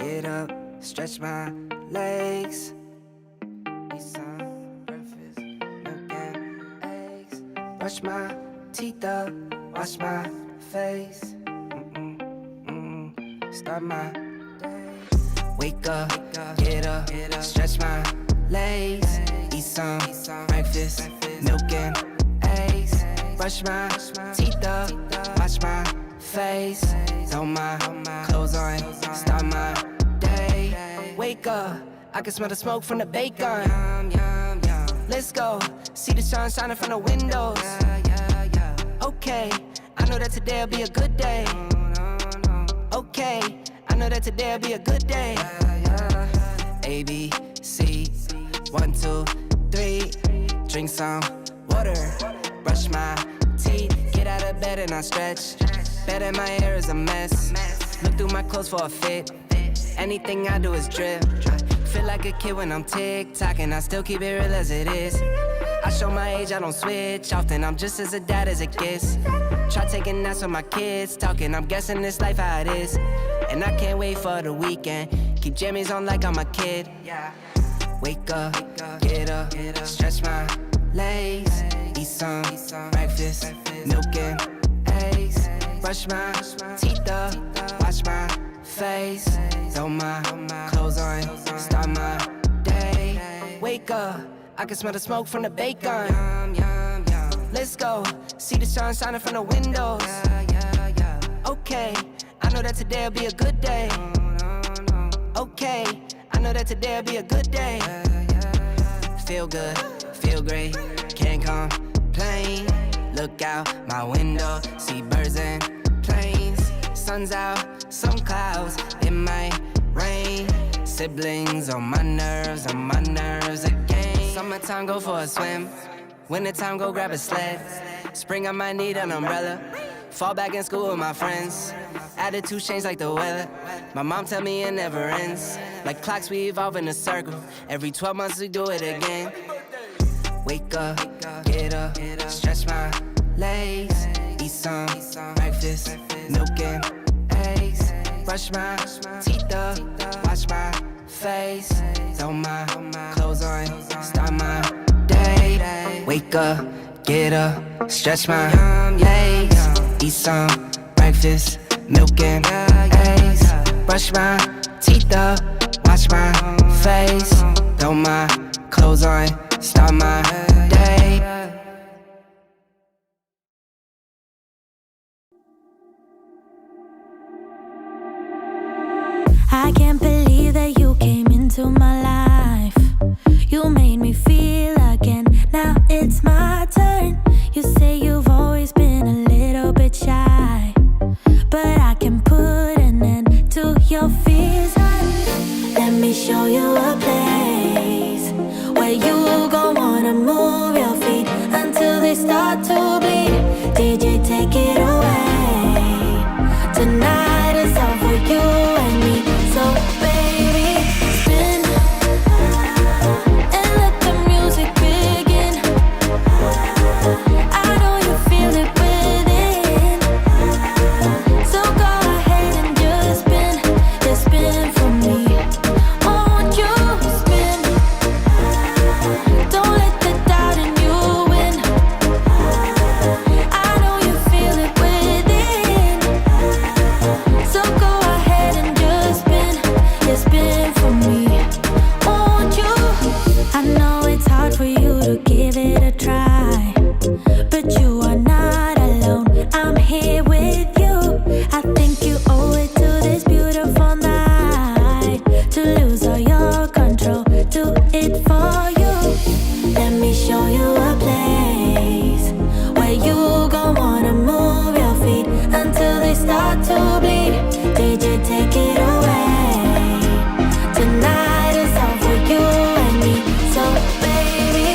get up, stretch my legs. Eat some breakfast, milk and eggs. Brush my teeth up, wash my face. Start my day. Wake up, get up, stretch my legs. Eat some breakfast, milk and eggs. Brush my teeth up, wash my face. Throw my clothes on, start my day. Wake up, I can smell the smoke from the bacon. Let's go, see the sun shining from the windows. Okay, I know that today'll be a good day. Okay, I know that today'll be a good day. A, B, C, 1, 2, 3. Drink some water, brush my teeth. Get out of bed and I stretch. Bed in my hair is a mess. Look through my clothes for a fit. Anything I do is drip. Feel like a kid when I'm tick-tocking. I still keep it real as it is. I show my age, I don't switch often. I'm just as a dad as it gets. Try taking naps with my kids talking. I'm guessing this life how it is. And I can't wait for the weekend. Keep jammies on like I'm a kid. Wake up, get up, stretch my legs. Eat some breakfast, milk and eggs. Brush my teeth up, wash my face. Throw my clothes on, start my day. Wake up, I can smell the smoke from the bacon. Let's go, see the sun shining from the windows. Okay, I know that today'll be a good day. Okay, I know that today'll be a good day. Feel good, feel great, can't complain. Look out my window, see birds and planes. Sun's out, some clouds, it might rain. Siblings on my nerves again. Summertime, go for a swim. Wintertime, go grab a sled. Spring, I might need an umbrella. Fall back in school with my friends. Attitude change like the weather. My mom tell me it never ends. Like clocks, we evolve in a circle. Every 12 months we do it again. Wake up, get up, stretch my legs. Eat some breakfast, milk and eggs. Brush my teeth up, wash my face. Throw my clothes on, start my day. Wake up, get up, stretch my legs. Eat some breakfast, milk and eggs. Brush my teeth up, wash my face. Throw my clothes on, start my day. I can't believe that you came into my life. You made me feel again, now it's my turn. You say you've always been a little bit shy, but I can put an end to your fears. Let me show you a place where you gon' wanna move your feet until they start to bleed. DJ, take it away. Tonight is all for you and me. So baby, spin and let the music begin. I know you feel it within. So go ahead and just spin for me. Won't you spin? Don't let the doubt in you win. I know you feel it within. So go ahead and just spin for me. Won't you? I know it's hard for you to give it a try, but you are not alone. I'm here with you. I think you owe it to this beautiful night to lose all your control. Do it for you. Let me show you a place where you gon' wanna move your feet until they start to bleed. DJ, take it away. Tonight is all for you and me. So baby,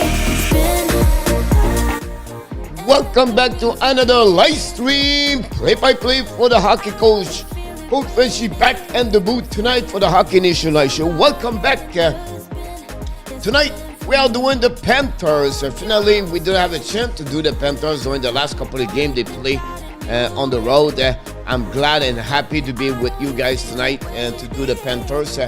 spin. Welcome back to another live stream play-by-play for the hockey coach. Coach Frenchy back in the booth tonight for the Hockey Nation Live Show. Welcome back. Tonight we are doing the Panthers. Finally, we didn't have a chance to do the Panthers during the last couple of games they played. on the road. I'm glad and happy to be with you guys tonight and to do the Panthers.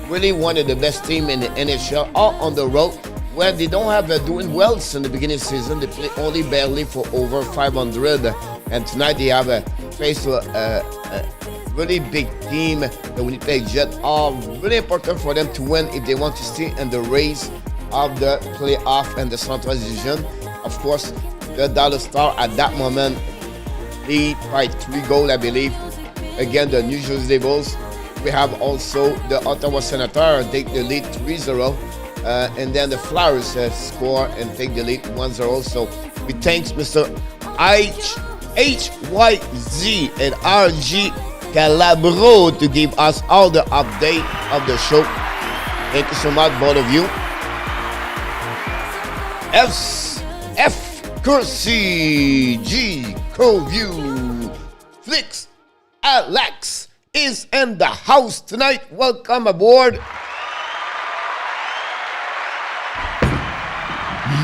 Really one of the best teams in the NHL, all on the road, where they don't have doing well since the beginning of the season. They play only barely for over 500, and tonight they have faced a really big team. The Winnipeg Jets are really important for them to win if they want to stay in the race of the playoff and the Central Division. Of course, the Dallas Stars at that moment lead by 3 goals, I believe. Again, the New Jersey Devils. We have also the Ottawa Senators take the lead 3-0. And then the Flyers score and take the lead 1-0. So we thank Mr. HYZ and RG Calabro to give us all the update of the show. Thank you so much, both of you. F Curcy G Coview Flix Alex is in the house tonight. Welcome aboard.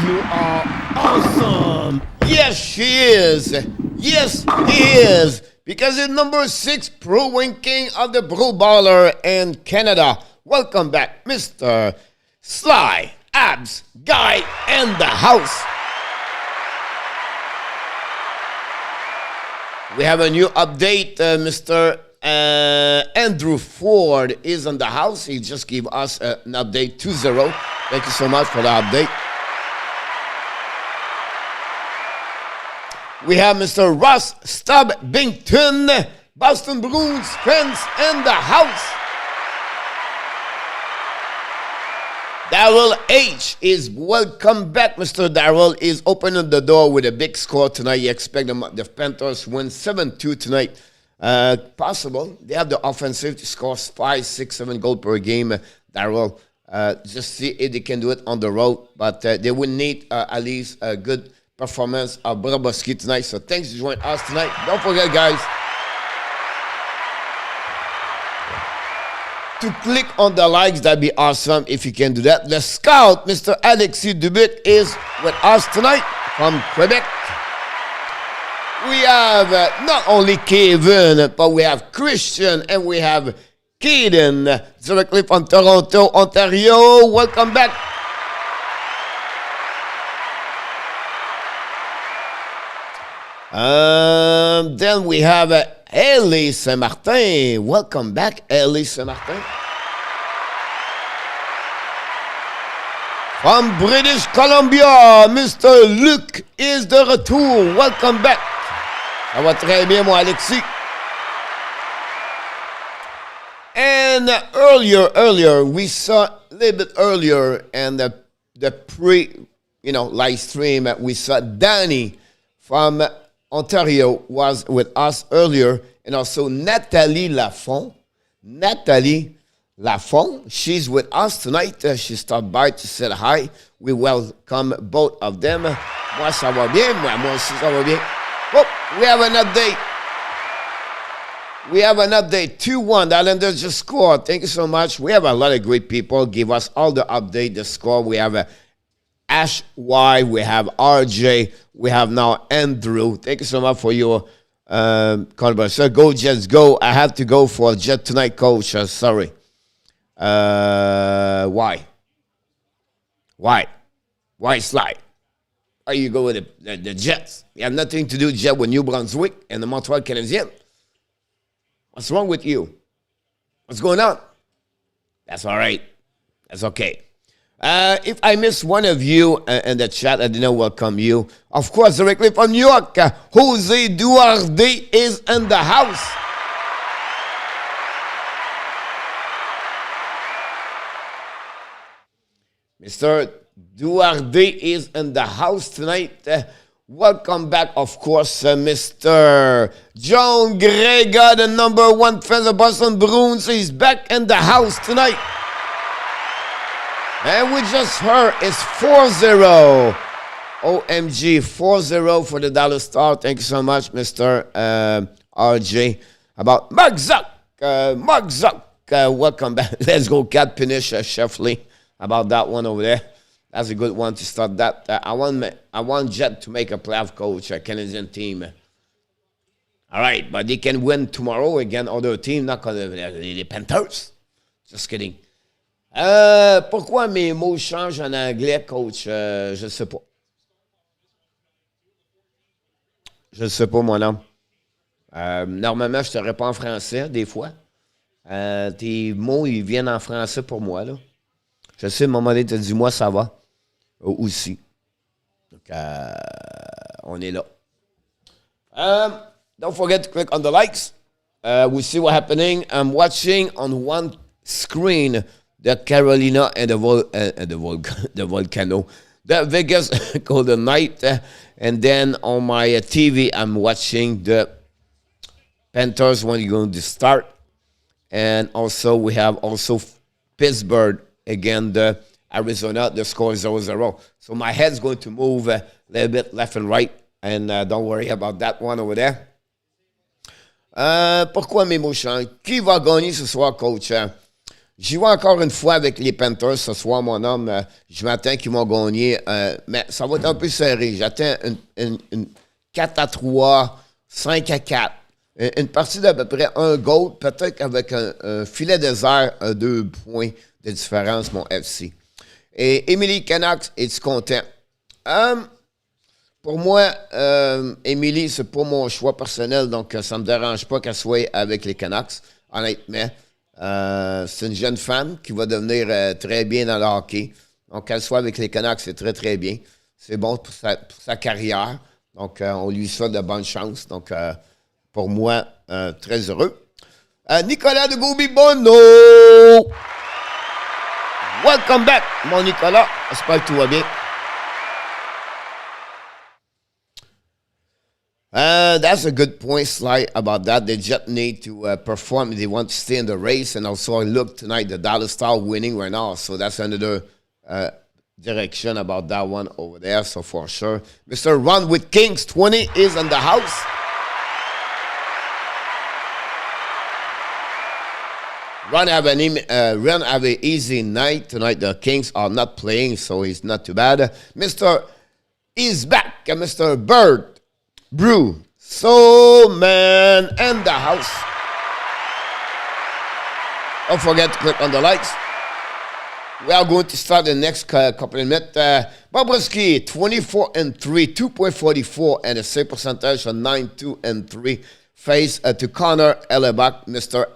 You are awesome. Yes, she is. Yes, he is. Because it's number 6 pro ranking of the Pro Baller in Canada. Welcome back, Mr. Sly Abs Guy in the house. We have a new update. Mr. Andrew Ford is in the house. He just gave us an update 2-0. Thank you so much for the update. We have Mr. Ross Stubbington, Boston Bruins fans in the house. Darrell H. is welcome back. Mr. Darrell is opening the door with a big score tonight. You expect the Panthers win 7-2 tonight. Possible. They have the offensive to score 5, 6, 7 goals per game. Darrell, just see if they can do it on the road. But they will need at least a good performance of Bobrovsky tonight. So thanks for joining us tonight. Don't forget, guys, to click on the likes. That'd be awesome if you can do that. The scout, Mr. Alexis Dubuc, is with us tonight from Quebec. We have not only Kevin, but we have Christian and we have Kaden directly from Toronto, Ontario. Welcome back. Then we have Ellie Saint-Martin. Welcome back, Ellie Saint-Martin. From British Columbia, Mr. Luc is de retour. Welcome back. Ça va très bien, mon Alexis. And earlier, we saw a little bit earlier, and the live stream, we saw Danny from Ontario was with us earlier, and also Nathalie Lafont. Nathalie Lafont, she's with us tonight. She stopped by to say hi. We welcome both of them. Moi, ça va bien. Moi aussi, ça va bien. Oh, we have an update. We have an update. 2-1. The Islanders just scored. Thank you so much. We have a lot of great people. Give us all the update, the score. We have Ash Y, we have RJ, we have now Andrew. Thank you so much for your conversation. Go Jets, go. I have to go for Jet tonight, coach. Sorry. Why? Why Sly? Why you go with the Jets? You have nothing to do, Jet, with New Brunswick and the Montreal Canadiens. What's wrong with you? What's going on? That's all right. That's okay. If I miss one of you in the chat, I didn't welcome you. Of course, directly from New York, Jose Duarte is in the house. Mr. Duarte is in the house tonight. Welcome back, of course, Mr. John Gregor, the number 1 fan of Boston Bruins. He's back in the house tonight. And we just heard it's 4-0. OMG, 4-0 for the Dallas Stars. Thank you so much, Mr. RJ. About Mark Zuck. Welcome back. Let's go, Cat Pinish, Chef Lee. About that one over there. That's a good one to start that. I want Jet to make a playoff coach, a Canadian team. All right, but they can win tomorrow against other team, not les Panthers. Just kidding. Pourquoi mes mots changent en anglais, coach? Je ne sais pas. Je ne sais pas, mon homme. Normalement, je ne te réponds en français, des fois. Tes mots, ils viennent en français pour moi, là. Je sais, à un moment donné, tu as dit, moi, ça va. Aussi. Donc, on est là. Don't forget to click on the likes. We see what's happening. I'm watching on one screen the Carolina and the Volcano. The Vegas Golden Knight. And then on my TV, I'm watching the Panthers when you're going to start. And also, we have also Pittsburgh again, the Arizona, the score is 0-0. So my head's going to move a little bit left and right. And don't worry about that one over there. Pourquoi mes mots changent? Qui va gagner ce soir, coach? J'y vais encore une fois avec les Panthers ce soir, mon homme. Je m'attends qu'ils vont gagner. Mais ça va être un peu serré. J'attends une 4-3, 5-4. Une partie d'à peu près un goal, peut-être avec un filet désert, 2 points de différence, mon FC. Et Emily Canucks est content. Pour moi, Emily, c'est pas mon choix personnel, donc ça me dérange pas qu'elle soit avec les Canucks, honnêtement. C'est une jeune femme qui va devenir très bien dans le hockey. Donc, qu'elle soit avec les Canucks, c'est très, très bien. C'est bon pour sa carrière. Donc, on lui souhaite de bonnes chances. Donc, pour moi, très heureux. Nicolas de Goubi-Bono! Welcome back, mon Nicolas. J'espère que tout va bien. That's a good point, Sly, about that. They just need to perform. They want to stay in the race. And also, look, tonight, the Dallas Stars winning right now. So that's another direction about that one over there. So for sure. Mr. Run with Kings 20 is in the house. Run have an easy night. Tonight, the Kings are not playing, so it's not too bad. Mr. is back. Mr. Bird. Brew, Soul Man, and the house. Don't forget to click on the likes. We are going to start the next couple of minutes. Bobrovsky, 24-3, 2.44, and a save percentage of 9-2-3. Face to Connor Hellebuyck, Mr.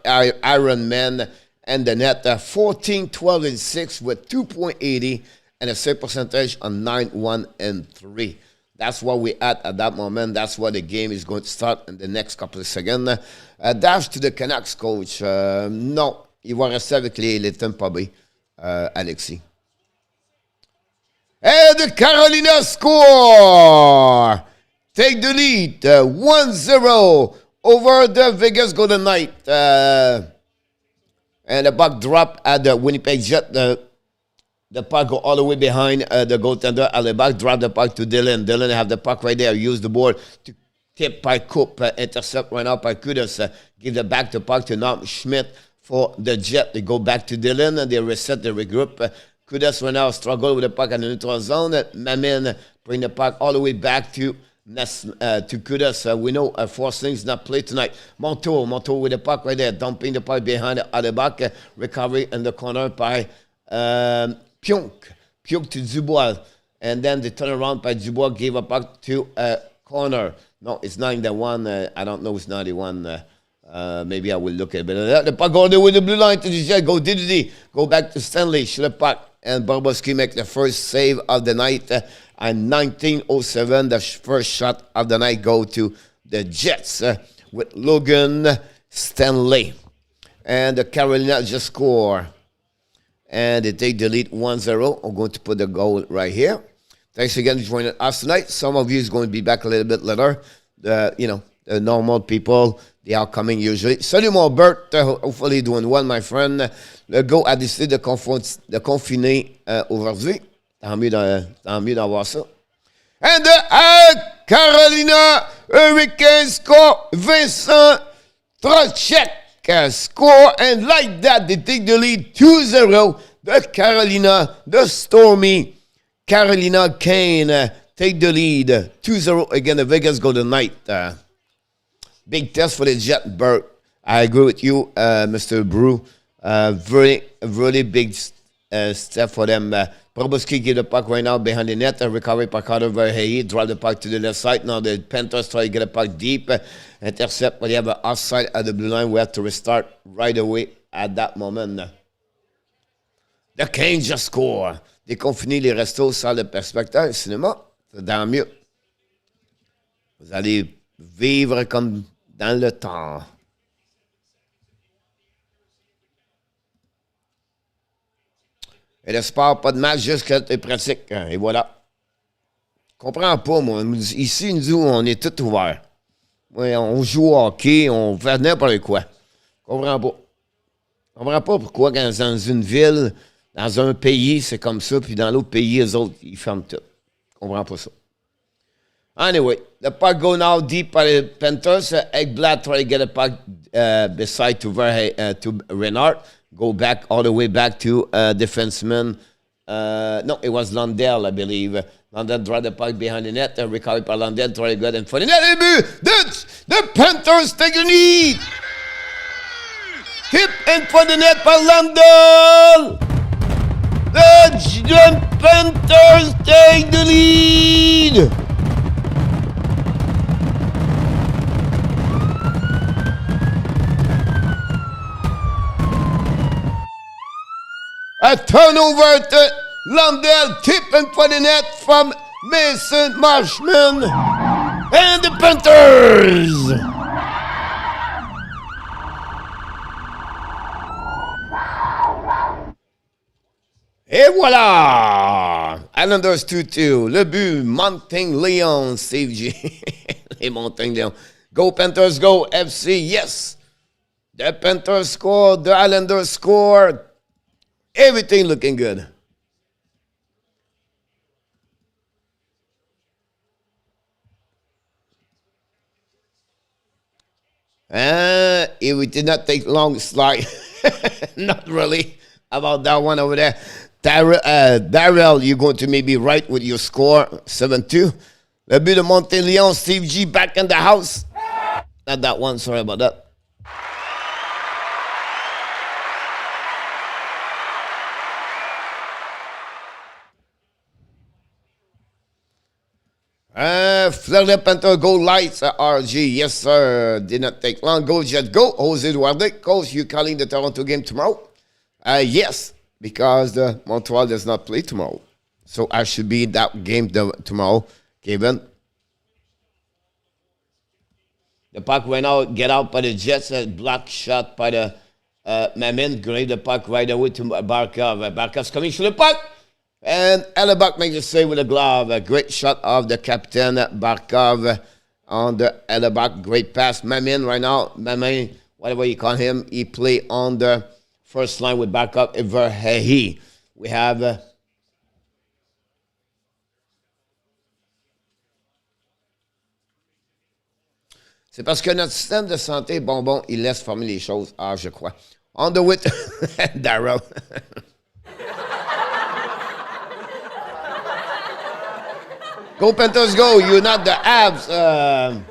Iron Man, and the net 14-12-6 with 2.80 and a save percentage of 9-1-3. That's what we're at that moment. That's where the game is going to start in the next couple of seconds. Dash to the Canucks, coach. Non, il va rester avec les Tampa Bay, Alexis. And the Carolina score! Take the lead, 1-0 over the Vegas Golden Knight. And the puck drop at the Winnipeg Jets. The puck go all the way behind the goaltender. Hellebuyck drop the puck to Dylan. Dylan have the puck right there. Use the board to tip by Coop. Intercept right now by Kudos. Give the back the puck to Marchment for the Jet. They go back to Dylan and they reset, they regroup. Kudos right now struggle with the puck in the neutral zone. Mamin bring the puck all the way back to Kudos. We know Forsling's not play tonight. Montour with the puck right there. Dumping the puck behind Hellebuyck. Recovery in the corner by Pionk to Dubois, and then they turn around by Dubois, gave a puck to corner. No, it's not in the one. I don't know, it's not the one. Maybe I will look at it. But the puck all the way to the blue line to the Jet. Go Diddy. Go back to Stanley. Shoot the puck. And Bobrovsky make the first save of the night. And 19:07, the first shot of the night go to the Jets with Logan Stanley. And the Carolina just score. And they take the lead 1-0. I'm going to put the goal right here. Thanks again for joining us tonight. Some of you is going to be back a little bit later. The normal people, they are coming usually. Salut mon Bert. Hopefully doing well, my friend. Le go a décidé de confiner aujourd'hui. Tant mieux d'avoir ça. And the Carolina Hurricanes score. Vincent Trocheck score, and like that, they take the lead 2-0. The Carolina, the stormy Carolina Kane take the lead 2-0 against the Vegas Golden Knight. big test for the Jet, Bert. I agree with you, Mr. Brew. Really big step for them. Bobrovsky give the puck right now behind the net. Recovery by Connor Hellebuyck. Draw the puck to the left side. Now the Panthers try to get the puck deep. Intercept, but they have an offside at the blue line. We have to restart right away at that moment. The Canes just score. Dès qu'on finit les restos, salle de spectacle, cinéma, c'est dans mieux. Vous allez vivre comme dans le temps. Et le sport, pas de match, juste que tu pratiques. Et voilà. Je comprends pas, moi. Ici, nous, on est tout ouvert. Ouais, on joue au hockey, on fait n'importe quoi. Je comprends pas. Je comprends pas pourquoi dans une ville, dans un pays, c'est comme ça, puis dans l'autre pays, les autres, ils ferment tout. Je comprends pas ça. Anyway, the puck go now deep by the Panthers. Ekblad try to get a puck beside to Reinhart. Go back all the way back to defenseman. No, it was Lundell, I believe. Lundell draw the puck behind the net. Recovered by Lundell. Try to get in for the net. The Panthers take the lead. Tip in for the net by Lundell. The Panthers take the lead. A turnover to Lundell, tipping for the net from Mason Marchment and the Panthers. Et voilà! Islanders 2-2. Le but, Montaigne Leon, Steve G. Les Montaigne Leon. Go Panthers, go FC, yes! The Panthers score, the Islanders score. Everything looking good. It did not take long slide. Not really about that one over there. Darrell, you're going to maybe right with your score, 7-2. Le but de Montaigne-Lyon, Steve G back in the house. Not that one, sorry about that. Florida Panthers go lights at RG. Yes, sir. Did not take long. Go Jets go. Jose Duarte. Coach, you calling the Toronto game tomorrow? Yes, because the Montreal does not play tomorrow. So I should be in that game tomorrow. Kevin. The puck went out, get out by the Jets. A block shot by the Mamin. Grave the puck right away to Barkov. Barkov's coming to the puck. And Hellebuyck makes a save with a glove. A great shot of the captain, Barkov, on the Hellebuyck. Great pass. Mamin right now. Mamin, whatever you call him, he play on the first line with Barkov. Everhehi. We have... C'est parce que notre système de santé, bonbon, il laisse former les choses. Ah, je crois. On the with Darrow. Go Panthers, go! You're not the Abs. The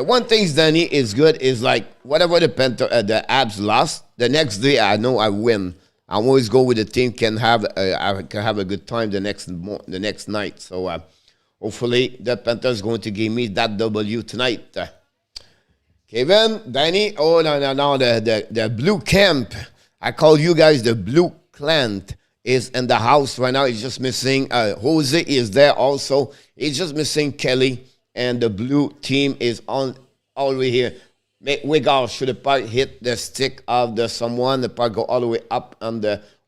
one thing, Danny, is good is like whatever the Abs lost, the next day I know I win. I always go with the team I can have a good time the next night. So hopefully the Panthers going to give me that W tonight. Kevin, Danny, oh no, the Blue Camp. I call you guys the Blue Clan. Is in the house right now. He's just missing. Jose is there also. He's just missing Kelly. And the blue team is on all the way here. Wiggle should the puck hit the stick of someone. The puck go all the way up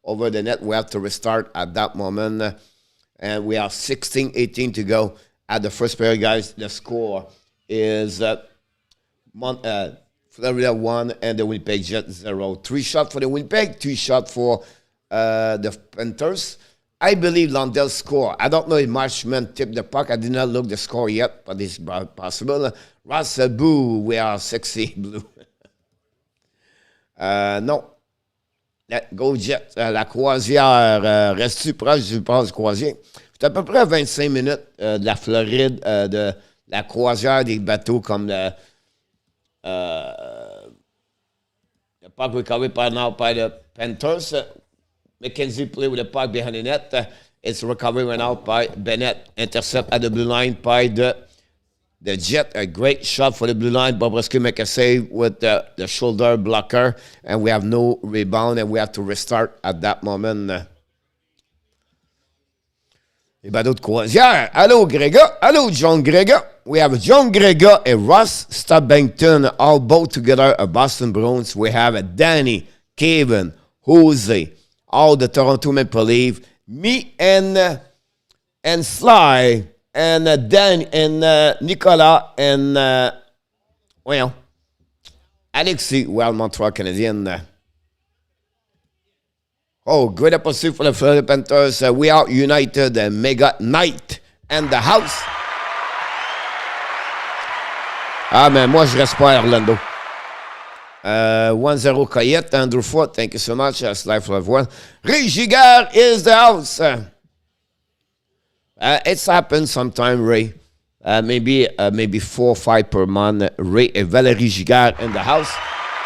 over the net. We have to restart at that moment. And we are 16-18 to go at the first period, guys. The score is Florida 1 and the Winnipeg Jets 0. 3 shots for the Winnipeg, 2 shots for the Panthers. I believe Lundell score. I don't know if Marchment tipped the puck. I did not look the score yet, but it's possible. Ross Boo, we are sexy blue. Non. Go Jets. La croisière reste-tu proche du passe croisier? C'est à peu près 25 minutes de la Floride, de la croisière des bateaux comme le puck recovered now by the Panthers. McKenzie play with the puck behind the net. It's recovered right now by Bennett. Intercept at the blue line by the Jet. A great shot for the blue line. Bobrovsky make a save with the shoulder blocker. And we have no rebound and we have to restart at that moment. Les bateaux de croisière. Allô, Grega. Allô, John Grega. We have John Grega and Russ Stubbington all both together at Boston Bruins. We have Danny, Kevin, Jose, all the Toronto Maple Leafs, me and Sly, and Dan and Nicolas and Alexis, Montreal Canadien. Oh, great episode for the Florida Panthers. We are united, mega night and the house. Ah, mais moi, je reste pas à Orlando. 1-0 Coyote, Andrew Ford, thank you so much. That's life for everyone. Ray Gigard is the house. It's happened sometime, Ray. Maybe 4 or 5 per month. Ray and Valerie Gigard in the house.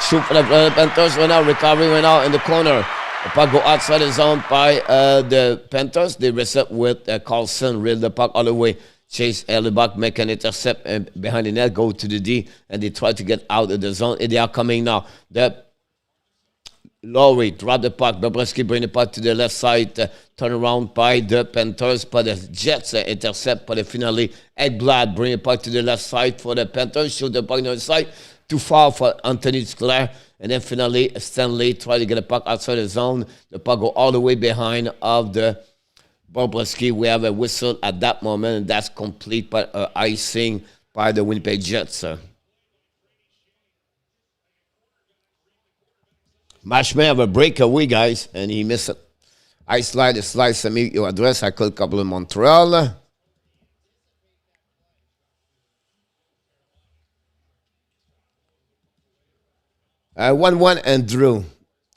Shoot for the Panthers right now. Recovery right now in the corner. The puck go outside the zone by the Panthers. They reset with Carlson. Reel the puck all the way. Chase Hellebuyck make an intercept behind the net, go to the D, and they try to get out of the zone. And they are coming now. The Lowry drop the puck. Bobrovsky bring the puck to the left side. Turn around by the Panthers. But the Jets intercept by the finale. Ekblad bring the puck to the left side for the Panthers. Shoot the puck on the side. Too far for Anthony Duclair. And then finally, Stastny try to get the puck outside the zone. The puck go all the way behind of the Bobrovsky. We have a whistle at that moment, and that's complete by icing by the Winnipeg Jets. Marchment have a breakaway, guys, and he missed it. I slide, send me your address. I call a couple of Montreal. One and Drew.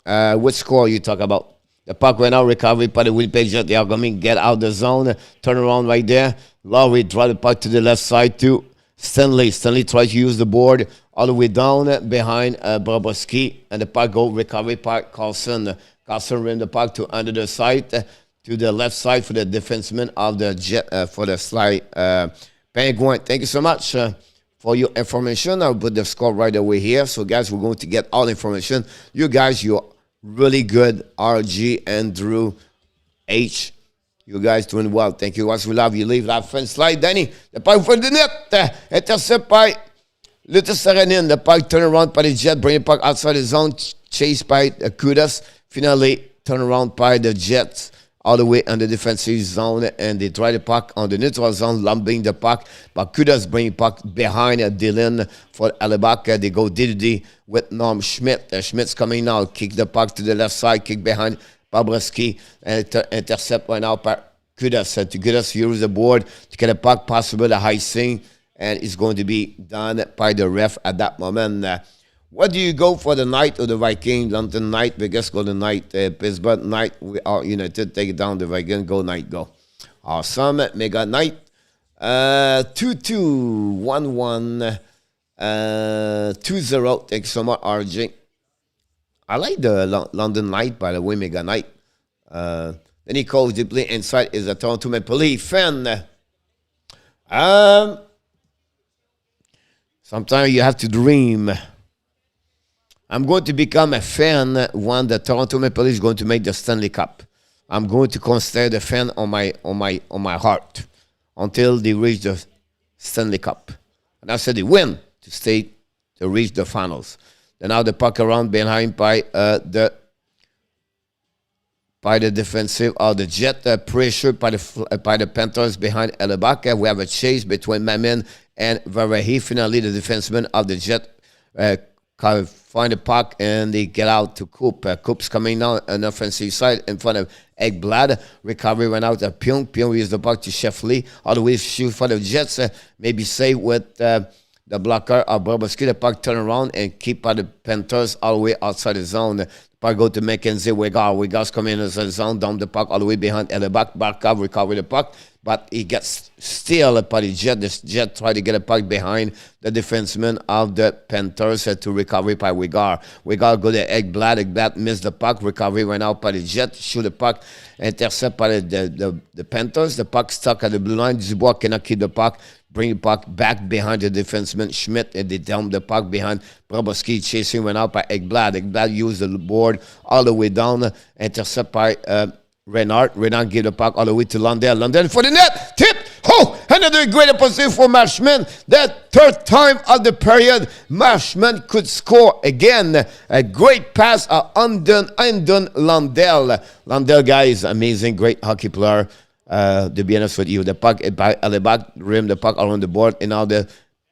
Which score you talk about? The puck right now recovered by the Winnipeg Jets. They are going to get out the zone. Turn around right there. Lowry draw the puck to the left side to Stanley. Stanley tries to use the board all the way down behind Bobrovsky. And the puck go recovery by Carlson. Carlson ran the puck to under the side to the left side for the defenseman of the Jet for the slide. Penguin, thank you so much for your information. I'll put the score right away here. So, guys, we're going to get all information. You guys, you're really good. RG, Andrew, H. You guys doing well. Thank you. Once we love you, leave. Love, friend, slide. Danny, the puck for the net. Intercept by Little Serenin. The puck turn around by the Jet. Bring the puck outside the zone. Chased by Kudas. Finally, turn around by the Jets. All the way on the defensive zone. And they try the puck on the neutral zone. Lumbing the puck. But Kudas bring the puck behind Dylan for Hellebuyck. They go D with Norm Schmidt. Schmidt's coming now. Kick the puck to the left side. Kick behind Bobrovsky. And intercept right now by Kudas. To Kudas use the board to get a puck. Possible the icing. And it's going to be done by the ref at that moment. What do you go for the night or the Viking? London night, Vegas go the night. Pittsburgh night, we are united. Take it down the Viking, go night, go. Awesome, mega night. 2-2-1-1 2-0. Thanks so much, RJ. I like the London night, by the way, mega night. Then he calls deeply inside is a Toronto Maple Leaf fan. Sometimes you have to dream. I'm going to become a fan when the Toronto Maple Leafs is going to make the Stanley Cup. I'm going to consider the fan on my heart until they reach the Stanley Cup. And I said they win to reach the finals. Then now the puck around behind by the defensive of the Jet. Pressure by the Panthers behind Hellebuyck. We have a chase between Mamin and Varahi. Finally, the defenseman of the Jet find the puck and they get out to Coop. Coop's coming now on the offensive side in front of Ekblad. Recovery went out of Pyong. Pyong used the puck to Sheffley. All the way shoot for the Jets. Maybe save with the blocker of Bobrovsky. The puck turn around and keep by the Panthers all the way outside the zone. The puck go to Mackenzie Wegar. Wegar's coming inside the zone, down the puck all the way behind Hellebuyck. Barkov recover the puck, but he gets stealed by the Jet. The Jet try to get a puck behind the defenseman of the Panthers to recover by Wegar. Wegar go to Ekblad. Ekblad missed the puck. Recovery went out by the Jet. Shoot the puck. Intercept by the Panthers. The puck stuck at the blue line. Dubois cannot keep the puck. Bring the puck back behind the defenseman Schmidt, and they dump the puck behind Bobrovsky. Chasing went out by Ekblad. Ekblad used the board all the way down. Intercept by Reinhart. Reinhart gave the puck all the way to Lundell. Lundell for the net. Tip. Oh, another great opportunity for Marchment. That third time of the period, Marchment could score again. A great pass of Anton Lundell. Lundell, guys, amazing, great hockey player. To be honest with you, the puck by Hellebuyck rim the puck around the board, and now the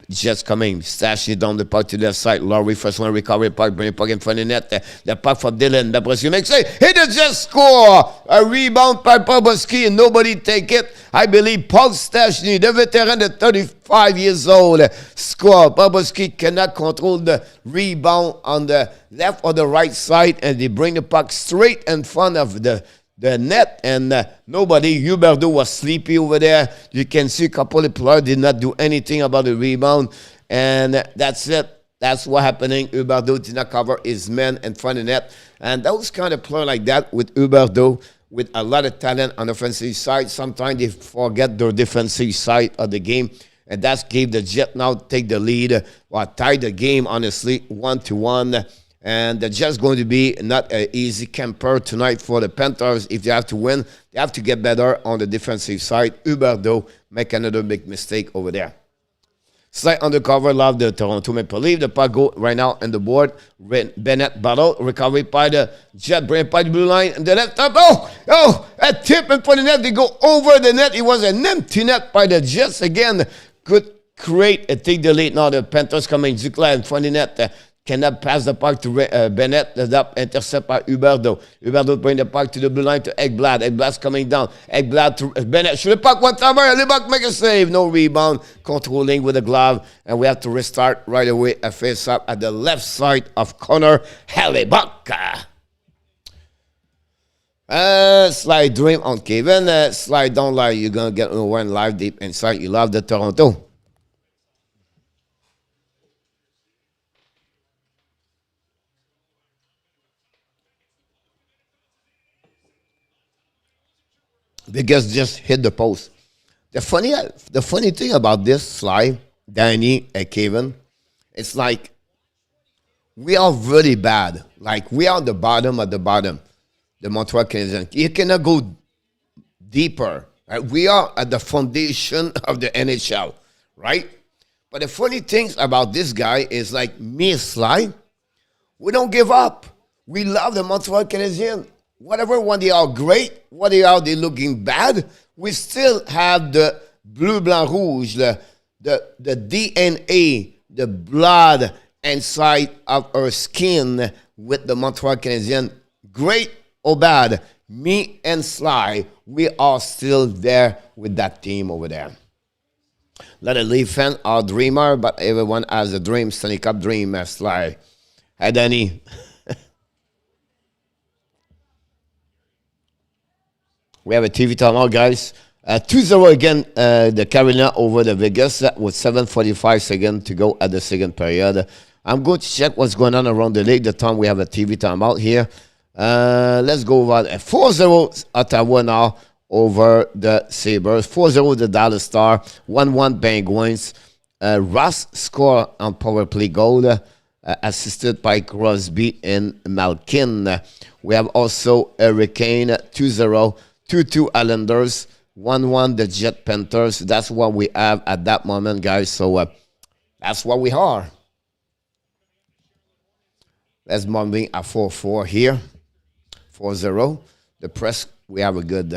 Jets coming. Stastny down the puck to the left side. Laurie first one recovery puck, bring the puck in front of the net. The puck from Dylan. Bobrovsky makes it. Hit the Jets score. A rebound by Bobrovsky and nobody take it. I believe Paul Stastny, the veteran, the 35 years old, score. Bobrovsky cannot control the rebound on the left or the right side, and they bring the puck straight in front of the net, and nobody. Huberdeau was sleepy over there. You can see a couple of players did not do anything about the rebound, and that's it. That's what happening. Huberdeau did not cover his man in front of the net, and those kind of players like that with Huberdeau, with a lot of talent on the offensive side, sometimes they forget their defensive side of the game, and that gave the Jet now take the lead, or tie the game, honestly, 1-1. And the Jets going to be not an easy camper tonight for the Panthers. If they have to win, they have to get better on the defensive side. Huberdeau make another big mistake over there. Slight undercover, love the Toronto Maple Leafs. The puck go right now on the board. Bennett battle, recovery by the Jet, bring it by the blue line. And the left up, a tip in front of the net. They go over the net. It was an empty net by the Jets again. Could create a take the lead. Now the Panthers coming, Zukla in front of the net. Cannot pass the puck to Bennett. The intercept by Huberdeau. Huberdeau bring the puck to the blue line to Ekblad. Ekblad's coming down. Ekblad to Bennett. Shoot the puck one time. Hellebuyck make a save. No rebound. Controlling with the glove. And we have to restart right away. A face-up at the left side of Connor Hellebuyck. Slide dream on Kevin. Slide down like you're going to get one live deep inside. You love the Toronto. Vegas just hit the post. The funny thing about this slide, Danny and Kevin, it's like we are really bad. Like we are the bottom of the bottom, the Montreal Canadiens. You cannot go deeper. Right? We are at the foundation of the NHL, right? But the funny things about this guy is like me, slide. We don't give up. We love the Montreal Canadiens. Whatever, when they are great, what they are, they looking bad, we still have the bleu, blanc, rouge, the DNA, the blood inside of our skin with the Montreal Canadiens. Great or bad, me and Sly, we are still there with that team over there. A lot of Leaf fans are dreamer, but everyone has a dream, Stanley Cup dream, Sly. Hey, Danny. We have a TV timeout, guys. 2-0 again, the Carolina over the Vegas with 7:45 seconds to go at the second period. I'm going to check what's going on around the league. The time we have a TV timeout here. Let's go over 4-0 Ottawa now over the Sabres. 4-0 the Dallas Stars. 1-1 Penguins. Ross score on power play goal, assisted by Crosby and Malkin. We have also Hurricane 2-0. 2-2 Islanders, 1-1 the Jet Panthers. That's what we have at that moment, guys. So that's what we are. Let's move in at 4-4 here. 4-0. The press, we have a good...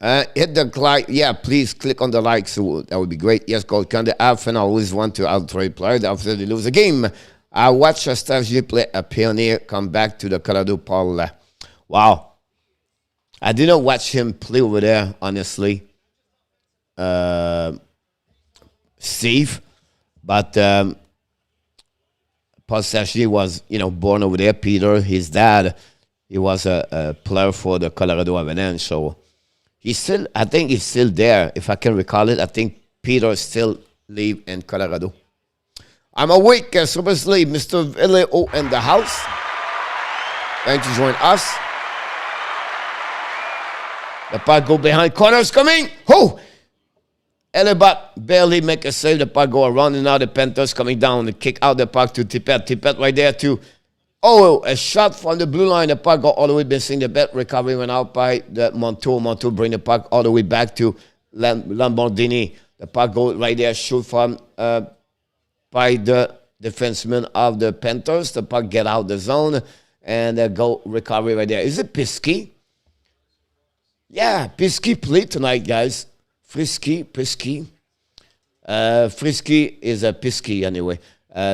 hit the like. Yeah, please click on the like. So that would be great. Yes, go. Can the app and I always want to out-trade players after they lose a game. I watched Stastny play a pioneer come back to the Colorado Paul. Wow. I didn't watch him play over there, honestly. Steve, But Paul Stastny was, born over there. Peter, his dad, he was a player for the Colorado Avalanche. So I think he's still there. If I can recall it, I think Peter still live in Colorado. I'm awake, super sleep. Mr. Ville in the house. Thanks to join us. The puck go behind. Connor's coming. Oh! Hellebuyck barely make a save. The puck go around, and now the Panthers coming down and kick out the puck to Tippett. Tippett right there too. Oh, a shot from the blue line. The puck go all the way missing the bet. Recovery went out by the Montour. Montour bring the puck all the way back to Lamborghini. The puck go right there. Shoot from by the defenseman of the Panthers. The puck get out the zone and go recovery right there. Is it Pisky? Yeah, Pisky played tonight, guys. Frisky. Frisky is a Pisky anyway.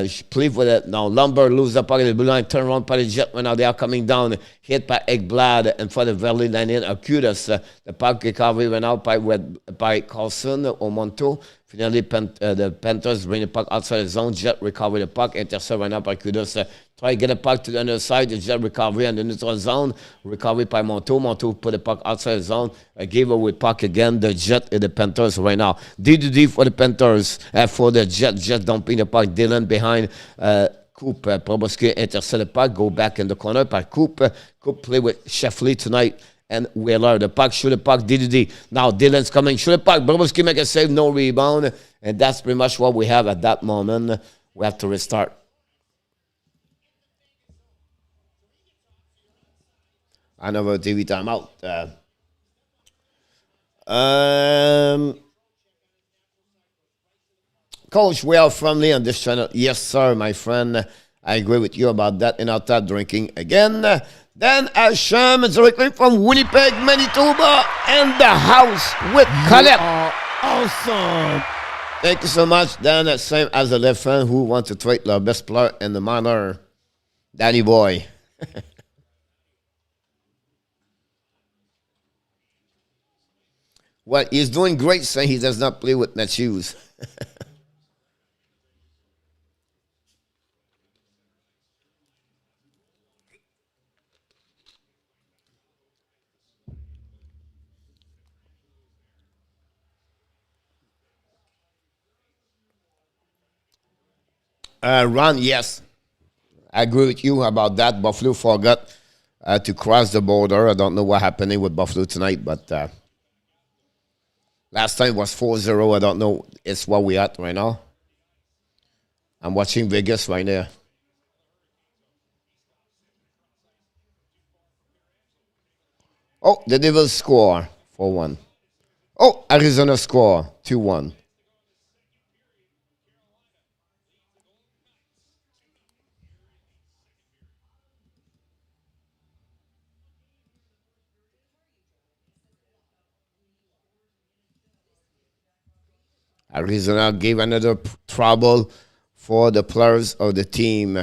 She played with it. Now Lumber lose the puck at the blue line, turn around by the Jet when now they are coming down, hit by Ekblad in front of Verley line in Acudas. The puck recovery went out by Carlson or Monto. Finally, the Panthers bring the puck outside the zone. Jet recover the puck, intercept right now by Acudas. Try to get the puck to the other side. The Jet recovery in the neutral zone. Recovery by Monto. Monto put the puck outside the zone. Gave away puck again. The Jet and the Panthers right now. D for the Panthers. For the Jet. Jet dumping the puck. Dylan behind Coop. Bobrovsky intercept the puck. Go back in the corner by Coop. Coop play with Sheffley tonight. And Wheeler, the puck, shoot the puck, DDD. Now Dylan's coming, shoot the puck. Bobrovsky make a save, no rebound. And that's pretty much what we have at that moment. We have to restart. Another TV timeout. Coach, we are friendly on this channel. Yes, sir, my friend. I agree with you about that. And I'll start drinking again. Then Asham directly from Winnipeg, Manitoba, and the house with Caleb. Awesome. Thank you so much. Then same as the left fan who wants to trade the best player in the minor, Danny Boy. Well, he's doing great saying he does not play with Matthews. Ron, yes. I agree with you about that. Buffalo forgot to cross the border. I don't know what happening with Buffalo tonight, but last time was 4-0. I don't know. It's what we at right now. I'm watching Vegas right there. Oh, the Devils score 4-1. Oh, Arizona score 2-1. Arizona gave another trouble for the players of the team.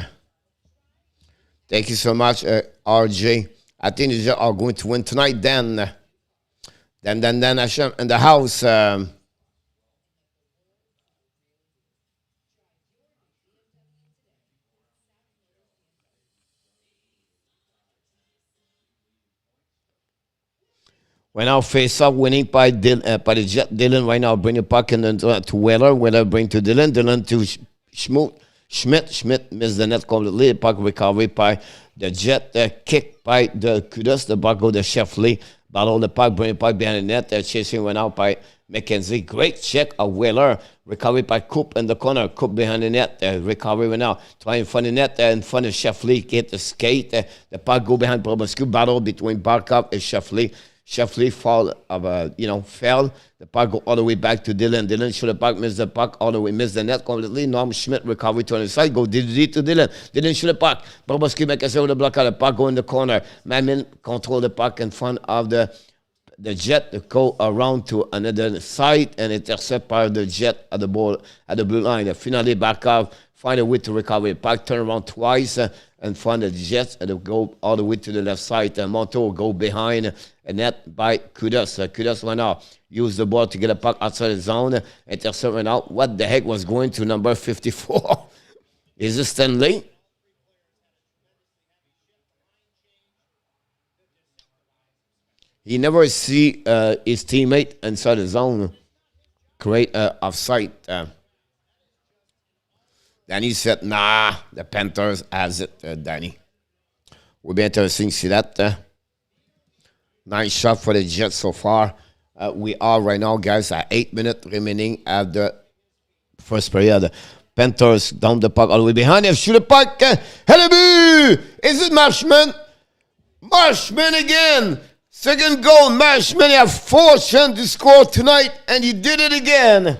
Thank you so much, RJ. I think they are going to win tonight. Then Hashem in the house. Right now, face up winning by the Jet. Dylan right now bring the puck to Weller. Weller bring to Dylan. Dylan to Schmidt. Schmidt missed the net completely. The puck recovery by the Jet. Kick by the Kudos. The puck go to Sheffley. Battle the puck, bring the puck behind the net. Chasing went out by McKenzie. Great check of Weller. Recovery by Coop in the corner. Coop behind the net. Recovery went out. Try in front of the net. In front of Sheffley. Get the skate. The puck go behind Bobrovsky. Battle between Barkov and Sheffley. Sheffley fell. The puck go all the way back to Dylan. Dylan should the puck, miss the puck all the way, miss the net completely. Norm Schmidt recovery to the side, go DD to Dylan. Dylan shoot the puck. Bobrovsky make a save with the block out. The puck go in the corner. Mamin control the puck in front of the Jet to go around to another side and intercept by the Jet at the ball at the blue line. Finally back off find a way to recover the puck, turn around twice and find the Jets and go all the way to the left side. Monto will go behind and net by Kudos. Kudos went out, used the ball to get a puck outside the zone, intercept went out. What the heck was going to number 54? Is it Stanley? He never see his teammate inside the zone create offside. Danny said, nah, the Panthers has it, Danny. Will be interesting to see that. Nice shot for the Jets so far. We are right now, guys, at 8 minutes remaining at the first period. Panthers down the puck all the way behind. They shoot the puck. Hellebuyck! Is it Marchment? Marchment again! Second goal, Marchment. He had 4 chances to score tonight, and he did it again.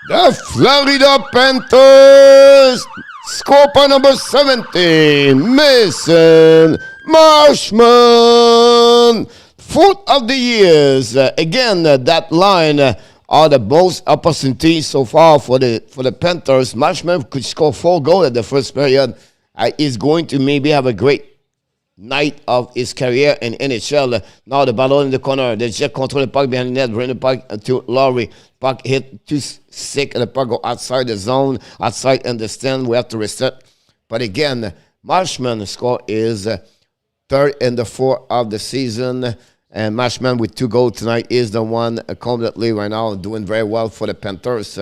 The Florida Panthers score by number 17, Mason Marchment. 4th of the years. Again, that line are the most opportunities so far for the Panthers. Marchment could score 4 goals at the first period. He's going to maybe have a great night of his career in NHL. Now the ball in the corner. The Jet control the puck behind the net. Bring the puck to Laurie. Puck hit too sick and the puck go outside the zone, outside in the stand. We have to reset. But again, Marchment score is 3rd in the 4th of the season. And Marchment with 2 goals tonight is the one completely right now doing very well for the Panthers.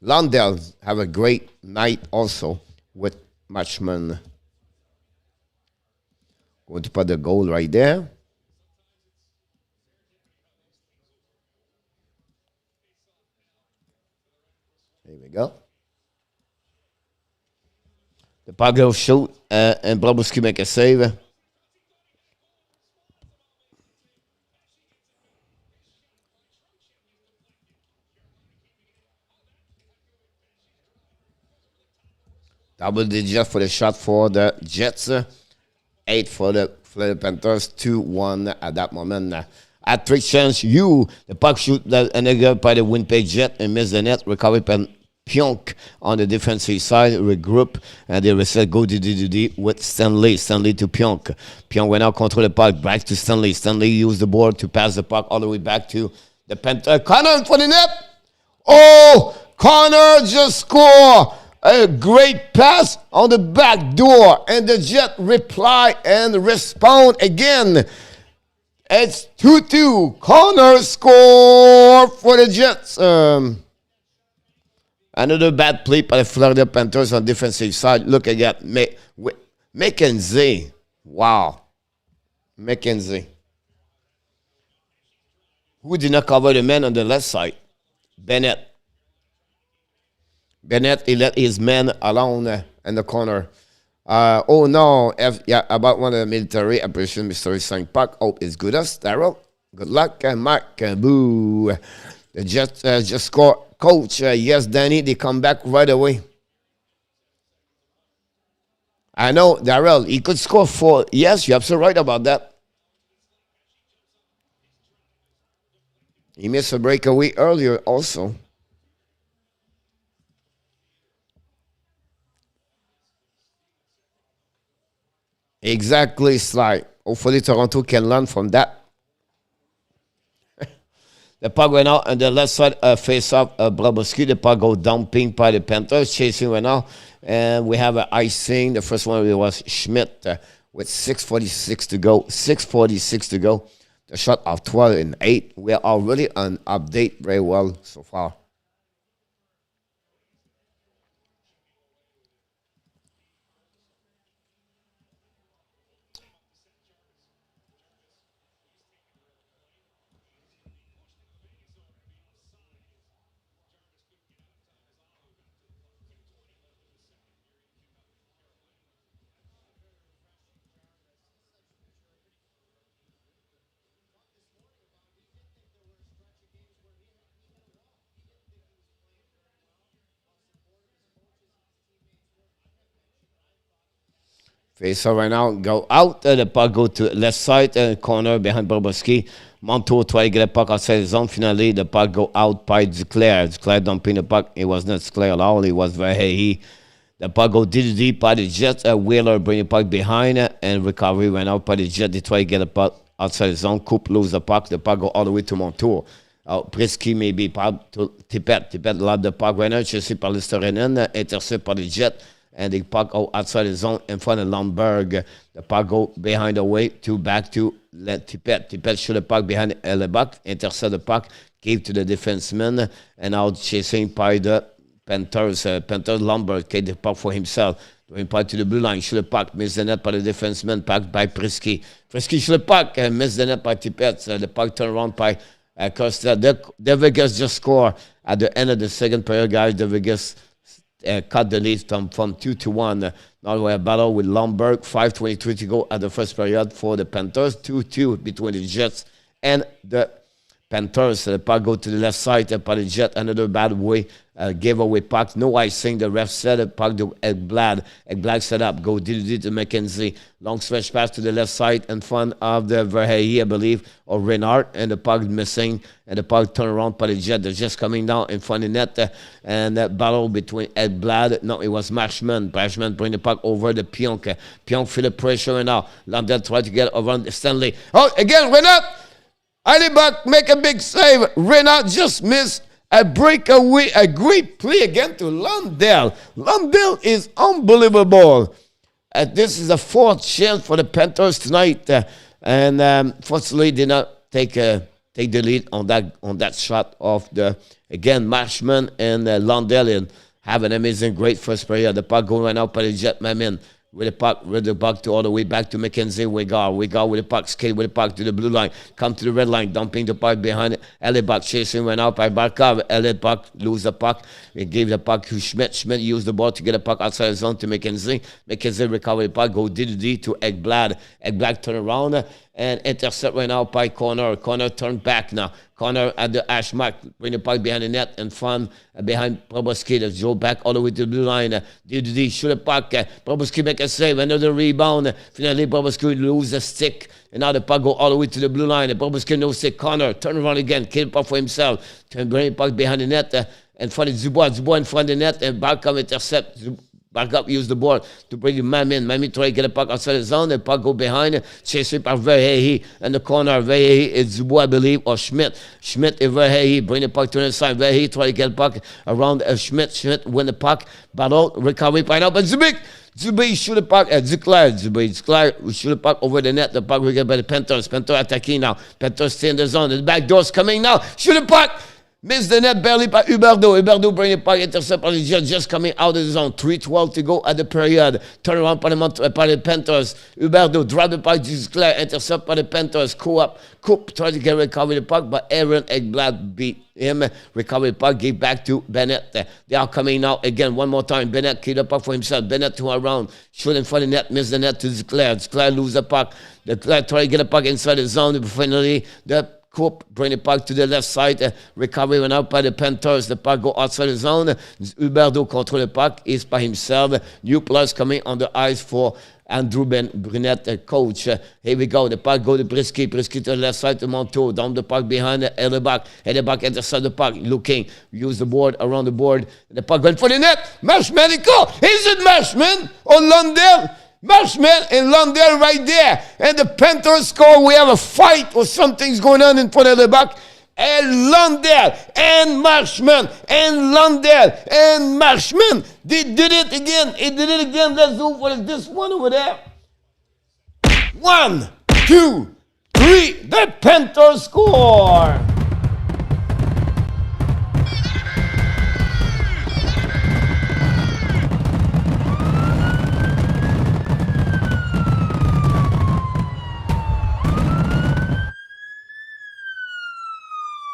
Lundell have a great night also with Marchment. Going to put the goal right there. There we go. The puck will shoot and Bobrovsky make a save. Double digit for the shot for the Jets. 8 for the Florida Panthers, 2-1 at that moment. At 3 chance, the puck shoot and again by the Winnipeg Jets and miss the net. Recovery by Pionk on the defensive side, regroup, and they reset go to with Stanley. Stanley to Pionk. Pionk went out, control the puck, back to Stanley. Stanley used the board to pass the puck all the way back to the Panthers. Connor for the net. Oh, Connor just scored. A great pass on the back door, and the Jet reply and respond again. It's 2-2. Connor score for the Jets. Another bad play by the Florida Panthers on defensive side. Look again, McKenzie. Wow, McKenzie. Who did not cover the man on the left side? Bennett, he let his man alone in the corner. Oh no, about one of the military operation, Mr. St. Park. Oh, it's good as Darryl. Good luck, Mark. Boo. The Jets just scored. Coach, yes, Danny, they come back right away. I know, Darrell, he could score 4. Yes, you're absolutely right about that. He missed a breakaway earlier also. Exactly, Sly. Hopefully Toronto can learn from that. The puck went out on the left side, face off Bobrovsky. The puck go dumping by the Panthers, chasing went out. And we have an icing. The first one was Schmidt with 6:46 to go. 6:46 to go. The shot of 12 and 8. We are already on update very well so far. Face right now, go out. The puck go to left side and corner behind Bobrovsky. Montour try to get the puck outside the zone. Finally, the puck go out by Duclair. Duclair dumping the puck. It was not Duclair at all. It was Verhey. The puck go deep by the Jets. Wheeler bring the puck behind and recovery went out by the Jets. They try to get the puck outside the zone. Coupe lose the puck. The puck go all the way to Montour. Prisky maybe pas to Tippett. Tippett love the puck right now. Chasé par le Storenen. Intercept par the Jets. And the puck go outside the zone in front of Lundberg. The puck go behind the way to back to Tippett. Tippett shoot the puck behind Hellebuyck. Intercept the puck. Gave to the defenseman. And out chasing by the Panthers. Panthers Lundberg gave the puck for himself. Going puck to the blue line. Shoot the puck. Miss the net by the defenseman. Puck by Prisky. Prisky shoot the puck. Miss the net by Tippett. The puck turn around by Costa. The Vegas just score at the end of the second period, guys. The Vegas cut the lead from 2-1. Now we have a battle with Lundberg. 5:23 to go at the first period for the Panthers. 2-2 between the Jets and the Panthers. The puck go to the left side by the Jet. Another bad way. Gave away puck. No icing. The ref said it. Puck to Ekblad. Ekblad set up. Go DDD to McKenzie. Long stretch pass to the left side in front of the Verhey, I believe, or Reinhart. And the puck missing. And the puck turn around by the Jet. They're just coming down in front of the net. And that battle between Ekblad. No, it was Marchment. Marchment bring the puck over the Pionk. Pionk feel the pressure and now Lundell try to get around Stanley. Oh, again, Reinhart. Hellebuyck make a big save. Reinhart just missed. A breakaway, a great play again to Lundell. Lundell is unbelievable. This is the fourth chance for the Panthers tonight. And fortunately, did not take the lead on that shot of the, again, Marchment and Lundell and have an amazing, great first period. The puck going out by the Jet, my man. With the puck to all the way back to McKenzie. Wigard with the puck, skate with the puck to the blue line. Come to the red line, dumping the puck behind it. Hellebuyck chasing, went out by Barkov. Hellebuyck lose the puck. He gave the puck to Schmidt. Schmidt used the ball to get the puck outside the zone to McKenzie. McKenzie recovered the puck, go DDD to Ekblad. Ekblad turn around and intercept right now by Connor. Connor turn back now. Connor at the hash mark, bring the puck behind the net and front behind Bobrovsky. Let's go back all the way to the blue line. DDD shoot the puck. Bobrovsky make a save, another rebound. Finally, Bobrovsky lose the stick. And now the puck go all the way to the blue line. Bobrovsky no stick. Connor turn around again, kill the puck for himself. Bring the puck behind the net and front of Dubois. Dubois in front of the net and Barkov intercept. Back up, use the ball to bring the man in. Mami try to get the puck outside the zone. The puck go behind. Chased by Verhey in the corner. Verhey is Dubois, I believe, or Schmidt. Schmidt is Verhey. Bring the puck to the side. Verhey try to get the puck around Schmidt. Schmidt win the puck. Battle, recovery by now. But Zubik shoot the puck at Duclair. Duclair shoot the puck over the net. The puck will get by the Panthers. Panthers attacking now. Panthers stay in the zone. The back door's coming now. Shoot the puck. Miss the net barely by Huberdeau. Huberdeau bring the puck, intercept by the Jets, just coming out of the zone. 3:12 to go at the period. Turn around by the Panthers. Huberdeau drive the puck to Duclair, intercept by the Panthers. Coupe try to get recover the puck, but Aaron Ekblad beat him. Recover the puck, give back to Bennett. They are coming now again one more time. Bennett keep the puck for himself. Bennett to around, shoot in front of the net, miss the net to Duclair. Duclair lose the puck. Duclair try to get the puck inside the zone. Finally, the Coupe bring the puck to the left side. Recovery went out by the Panthers. The puck go outside the zone. Huberdeau control the puck. Is by himself. New plus coming on the ice for Andrew Brunette, coach. Here we go. The puck go to Prisky. Prisky to the left side to Montour. Down the puck behind Hellebuyck. Hellebuyck intercept the puck. Looking. Use the board around the board. The puck going for the net. Marchment. Is it Marchment or Lundell? Marchment and Lundell right there. And the Panthers score. We have a fight or something's going on in front of the back. And Lundell and Marchment and Lundell and Marchment. They did it again. He did it again. Let's go for this one over there. 1, 2, 3. The Panthers score.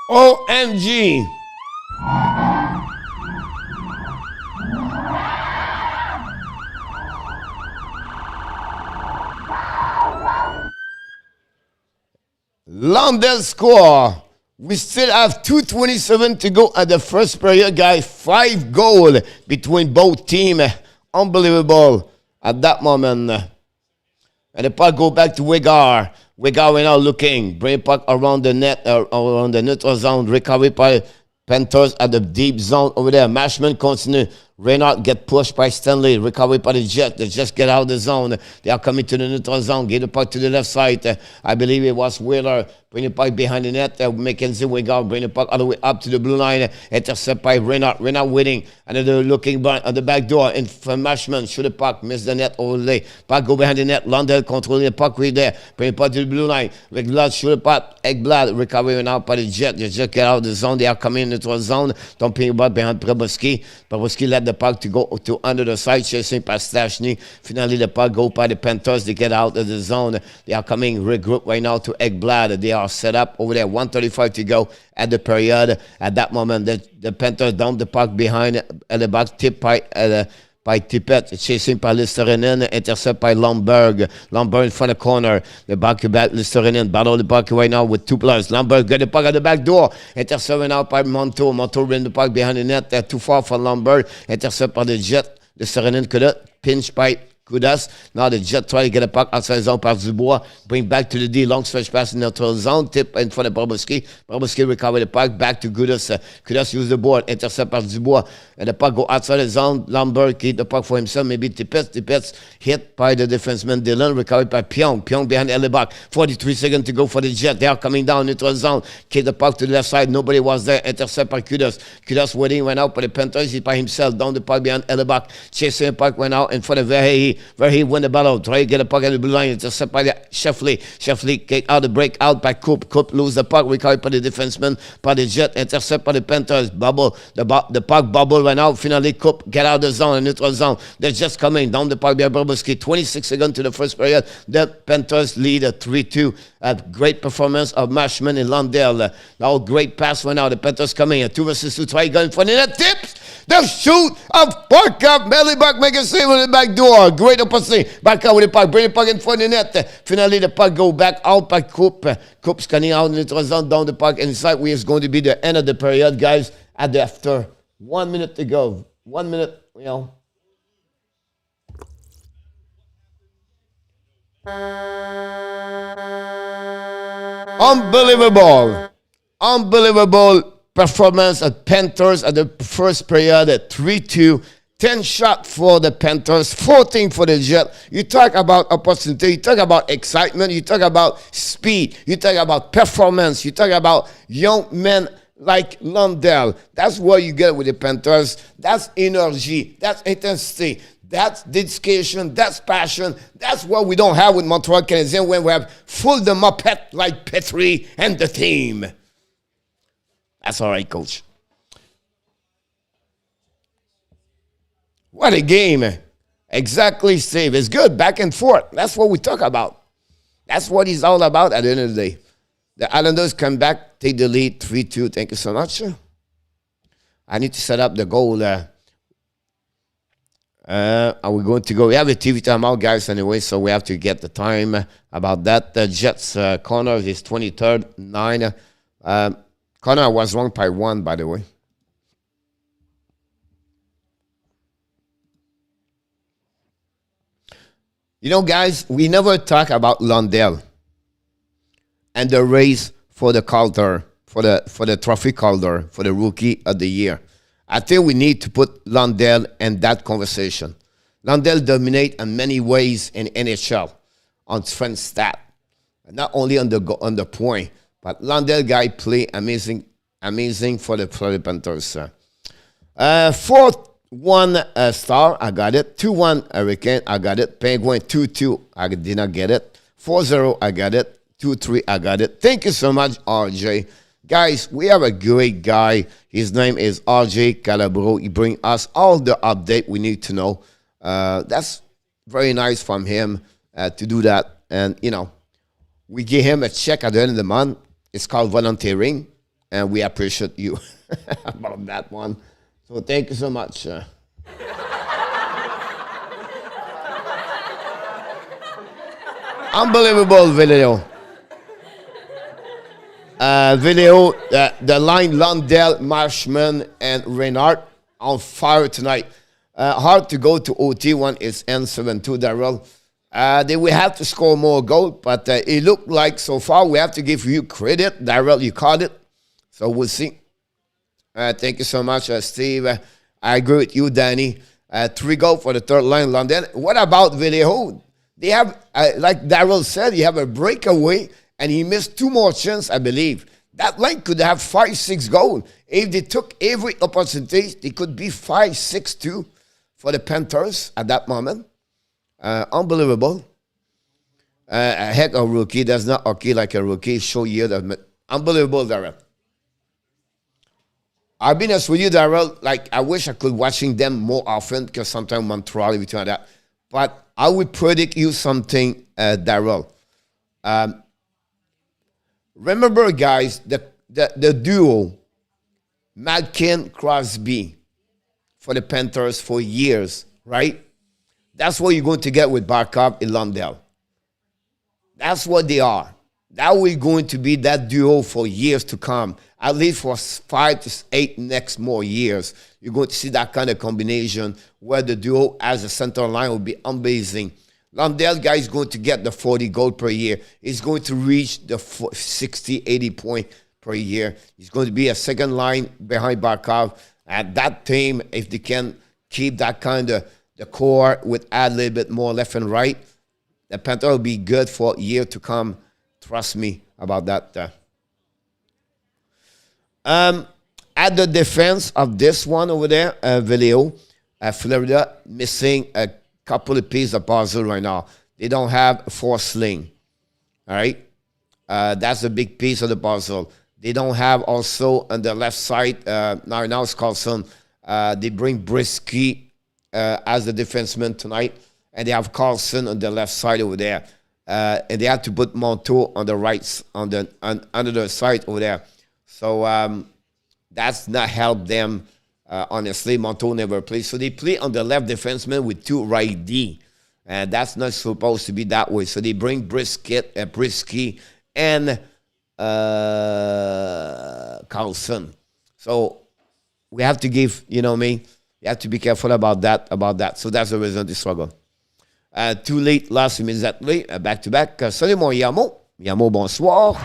OMG. Lundell score. We still have 2:27 to go at the first period, guys. 5 goals between both teams. Unbelievable at that moment. And the puck go back to Wegar. Wegar right now looking. Bring puck around the net, around the neutral zone. Recovery by Panthers at the deep zone over there. Marchment continue. Reinhardt get pushed by Stastny. Recovery by the Jets. They just get out of the zone. They are coming to the neutral zone. Get the puck to the left side. I believe it was Wheeler. Bring the puck behind the net. Mackenzie Wegar. Bring the puck all the way up to the blue line. Intercept by Reinhardt. Reinhardt waiting. And they're looking on the back door. And for Marchment, shoot the puck. Miss the net over the puck go behind the net. Lundell controlling the puck right there. Bring the puck to the blue line. Ekblad shoot the puck. Ekblad recovery now by the Jets. They just get out of the zone. They are coming into the zone. Don't ping about behind Bobrovsky. Bobrovsky let the puck to go to under the side, chasing past Stastny. Finally, the puck go by the Panthers. They get out of the zone. They are coming regroup right now to Ekblad. They are set up over there. 1:35 to go at the period. At that moment, the Panthers down the puck behind Hellebuyck, tip by Tippett, chasing by Listerinen, intercept by Lundberg. Lundberg in front of the corner. The back Listerinen battle the puck right now with 2 players. Lundberg get the puck at the back door. Intercepted out by Montour. Montour bring the puck behind the net. They're too far for Lundberg. Intercept by the Jet. Listerinen could have pinched by Kudas. Now the Jet try to get a puck outside zone by Dubois. Bring back to the D. Long stretch pass in the neutral zone. Tip in front of Bobrovsky. Bobrovsky recover the puck. Back to Kudas. Kudas use the board. Intercept by Dubois. And the puck go outside the zone. Lundberg keep the puck for himself. Maybe Tippett. Tippett hit by the defenseman Dylan. Recovered by Pyong. Pyong behind Hellebuyck. 43 seconds to go for the Jet. They are coming down neutral zone. Keep the puck to the left side. Nobody was there. Intercept by Kudas. Kudas waiting went out by the Panthers. He's by himself. Down the puck behind Hellebuyck. Chasing the puck went out in front of Verhey. Verhey win the battle. Try to get a puck at the blue line. Intercept by the Sheffley. Sheffley kick out the break out by Coop. Coop lose the puck. Recovered by the defenseman. By the Jet. Intercept by the Panthers. Bubble. The puck bubble went out. Finally, Coop get out of the zone. Neutral zone. They're just coming down the puck by Bobrovsky. 26 seconds to the first period. The Panthers lead a 3-2. A great performance of Marchment and Lundell. Now great pass went out. The Panthers coming. A 2 versus 2 try going for the net. Tips. The shoot of Barkov. Hellebuyck make a save on the back door. Great opportunity. Back out with the puck. Bring the puck in front of the net. Finally, the puck go back out by Coop. Coop scanning out in the neutral zone down the puck inside. Where it's going to be the end of the period, guys. After 1 minute to go. 1 minute, Unbelievable performance at Panthers at the first period at 3-2. 10 shots for the Panthers, 14 for the Jet. You talk about opportunity, you talk about excitement, you talk about speed, you talk about performance, you talk about young men like Lundell. That's what you get with the Panthers. That's energy, that's intensity, that's dedication, that's passion. That's what we don't have with Montreal Canadiens when we have full the muppet like Petrie and the team. That's all right, coach. What a game. Exactly, Steve. It's good, back and forth. That's what we talk about. That's what it's all about at the end of the day. The Islanders come back, take the lead, 3-2. Thank you so much. I need to set up the goal. Are we going to go? We have a TV timeout, guys, anyway, so we have to get the time about that. The Jets corner is 23rd, 9. Connor was wrong by 1, by the way. You know, guys, we never talk about Lundell and the race for the Calder, for the trophy Calder, for the Rookie of the Year. I think we need to put Lundell in that conversation. Lundell dominates in many ways in NHL on strength stat, not only on the point, but Lundell guy play amazing for the Florida Panthers. 4-1 Star, I got it. 2-1 Hurricane, I got it. Penguin 2-2, I did not get it. 4-0, I got it. 2-3, I got it. Thank you so much, RJ. Guys, we have a great guy. His name is RJ Calabro. He brings us all the update we need to know. That's very nice from him to do that. And, you know, we give him a check at the end of the month. It's called volunteering. And we appreciate you about that one. So thank you so much. Unbelievable video. The line Lundell, Marchment, and Reinhardt on fire tonight. Hard to go to OT. One is N72, Darrell. They will have to score more goals, but it looked like so far we have to give you credit. Darrell, you caught it. So we'll see. Thank you so much, Steve. I agree with you, Danny. 3 goals for the third line, London. What about Vallejo? They have, like Darrell said, you have a breakaway, and he missed 2 more chances, I believe. That line could have 5-6 goals. If they took every opportunity, they could be 5-6-2 for the Panthers at that moment. Unbelievable. A heck of a rookie. That's not okay like a rookie. Show you that. Unbelievable, Darrell. I'll be honest with you, Darrell. Like, I wish I could watching them more often because sometimes Montreal, everything like that. But I would predict you something, Darrell. Remember, guys, the duo, Malkin-Crosby for the Panthers for years, right? That's what you're going to get with Barkov and Lundell. That's what they are. That we're going to be that duo for years to come. At least for 5 to 8 next more years. You're going to see that kind of combination where the duo as a center line will be amazing. Lundell guy is going to get the 40 goals per year. He's going to reach the 60, 80 points per year. He's going to be a second line behind Barkov. And that team, if they can keep that kind of the core with add a little bit more left and right, the Panther will be good for a year to come. Trust me about that. At the defense of this one over there, Vallejo, Florida, missing a couple of pieces of puzzle right now. They don't have a force sling. All right? That's a big piece of the puzzle. They don't have also on the left side, now it's Carlson. They bring Brisky as the defenseman tonight, and they have Carlson on the left side over there. And they have to put Monteau on the right, under the side over there. So that's not helped them, honestly. Monteau never plays. So they play on the left defenseman with 2 right D. And that's not supposed to be that way. So they bring Brisky and Carlson. So we have to give, you know what I mean? You have to be careful about that. So that's the reason they struggle. Too late, last immediately, back-to-back. Salut mon Yamo. Yamo, bonsoir.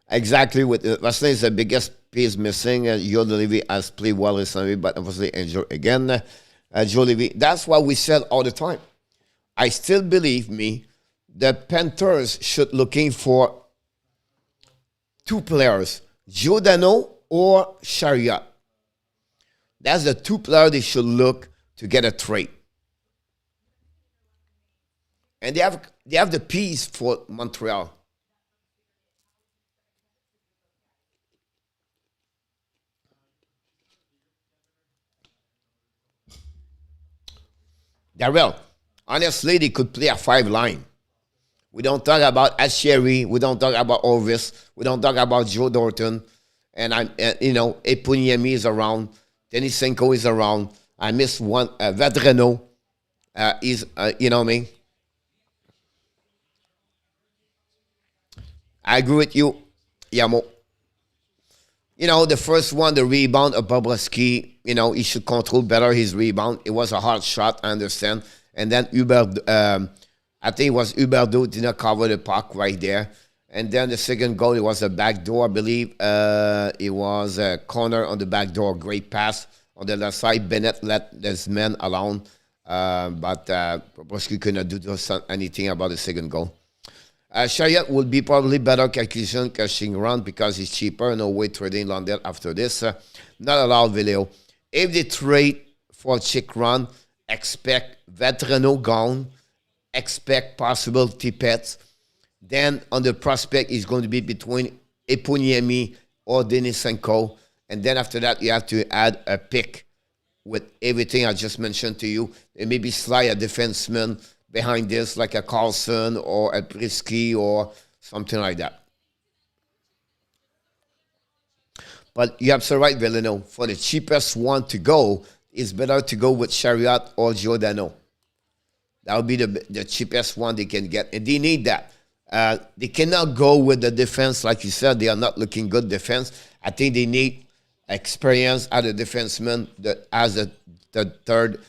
Exactly. With Wesley is the biggest piece missing. Joe Levy has played well recently, but obviously injured again. Joe Levy. That's what we said all the time. I still believe the Panthers should looking for 2 players, Giordano or Chariot. That's the 2 players they should look to get a trade. And they have the piece for Montreal. Darrell, honestly, they could play a 5 line. We don't talk about Ashery. We don't talk about Orvis. We don't talk about Joe Dorton. And Eponiemi is around. Denisenko is around. I missed one. Vedreno is, you know what I mean? I agree with you, Yamo. You know, the first one, the rebound of Bobrovsky, he should control better his rebound. It was a hard shot, I understand. And then I think it was Huberdeau did not cover the puck right there. And then the second goal, it was a back door, I believe. It was a corner on the back door, great pass on the left side. Bennett let this man alone, but Bobrovsky could not do anything about the second goal. Chariot will be probably better calculation cashing run because it's cheaper. No way trading Lundell after this. Not allowed Vallejo. If they trade for a check run, expect Veterano gone, expect possible Tippett. Then on the prospect is going to be between Eponiemi or Denisenko. And then after that, you have to add a pick with everything I just mentioned to you. And maybe slide a defenseman behind this, like a Carlson or a Brisky or something like that. But you have to right, Villano. For the cheapest one to go, it's better to go with Chariot or Giordano. That would be the cheapest one they can get. And they need that. They cannot go with the defense. Like you said, they are not looking good defense. I think they need experience as a defenseman, the third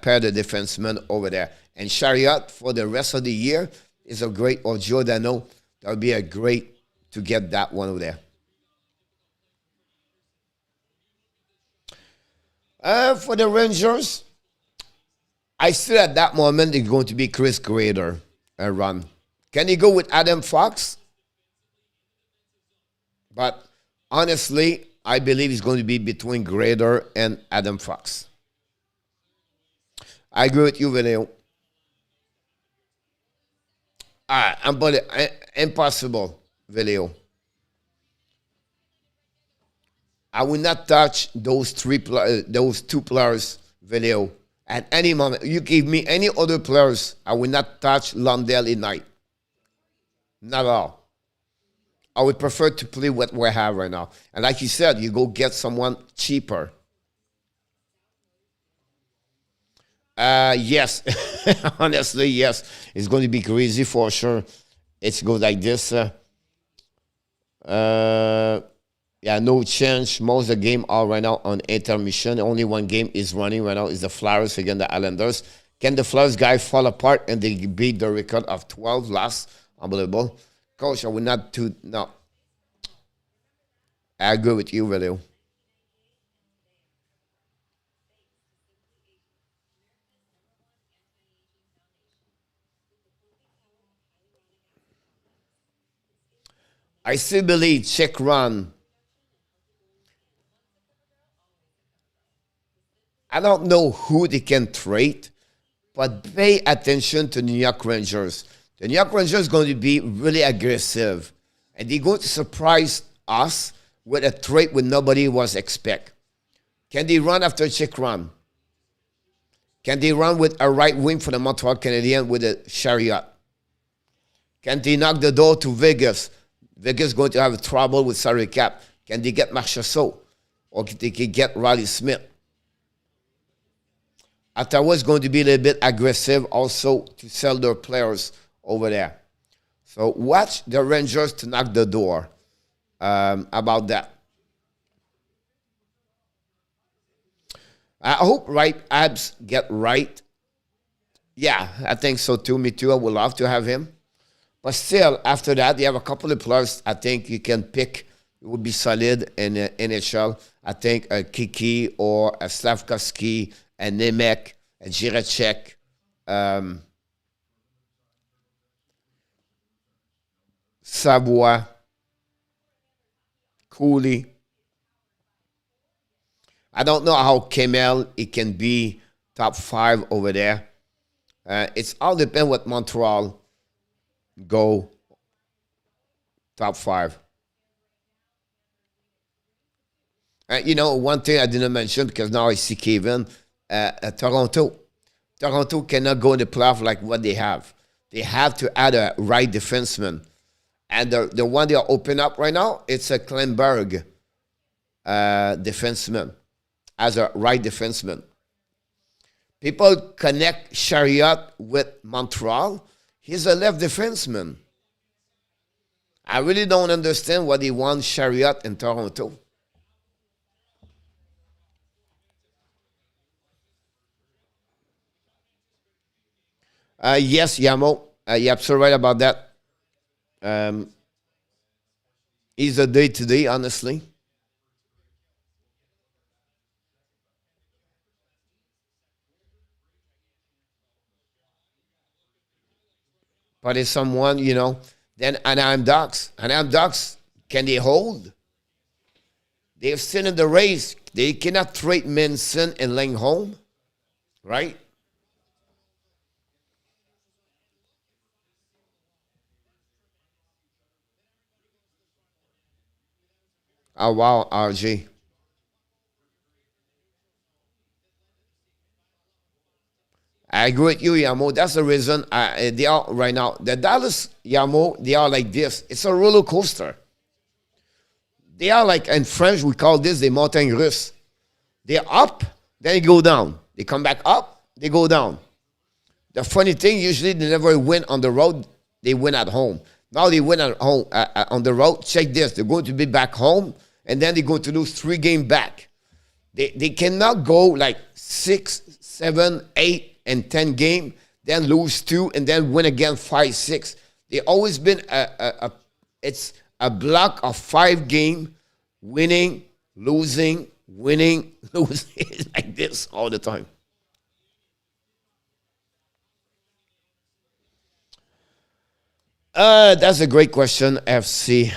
pair of defensemen over there. And Chariot for the rest of the year is a great, or Giordano, that would be a great to get that one over there. For the Rangers, I still at that moment it's going to be Chris Grader run. Can he go with Adam Fox? But honestly, I believe it's going to be between Grader and Adam Fox. I agree with you, Valeo. Impossible, Valeo. I will not touch those two players, Valeo. At any moment, you give me any other players, I will not touch Lundell in night. Not at all. I would prefer to play what we have right now. And like you said, you go get someone cheaper. Yes. Honestly, yes. It's going to be crazy for sure. It's go like this. Yeah, no change. Most of the game are right now on intermission. Only one game is running right now is the Flyers against the Islanders. Can the Flyers guys fall apart and they beat the record of 12 last? Unbelievable. Coach, I will not do, no. I agree with you, really. I still believe check run. I don't know who they can trade, but pay attention to New York Rangers. The New York Rangers is going to be really aggressive, and they're going to surprise us with a trade when nobody was expect. Can they run after check run? Can they run with a right wing for the Montreal Canadiens with a Chariot? Can they knock the door to Vegas? Vegas is going to have trouble with salary cap. Can they get Marchment? Or can they get Riley Smith? Ottawa is going to be a little bit aggressive also to sell their players over there. So watch the Rangers to knock the door about that. I hope Abs get right. Yeah, I think so too. Me too. I would love to have him. But still, after that, you have a couple of players I think you can pick. It would be solid in the NHL. I think a Kiki or a Slavkovsky, a Nemec, a Jiracek, Savoie, Cooley. I don't know how Kemel, it can be top 5 over there. It's all depend what Montreal go top 5. One thing I didn't mention because now I see Kevin, Toronto. Toronto cannot go in the playoff like what they have. They have to add a right defenseman. And the one they are open up right now, it's a Kleinberg defenseman as a right defenseman. People connect Chariot with Montreal. He's a left defenseman. I really don't understand why they want Chariot in Toronto. Yes, Yamo. You're absolutely right about that. He's a day-to-day, honestly. But it's someone, then Anaheim Ducks. Anaheim Ducks, can they hold? They're still in the race. They cannot trade Manson and Langholm, right? Oh, wow, RG. I agree with you, Yamo. That's the reason they are right now. The Dallas, Yamo, they are like this. It's a roller coaster. They are like, in French, we call this the montagne russe. They're up, then they go down. They come back up, they go down. The funny thing, usually they never win on the road. They win at home. Now they win at home on the road. Check this. They're going to be back home, and then they're going to lose 3 games back. They cannot go like 6, 7, 8, and 10 game, then lose 2, and then win again 5, 6. They always been it's a block of 5 game, winning, losing, winning, losing, like this all the time. That's a great question, FC.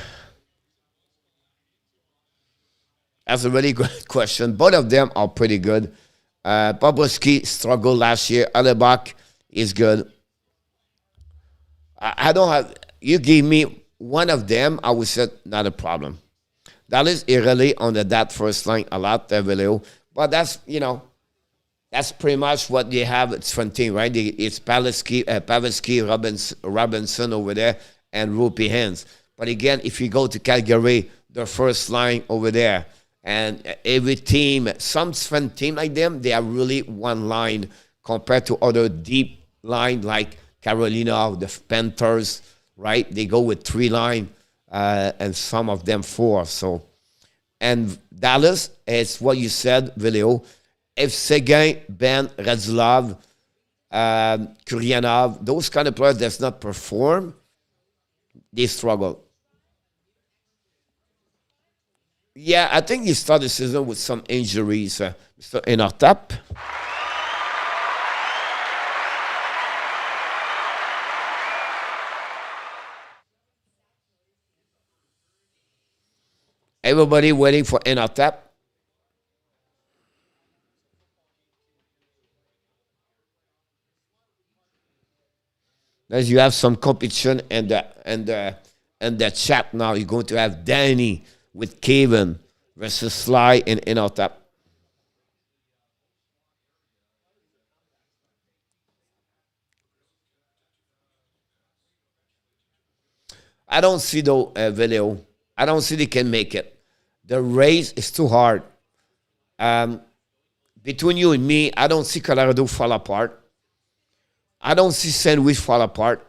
That's a really good question. Both of them are pretty good. Bobrovsky struggled last year. Hellebuyck is good. I don't have. You give me one of them, I would say not a problem. Dallas is really on that first line a lot, Valeo. But that's, that's pretty much what they have. It's front team, right? It's Pavelski, Robinson over there, and Rupi Hens. But again, if you go to Calgary, the first line over there, and every team, some front team like them, they are really one line compared to other deep line like Carolina, the Panthers, right? They go with 3 line, and some of them 4. So, and Dallas, it's what you said, Vileo. If Seguin, Ben, Radulov, Kuryanov, those kind of players does not perform, they struggle. Yeah, I think he started the season with some injuries. Mr. Inartap. Everybody waiting for Inartap. As you have some competition and the chat now, you're going to have Danny with Kevin versus Sly and Inartap. I don't see though, Veleo. I don't see they can make it. The race is too hard. Between you and me, I don't see Colorado fall apart. I don't see St. Louis fall apart.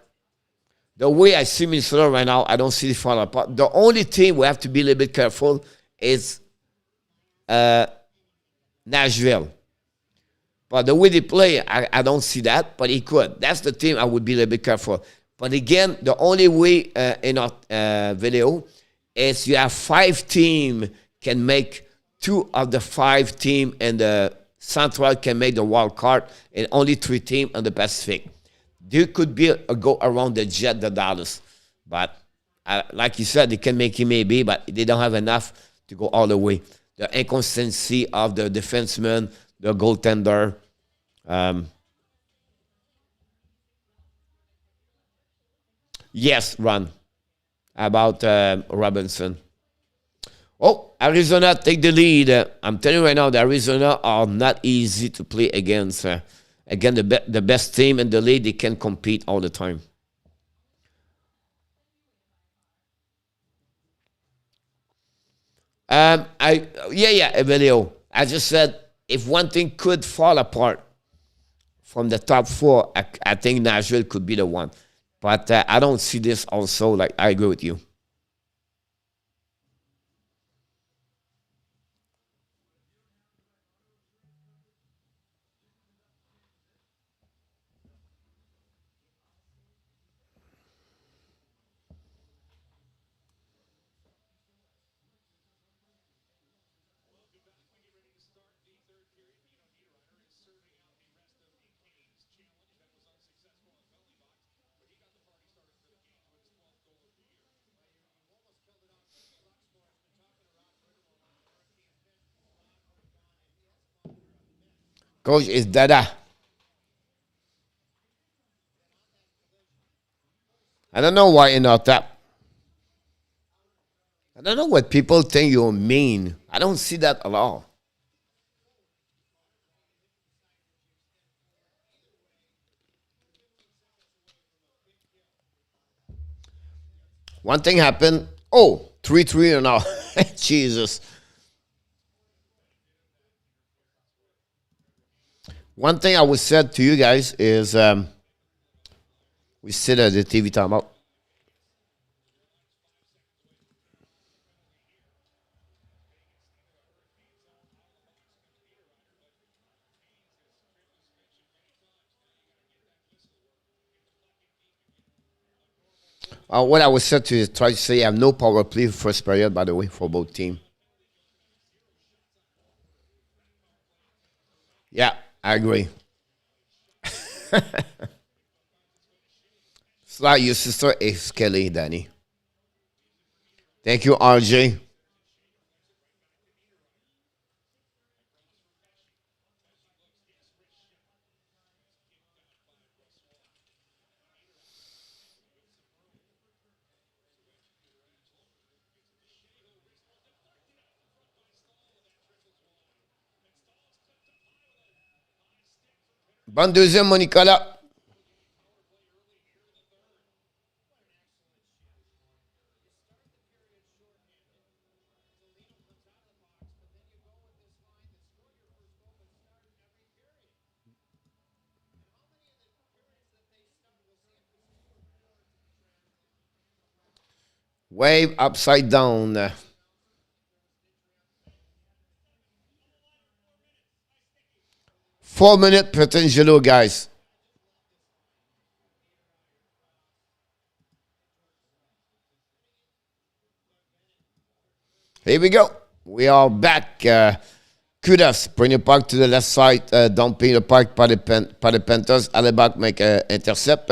The way I see Minnesota right now, I don't see it fall apart. The only thing we have to be a little bit careful is Nashville. But the way they play, I don't see that, but he could. That's the team I would be a little bit careful. But again, the only way in our video is you have 5 teams can make 2 of the 5 teams in the Central can make the wild card, and only 3 teams in the Pacific. There could be a go around the Jet, the Dallas. But like you said, they can make it maybe, but they don't have enough to go all the way. The inconsistency of the defenseman, the goaltender. Yes, Ron. About Robinson. Oh, Arizona take the lead. I'm telling you right now, the Arizona are not easy to play against. Again, the best team in the league, they can compete all the time. Emilio. I just said, if one thing could fall apart from the top 4, I think Nashville could be the one. But I don't see this also. Like, I agree with you. Coach is Dada. I don't know why in our tap. I don't know what people think you mean. I don't see that at all. One thing happened. Oh, 3-3 now. Jesus. One thing I would say to you guys is we sit at the TV timeout. What I was said to try to say, I have no power play first period, by the way, for both teams. Yeah, I agree. It's like your sister is Kelly, Danny. Thank you, RJ. Bonne deuxième, mon Nicolas. Wave upside down. 4 minutes, Petangelo, guys. Here we go. We are back. Kudos. Bring the puck to the left side. Dumping the puck by the Panthers. Hellebuyck make an intercept.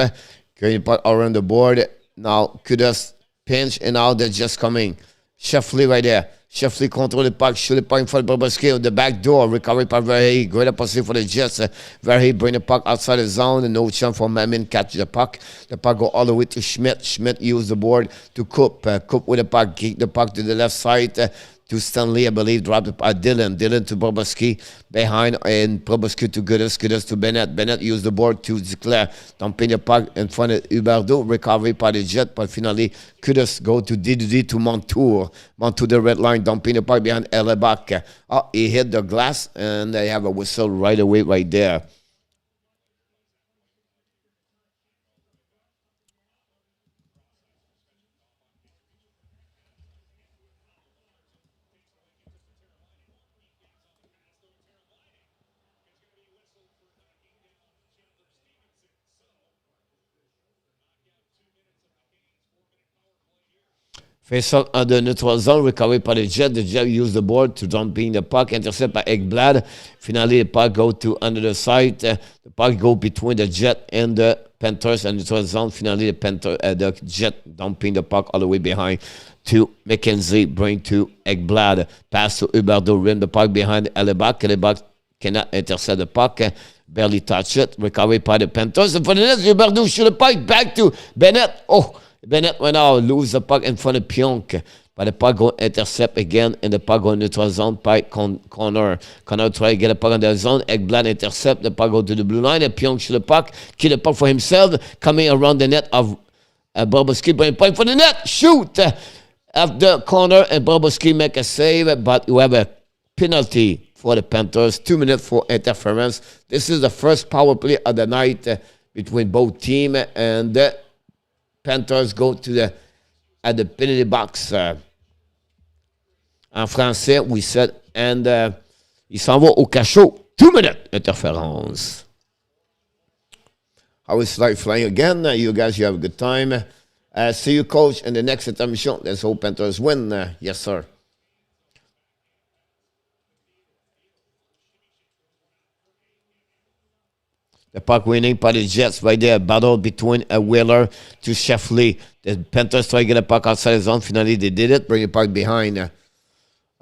Carrying the puck around the board. Now, Kudos pinch, and now they're just coming. Sheffley right there. Sheffley control the puck, shoot the puck in front of Bobrovsky on the back door. Recovery by Verhey. Great opportunity for the Jets. Verhey bring the puck outside the zone. And no chance for Mamin catch the puck. The puck go all the way to Schmidt. Schmidt use the board to Coop. Coop with the puck. Kick the puck to the left side. To Stanley, I believe, drop the Dylan to Bobrovsky behind, and Bobrovsky to Goodis to Bennett. Bennett used the board to declare, dumping the puck in front of Huberdeau, recovery by the Jet, but finally Goodis go to DDD to Montour. Montour the red line, dumping the puck behind Hellebuyck. He hit the glass, and they have a whistle right away right there. Face out on the neutral zone, recovery by the Jet. The Jet use the board to dump in the puck, intercept by Ekblad. Finally, the puck go to under the side. The puck go between the Jet and the Panthers and neutral zone. Finally, the Jet dumping the puck all the way behind to McKenzie, bring to Ekblad. Pass to Huberdeau, rim the puck behind Hellebuyck. Hellebuyck cannot intercept the puck. Barely touch it. Recovery by the Panthers. And for the next, Huberdeau shoot the puck back to Bennett. Bennett went out, lose the puck in front of Pionk. But the puck go intercept again, and the puck go neutral zone by Connor. Connor try to get the puck in the zone. Ekblad intercept, the puck go to the blue line, and Pionk shoot the puck, kill the puck for himself, coming around the net of Bobrovsky, bring the puck for the net, shoot! After Connor and Bobrovsky make a save, but you have a penalty for the Panthers, 2 minutes for interference. This is the first power play of the night between both teams, and Panthers go to the penalty box. En français, we said, and il s'en va au cachot. 2 minutes interference. I will start flying again. You guys, you have a good time. See you, coach, in the next intermission. Let's hope Panthers win. Yes, sir. The puck winning by the Jets right there. Battle between a Wheeler to Sheffley. The Panthers try to get a puck outside the zone. Finally, they did it. Bring the puck behind.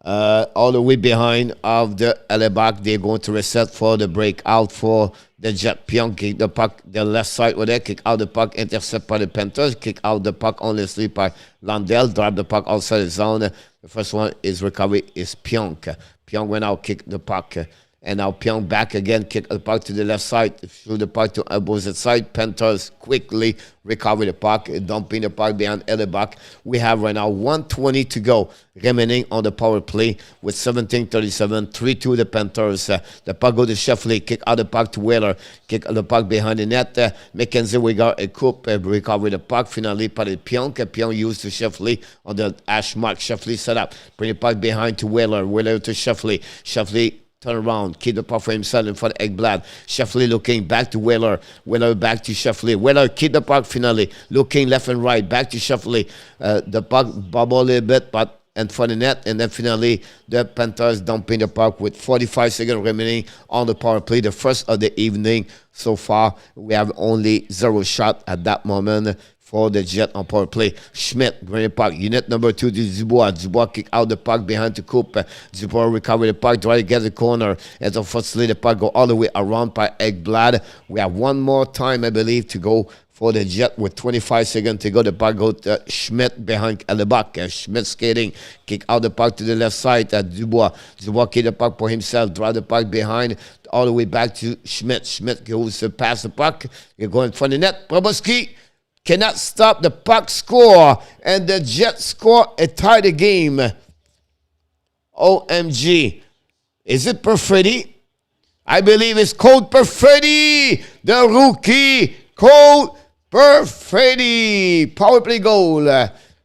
All the way behind of the Hellebuyck. They're going to reset for the breakout for the Jet. Pionk kick the puck the left side with it. Kick out the puck. Intercept by the Panthers. Kick out the puck only sleep by Lundell. Drive the puck outside the zone. The first one is recovery is Pionk. Pionk went out, kick the puck. And now Pionk back again, kick the puck to the left side, through the puck to opposite side. Panthers quickly recover the puck, dumping the puck behind Hellebuyck. We have right now 1:20 to go, remaining on the power play with 17:37, 3-2 the Panthers. The puck go to Sheffley, kick out the puck to Wheeler, kick the puck behind the net. McKenzie, we got a coup, recover the puck, finally by the Pionk. Pionk used to Sheffley on the hash mark. Sheffley set up, bring the puck behind to Wheeler, Wheeler to Sheffley. Sheffley turn around, keep the puck for himself in front of Ekblad. Sheffley looking back to Wheeler. Wheeler back to Sheffley. Wheeler keep the puck finally, looking left and right, back to Sheffley. The puck bubble a little bit, but in front of the net, and then finally the Panthers dumping the puck with 45 seconds remaining on the power play. The first of the evening so far. We have only 0 shot at that moment for the Jet on power play. Schmidt, bring the puck. Unit number 2 to Dubois. Dubois kick out the puck behind to Coupe. Dubois recover the puck, try to get the corner. And unfortunately, the puck go all the way around by Ekblad. We have one more time, I believe, to go for the Jet with 25 seconds to go. The puck go to Schmidt behind Hellebuyck. Schmidt skating, kick out the puck to the left side. Dubois. Dubois kick the puck for himself, drive the puck behind, all the way back to Schmidt. Schmidt goes to pass the puck. You go in front of the net. Bobrovsky cannot stop the puck score, and the Jets score a tie the game. OMG. Is it Perfetti? I believe it's Cole Perfetti, the rookie. Cole Perfetti. Power play goal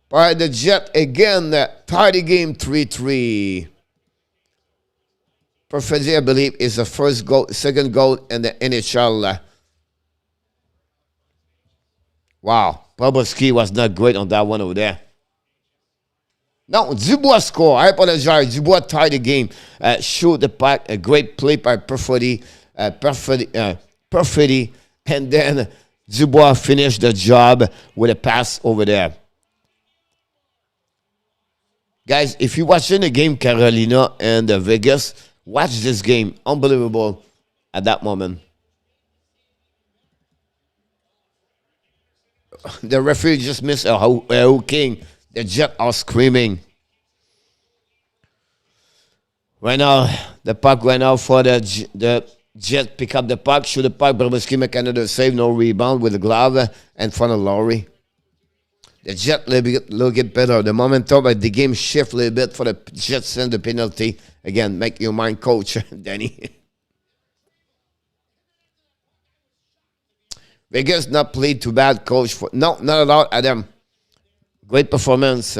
by the Jet again. Tie the game 3-3. Perfetti, I believe, is the first goal, second goal in the NHL. Wow, Bobrovsky was not great on that one over there. No, Dubois score. I apologize. Dubois tied the game. Shoot the puck. A great play by Perfetti. Perfetti. And then Dubois finished the job with a pass over there. Guys, if you're watching the game Carolina and Vegas, watch this game. Unbelievable at that moment. The referee just missed a hooking. The Jets are screaming. Right now, the puck went out for the Jet. Pick up the puck, shoot the puck. Bobrovsky make another save, no rebound with the glove in front of Laurie. The Jet look it better. The momentum of the game shift a little bit for the Jets send the penalty. Again, make your mind, coach, Danny. Vegas not played too bad, coach. No, not at all, Adam. Great performance.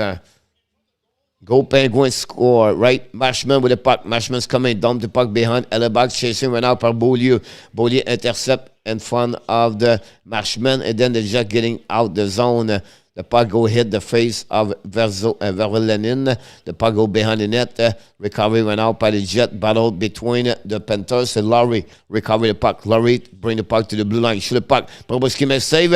Go Penguins score, right? Marchment with the puck. Marchment's coming, dump the puck behind Hellebuyck, chasing right now by Beaulieu. Beaulieu intercept in front of the Marchment, and then the Jet getting out the zone. The puck go hit the face of Verlenin. The puck go behind the net. Recovery went out by the Jet. Battle between the Panthers and Laurie. Recovery the puck. Laurie bring the puck to the blue line. Shoot the puck. Bobrovsky may save.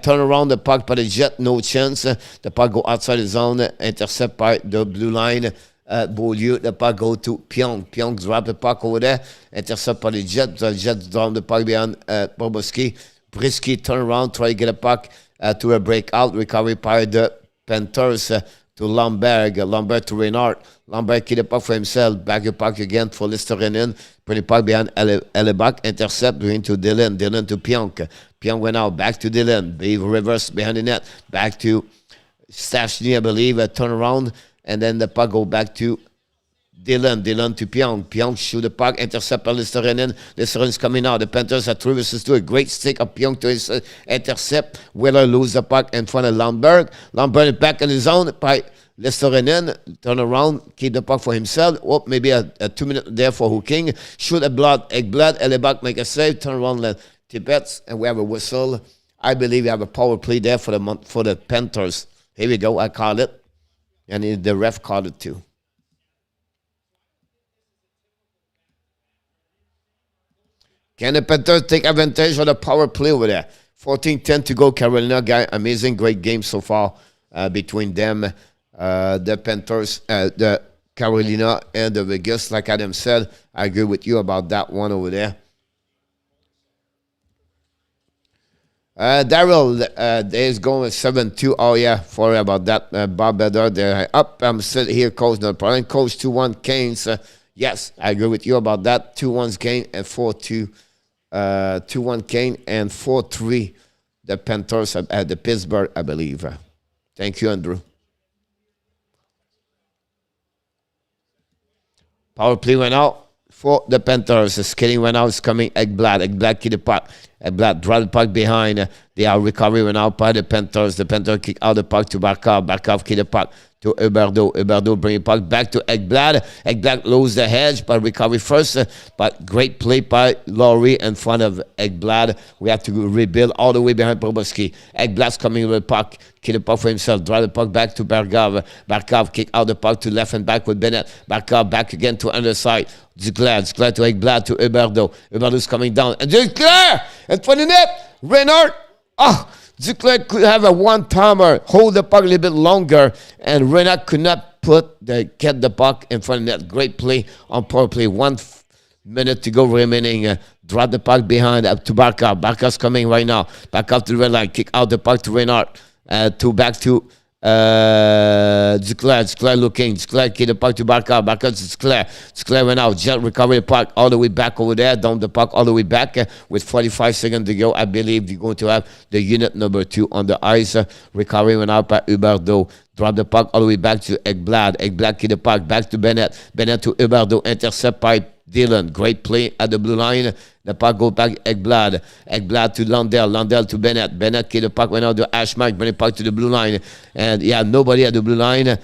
Turn around the puck by the Jet. No chance. The puck go outside the zone. Intercept by the blue line. Beaulieu. The puck go to Pyong. Pyong drop the puck over there. Intercept by the Jet. The Jet down the puck behind Bobrovsky. Brisky turn around. Try to get a puck. To a breakout recovery by the Panthers to Lundell. Lundell to Reinhart. Lundell keep the puck for himself. Back the puck again for Listerinen. Put the puck behind Hellebuyck. Intercept going to Dylan. Dylan to Pionk. Pionk went out. Back to Dylan. Reverse behind the net. Back to Stastny, I believe. A turnaround. And then the puck go back to Dylan. Dylan to Pionk. Pionk shoot the puck. Intercept by Listerinen. Listerinen's coming out. The Panthers are 3 versus 2. A great stick of Pionk to his intercept. Wheeler lose the puck in front of Lundberg. Lundberg back in the zone by Listerinen. Turn around. Keep the puck for himself. Oh, maybe a 2 minute there for hooking. Shoot Ekblad. Hellebuyck make a save. Turn around. Tippets. And we have a whistle. I believe we have a power play there for the Panthers. Here we go. I call it. And the ref called it too. Can the Panthers take advantage of the power play over there? 14-10 to go, Carolina. Guy, amazing, great game so far between them, the Panthers, the Carolina, and the Vegas. Like Adam said, I agree with you about that one over there. Daryl, there's going with 7-2. Oh, yeah, sorry about that. Bob Bedard, they're up. I'm still here, coach. No problem. Coach 2-1 Canes. Yes, I agree with you about that. 2-1 Kane and 4-2. 2-1 Kane and 4-3 the Panthers at the Pittsburgh, I believe. Thank you, Andrew. Power play went out for the Panthers. The skating went out. It's coming Ekblad. Ekblad keep the puck. Ekblad draw the puck behind. They are recovering out by the Panthers. The Panthers kick out the puck to Barkov. Barkov kick the puck to Huberdeau. Huberdeau bring the puck back to Ekblad. Ekblad loses the hedge, but recovery first. But great play by Laurie in front of Ekblad. We have to rebuild all the way behind Bobrovsky. Ekblad's coming with the puck. Kick the puck for himself. Draw the puck back to Barkov. Barkov kick out the puck to left and back with Bennett. Barkov back again to underside. Duclair to Ekblad to Huberdeau. Huberdeau's coming down. And Duclair! And for the net, Reinhart. Duclair could have a one-timer, hold the puck a little bit longer, and Reinhart could not get the puck in front of net. Great play on power play. 1 minute to go remaining. Drop the puck behind up to Barkov. Barkov's coming right now. Barkov to the red line. Kick out the puck to Reinhart. Back to Duclair. Duclair looking. Duclair kick the puck to Barkov. Barkov to Duclair. Duclair went out. Jet recovered the puck all the way back over there. Down the puck all the way back with 45 seconds to go. I believe you're going to have the unit number 2 on the ice. Recovery went out by Huberdeau. Drop the puck all the way back to Ekblad. Ekblad kick the puck back to Bennett. Bennett to Huberdeau. Intercept by Dylan. Great play at the blue line. The puck goes back Ekblad. Ekblad to Lundell. Lundell to Bennett. Bennett kick the puck went out to Ashmark. Bring the puck to the blue line. And nobody at the blue line.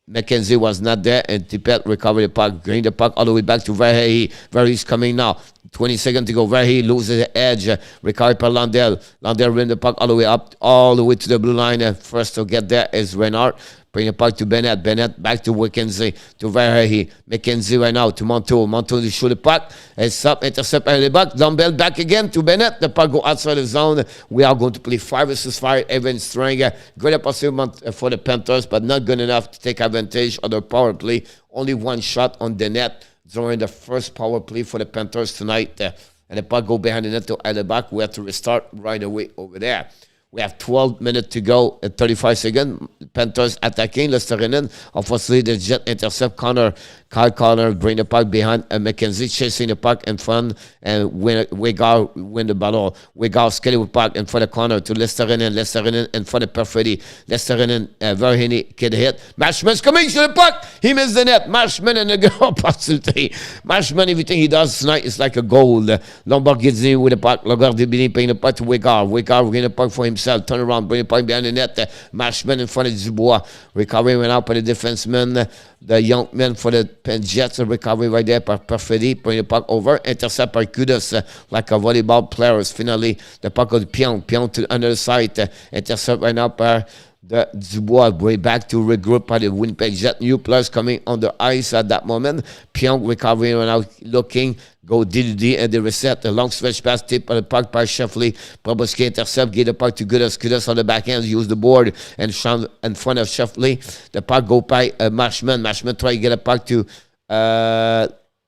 McKenzie was not there. And Tippett recovered the puck. Bring the puck all the way back to Verhey. Verhey's coming now. 20 seconds to go. Verhey loses the edge. Recovered by Lundell. Lundell ran the puck all the way up, all the way to the blue line. First to get there is Reinhart. Bring the puck to Bennett. Bennett back to McKenzie. To Verhey. McKenzie right now to Montour. Montour to shoot the puck. It's up. Intercept by Hellebuyck. Lundell back again to Bennett. The puck go outside the zone. We are going to play 5 versus 5. Even stronger. Great opportunity for the Panthers, but not good enough to take advantage of the power play. Only 1 shot on the net during the first power play for the Panthers tonight. And the puck go behind the net to Hellebuyck. We have to restart right away over there. We have 12 minutes to go at 35 seconds. Panthers attacking. Lesterinen. Unfortunately, the Jet intercept Kyle Connor bring the puck behind McKenzie, chasing the puck in front, and Wegar win the battle. Wegar skelly with puck in front of Connor to Lesterinen. Lesterinen in front of Perfetti. Lesterinen, Verhey kid hit. Marchment's coming to the puck. He missed the net. Marchment and the goal opportunity. Marchment, everything he does tonight is like a goal. Lombard gets in with the puck. Lombard paying the puck to Wegar. Wegar bring the puck for himself. Turn around, bring the puck behind the net. Marchment in front of Dubois. Recovery went out by the defenseman. The young man for the Jets, a recovery right there by Perfetti, bring the puck over, intercept by Kudos like a volleyball player. Finally, the puck goes Pion to the other side, intercept right now by the Dubois, way back to regroup by the Winnipeg Jets. New players coming on the ice at that moment. Pion recovering right now, looking, go DDD and they reset. The long stretch pass tip on the puck by Sheffley. Bobrovsky intercept, get the puck to Kudos. Kudos on the backhand, use the board and shot in front of Sheffley. The puck go by Marchment. Marchment try to get a puck to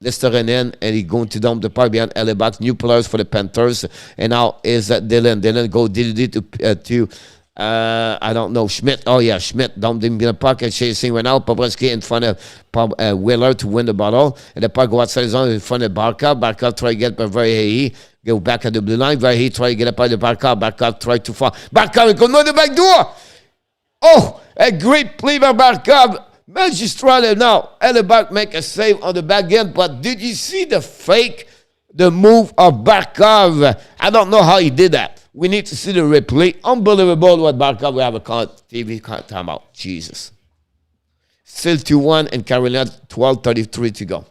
Lesterinen, and he going to dump the puck behind Hellebuyck. New players for the Panthers. And now is Dylan. Dylan go DDD to I don't know, Schmidt. Oh, yeah, Schmidt dumped him in the puck and chasing right now. Bobrovsky in front of Wheeler to win the battle. And the puck go outside the zone in front of Barkov. Barkov try to get by Verhey. Go back at the blue line. Verhey try to get up by the Barkov. Barkov try too far. Barkov go no the back door. Oh, a great play by Barkov. Magistral now. Hellebuyck make a save on the back end. But did you see the move of Barkov? I don't know how he did that. We need to see the replay. Unbelievable what Barkov. We have a TV timeout. Jesus. Still 2-1 and Carolina 12:33 to go.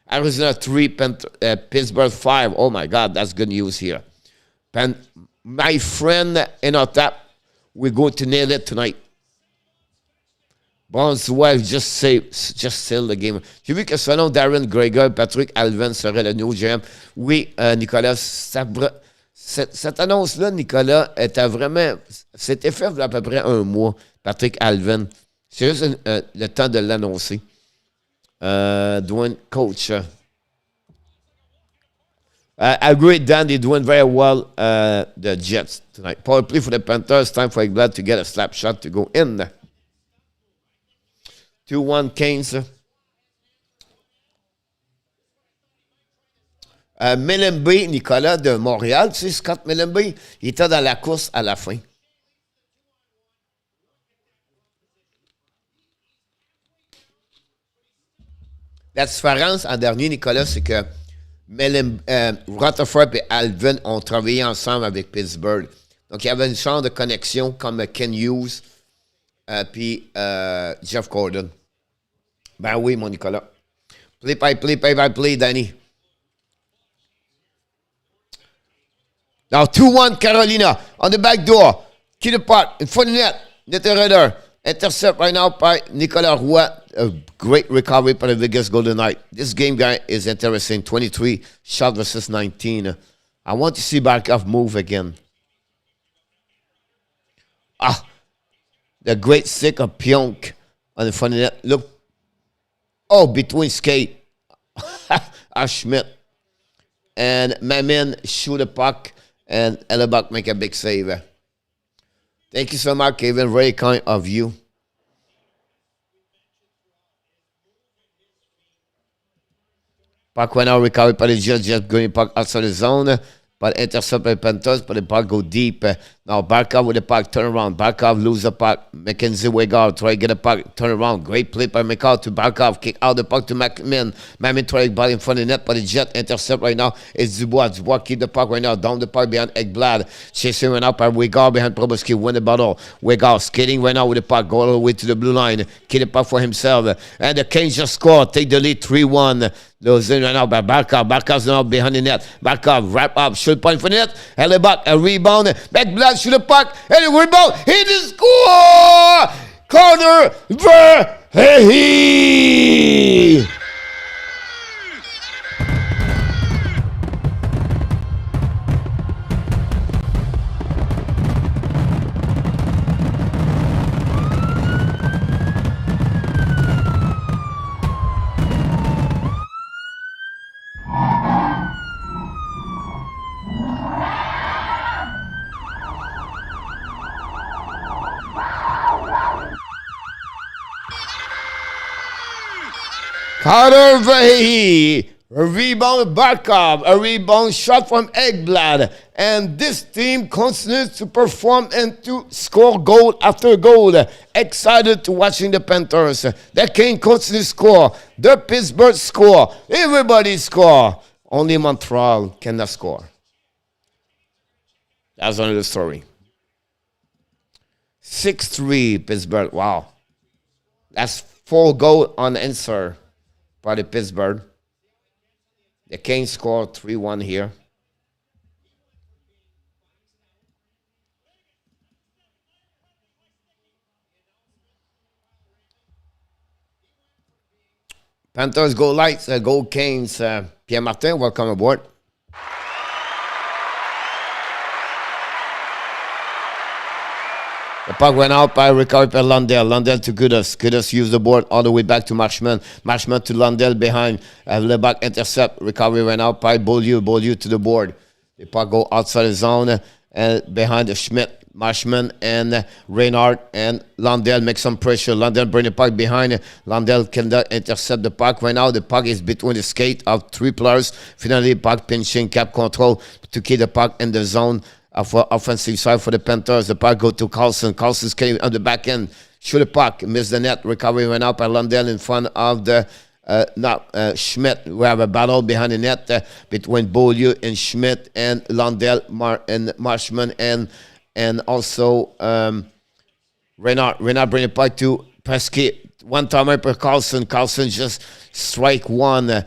Arizona 3, Pittsburgh 5. Oh my God, that's good news here. My friend in our tap, we're going to nail it tonight. Bond's wife just sealed the game. J'ai vu que selon Darren Greger, Patrick Alven serait le nouveau GM. Oui, Nicolas, cette annonce-là, Nicolas, c'était fait il y a à peu près 1 mois, Patrick Alven. C'est juste le temps de l'annoncer. Doing coach. I agree, Dan, they're doing very well, the Jets tonight. Power play for the Panthers. Time for Ekblad to get a slap shot to go in. 2-1 Canes. Mellemby, Nicolas de Montréal, tu sais, Scott Mellemby, il était dans la course à la fin. La différence en dernier, Nicolas, c'est que Mais Rutherford et Alvin ont travaillé ensemble avec Pittsburgh. Donc, il y avait une genre de connexion comme Ken Hughes puis Jeff Gordon. Ben oui, mon Nicolas. Play by play, Danny. Now, 2-1 Carolina on the back door. Key the puck in front of the net. Net runner. Intercept right now by Nicolas Roy. A great recovery by the Vegas Golden Knight. This game, guy, is interesting. 23 shot versus 19. I want to see Barkov move again. The great stick of Pionk on the front of the net. Look. Oh, between skate. Schmidt. And my man shoot a puck. And Hellebuyck make a big save. Thank you so much, Kevin. Very kind of you. Puck went out, recovered by the Jets. Just going puck outside the zone. But intercept by Panthers, but the puck go deep. Now Barkov with the puck, turn around. Barkov lose the puck. Mackenzie Wegar try to get the puck, turn around. Great play by McCall to Barkov. Kick out the puck to McMahon. McMahon try to ball in front of the net, but the Jet intercept right now. It's Dubois. Dubois keep the puck right now. Down the puck behind Ekblad. Chasing right now by Wegar behind Bobrovsky. Win the battle. Wegar skating right now with the puck. Go all the way to the blue line. Keep the puck for himself. And the Canes just score. Take the lead 3-1. Those in right now by Barkov. Barkov's now behind the net. Barkov wrap up. Shoot point for the net. Hellebuyck a rebound. Ekblad shoot the puck. And a rebound. He just score! Connor Hellebuyck. Connor Hellebuyck, a rebound Barkov, a rebound shot from Ekblad, and this team continues to perform and to score goal after goal. Excited to watching the Panthers. The Kings continue to score. The Pittsburgh score. Everybody score. Only Montreal cannot score. That's another story. 6-3 Pittsburgh. Wow. That's 4 goals unanswered by the Pittsburgh. The Canes scored 3-1 here. Panthers go lights, go Canes. Pierre Martin, welcome aboard. The puck went out by recovery by Lundell. Lundell to Goodus. Goodus used the board all the way back to Marchment. Marchment to Lundell behind. Hellebuyck intercept. Recovery went out by Beaulieu. Beaulieu to the board. The puck go outside the zone and behind the Schmidt. Marchment and Reinhart and Lundell make some pressure. Lundell bring the puck behind. Lundell cannot intercept the puck. Right now, the puck is between the skate of 3 players. Finally, puck pinching, cap control to keep the puck in the zone of offensive side for the Panthers. The puck go to Carlson. Carlson's getting on the back end. Shoot the puck. Miss the net. Recovery went out by Lundell in front of the Schmidt. We have a battle behind the net between Beaulieu and Schmidt and Lundell and Marchment and also Reinhart. Reinhart bring the puck to Pesky. One timer per Carlson. Carlson just strike one.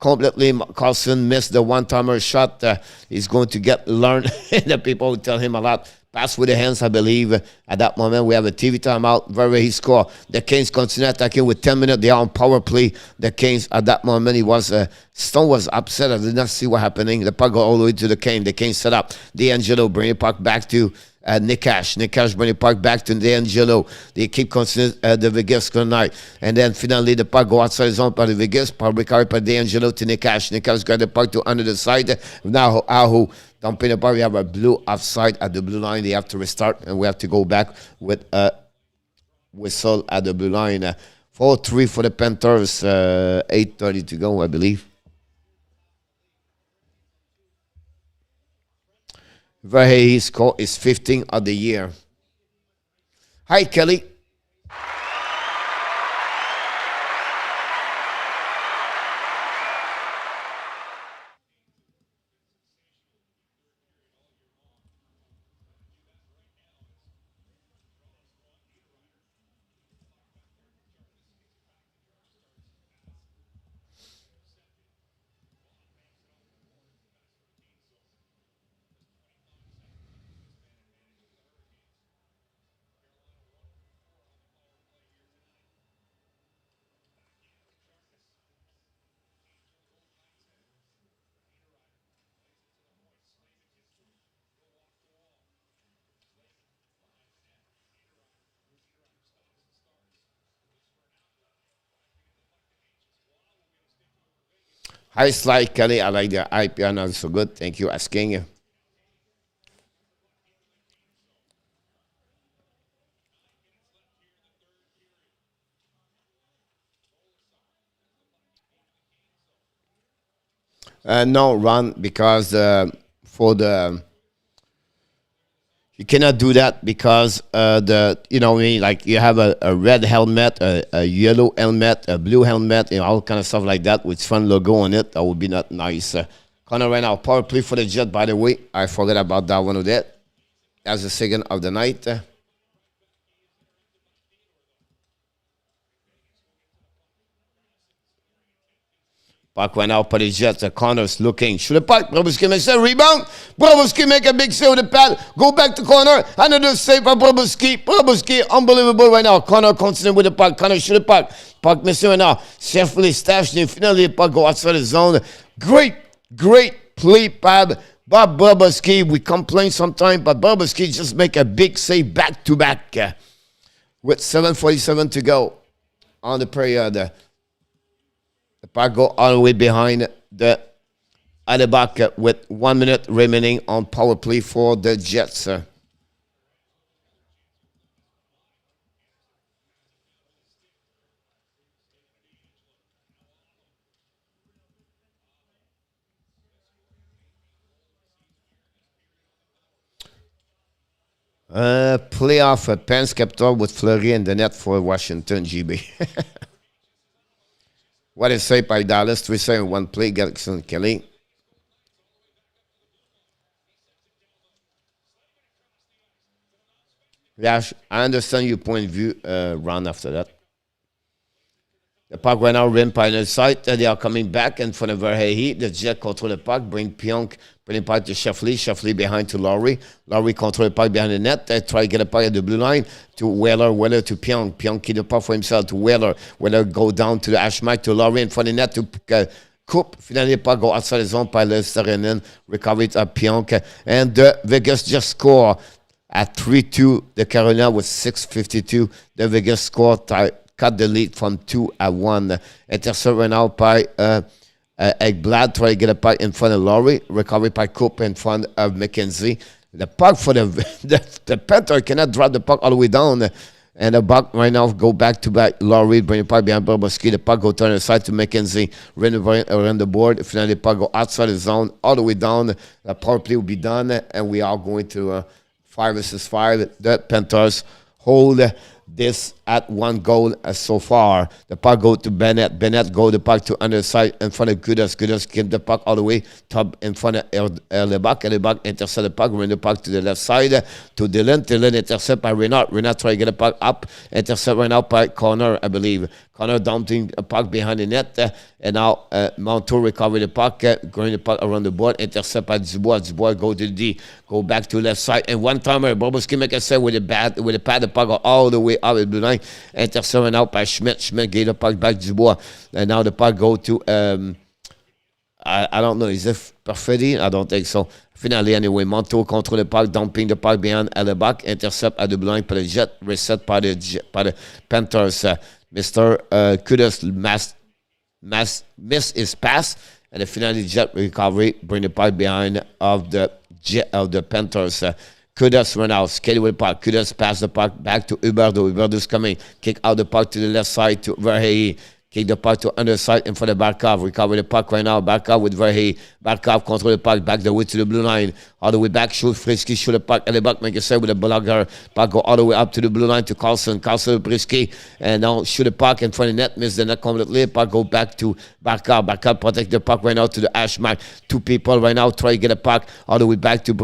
Completely, Carlson missed the one-timer shot. He's going to get learned. The people will tell him a lot. Pass with the hands, I believe. At that moment, we have a TV timeout. Very he score. The Canes continue attacking with 10 minutes. They are on power play. The Canes, at that moment, Stone was upset. I did not see what happening. The puck go all the way to the Canes. The Canes set up. D'Angelo bring the puck back to Nick Cash. Nick Cash bring the puck back to D'Angelo. They keep continuing the Vegas tonight. And then finally, the puck go outside the zone by the Vegas. Puck recovered by D'Angelo to Nick Cash. Nick Cash got the puck to under the side. Now, Ahu dumping the puck. We have a blue offside at the blue line. They have to restart, and we have to go back with a whistle at the blue line. 4-3 for the Panthers. 8:30 to go, I believe. His score is 15 of the year. Hi, Kelly. Hi, Sly Kelly. I like the IPR, not so good. Thank you asking. No, Ron, because for the you cannot do that because like you have a red helmet, a yellow helmet, a blue helmet, and all kind of stuff like that with fun logo on it. That would be not nice. Connor right now, power play for the Jet. By the way, I forgot about that one of that. As the second of the night. Puck went out for the Jets. Connor's looking. Shoot the puck. Bobrovsky makes a rebound. Bobrovsky make a big save with the pad. Go back to Connor. Another save for Bobrovsky. Bobrovsky, unbelievable right now. Connor continue with the puck. Connor shoot the puck. Puck missing right now. Safely Stastny. Finally, the puck go outside the zone. Great play pad. Bob Bobrovsky, we complain sometimes, but Bobrovsky just make a big save back-to-back with 7:47 to go on the period. The puck go all the way behind the Hellebuyck with 1 minute remaining on power play for the Jets. Playoff Pens Capital with Fleury in the net for Washington, GB. What is saved by Dallas? 3-7-1 play. Galaxy Kelly. Yeah, I understand your point of view, Ron, after that. The puck went out, rim by the side. They are coming back in front of Verhey. The Jet control the puck, bring Pionk, bring the puck to Sheffley. Sheffley behind to Lowry. Lowry control the puck behind the net. They try to get a puck at the blue line to Wheeler. Wheeler to Pionk. Pionk keep the puck for himself to Wheeler. Wheeler go down to the Ashmack to Lowry in front of the net to Coop. Finally, the puck go outside the zone by Lester and then recover it at Pionk. And Vegas just score at 3-2. The Carolina with 6:52. The Vegas score cut the lead from 2-1. Intercept right now by Ekblad, try to get a puck in front of Lowry. Recovery by Coop in front of McKenzie. The puck for the Panther cannot drop the puck all the way down. And the puck right now go back to back. Lowry bring the puck behind Bobrovsky. The puck go turn aside to McKenzie. Run around the board. Finally, the puck go outside the zone all the way down. The power play will be done. And we are going to 5 versus 5. The Panthers hold this at 1 goal so far. The puck go to Bennett. Bennett go the puck to underside in front of Kudas. Kudas keep the puck all the way top in front of Hellebuyck. Hellebuyck intercept the puck, run the puck to the left side to Dylan. Dylan intercept by Reinhart. Reinhart try to get the puck up. Intercept right now by Connor, I believe. Connor dumping a puck behind the net. And now Montour recover the puck, going the puck around the board. Intercept by Dubois. Dubois go to the D. Go back to left side. And one timer, Bobrovsky make a save with the pad. The puck go all the way out of the blue line. Intercept out by Schmidt. Schmidt gave the puck back to Dubois. And now the puck go to, I don't know, is it Perfetti? I don't think so. Finally, anyway, Montour control the puck, dumping the puck behind Hellebuyck. Intercept at the blue line by the Jet. Reset by the Panthers. Mr. Kudos miss his pass. And the finally Jet recovery. Bring the puck behind of the Panthers. Kudos run out, skate with the puck. Kudos pass the puck back to Huberdeau. Huberdeau's coming. Kick out the puck to the left side to Verhey. Kick the puck to underside in front of Barkov. Recover the puck right now. Barkov with Verhey. Barkov control the puck back the way to the blue line. All the way back. Shoot Frisky. Shoot the puck. Hellebuyck make a save with a blogger. Puck go all the way up to the blue line to Carlson. Carlson with Frisky. And now shoot the puck in front of the net. Miss the net completely. Puck go back to Barkov. Barkov protect the puck right now to the hash mark. 2 people right now try to get a puck all the way back to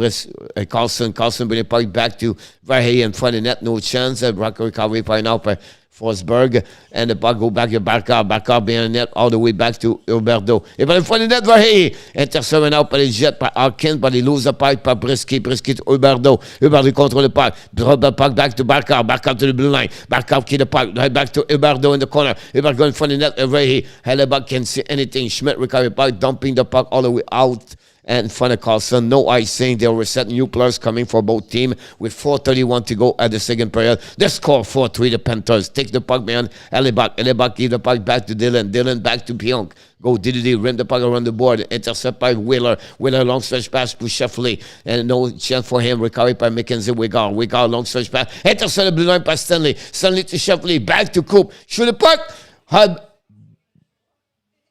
Carlson. Carlson bring the puck back to Verhey in front of the net. No chance. Recovery right now by Forsberg, and the puck go back to Barkov. Barkov behind the net all the way back to Huberdeau. Et par le fond de net, Verhey. Intercept out par les Jets, par Harkin, par les lose the puck, par Brisky to Huberdeau. Huberdeau control the puck. Drop the puck back to Barkov. Barkov to the blue line. Barkov keep the puck right back to Huberdeau in the corner. Huberdeau in front of the net, Verhey. Hellebuyck can't see anything. Schmidt recover the puck, dumping the puck all the way out and in front of Carlson. No icing. They'll reset new players coming for both teams with 4:31 to go at the second period. The score 4-3. The Panthers take the puck behind Hellebuyck. Hellebuyck give the puck back to Dylan. Dylan back to Pionk. Go Didi, rim the puck around the board. Intercept by Wheeler. Wheeler long stretch pass to Sheffley. And no chance for him. Recovery by Mackenzie Wigard. Wigard long stretch pass. Intercept the blue line by Stanley. Stanley to Sheffley. Back to Coop. Shoot the puck.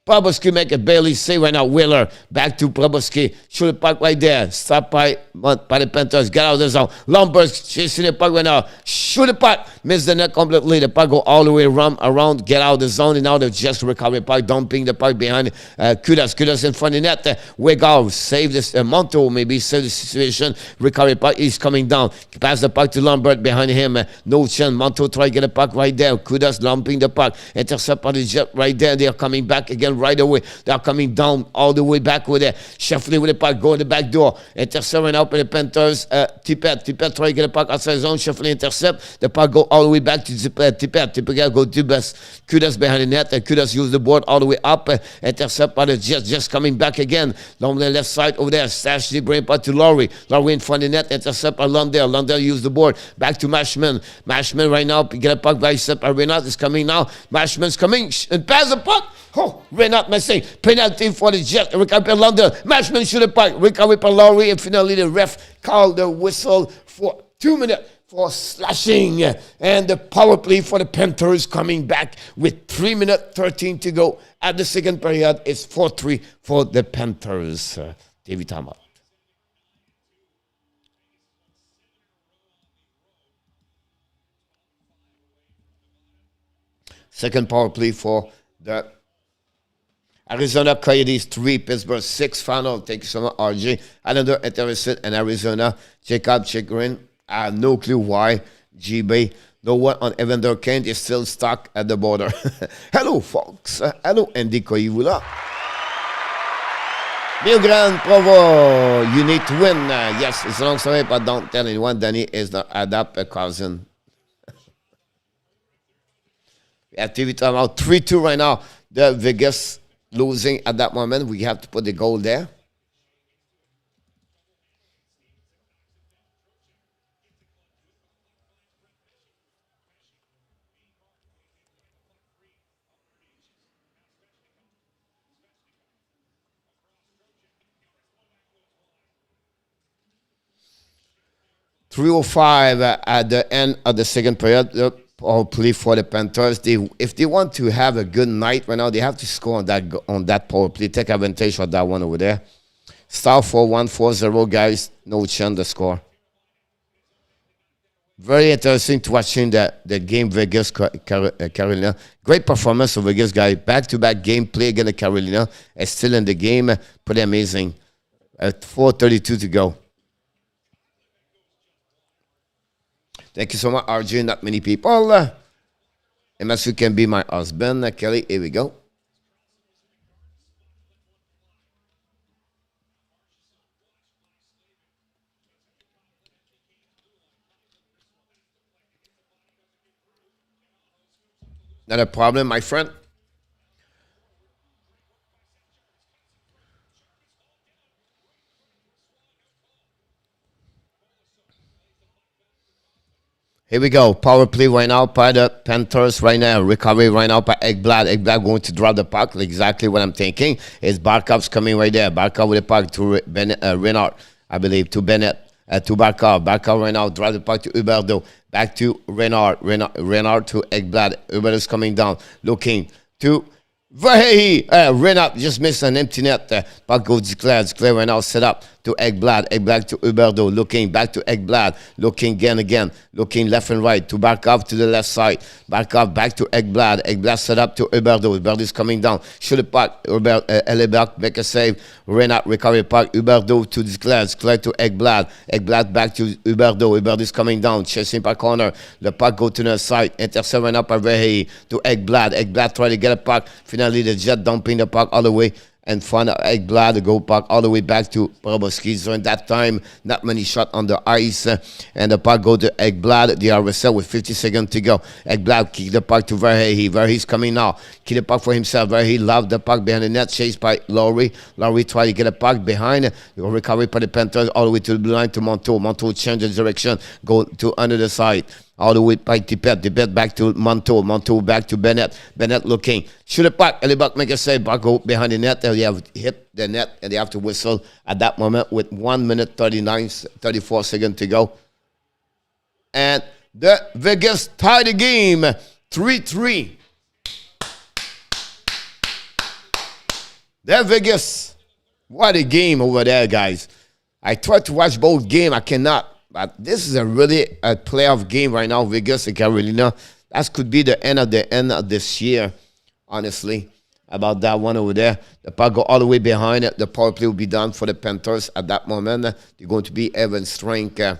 Bobrovsky make a barely save right now. Wheeler back to Bobrovsky. Shoot the puck right there. Stop by the Panthers. Get out of the zone. Lumber's chasing the puck right now. Shoot the puck. Miss the net completely. The puck go all the way around. Get out of the zone. And now they just recover the puck. Dumping the puck behind Kudas. Kudas in front of the net. Wigard save this. Monto maybe save the situation. Recover the puck. He's coming down. Pass the puck to Lambert behind him. No chance. Monto try to get the puck right there. Kudas lumping the puck. Intercept by the Jet right there. They are coming back again right away. They are coming down all the way back with it. Sheffley with the puck, go in the back door. Intercept out by the Panthers. Tippett try to get the puck outside zone. Sheffley intercept. The puck go all the way back to Tippett go to Kudas behind the net. And Kudas use the board all the way up. Intercept by the Jets. Just coming back again. Down the left side over there. Stastny bring puck to Laurie. Laurie in front of the net. Intercept by Lundell. Lundell use the board. Back to Marchment. Marchment right now. Get a puck by Reinhart is coming now. Marchment's coming and pass the puck. Oh, Reinhart missing. Penalty for the Jets. Recovery by London. Marchment shoot the puck. Recovery by Laurie. And finally the ref called the whistle for 2 minutes for slashing. And the power play for the Panthers coming back with 3 minutes 13 to go. At the second period, it's 4-3 for the Panthers. David Tamar. Second power play for the Arizona Coyotes 3, Pittsburgh 6 final. Thank you so much, RJ. Another interested in Arizona. Jacob Chikrin. I have no clue why. GB. No one on Evander Kane is still stuck at the border. Hello, folks. Hello, Andy Koivula. Mil Grand Provo. You need to win. Yes, it's a long story, but don't tell anyone. Danny is not adapt a cousin. Activity about 3-2 right now. The Vegas losing at that moment. We have to put the goal there. .305 at the end of the second period. Power play for the Panthers. If they want to have a good night right now, they have to score on that power play. Take advantage of that one over there. Star 4-1, 4-0, guys. No chance to score. Very interesting to watching the game Vegas Carolina. Great performance of Vegas guy. Back-to-back game play against Carolina. Is still in the game. Pretty amazing. At 4:32 to go. Thank you so much, RJ. Not many people. Unless you can be my husband, Kelly. Here we go. Not a problem, my friend. Here we go. Power play right now by the Panthers right now. Recovery right now by Ekblad. Ekblad going to drop the puck. Exactly what I'm thinking. Is Barkov's coming right there. Barkov with the puck to Reinhart, I believe, to Bennett. To Barkov. Barkov right now. Drop the puck to Huberdeau. Back to Reinhart. Reinhart to Ekblad. Huberdeau's coming down. Looking to Verhey. Reinhart just missed an empty net. Puck goes declared. Declared right now. Set up to Ekblad. Ekblad to Huberdeau. Looking back to Ekblad. Looking again. Looking left and right to Barkov to the left side. Barkov back to Ekblad. Ekblad set up to Huberdeau. Huberdeau's coming down. Shoot the puck. Hellebuyck make a save. Reinhart recover the puck. Huberdeau to Declared. Declared to Ekblad. Ekblad back to Huberdeau. Huberdeau's coming down. Chasing by corner. The puck go to the side. Intercept right up by Verhey to Ekblad. Ekblad try to get a puck. Finally the Jet dumping the puck all the way in front of Ekblad, the goal puck all the way back to Bobrovsky. So in that time, not many shots on the ice. And the puck go to Ekblad. They are reset with 50 seconds to go. Ekblad kick the puck to Verhey. Verhey's coming now. Kick the puck for himself. Verhey loves the puck behind the net. Chased by Lowry. Lowry try to get a puck behind. Recovery by the Panthers all the way to the blue line to Montour. Montour changes direction. Go to under the side. All the way by Tippett. Tippett back to Montour. Montour back to Bennett. Bennett looking. Shoot a puck. Hellebuyck make a save. Puck go behind the net. They have hit the net and they have to whistle at that moment with 1 minute 34 seconds to go. And the Vegas tie the game 3-3. The Vegas. What a game over there, guys. I tried to watch both games. I cannot. But this is a playoff game right now, Vegas and Carolina. That could be the end of this year, honestly, about that one over there. The puck go all the way behind it. The power play will be done for the Panthers at that moment. They're going to be Evan Strink.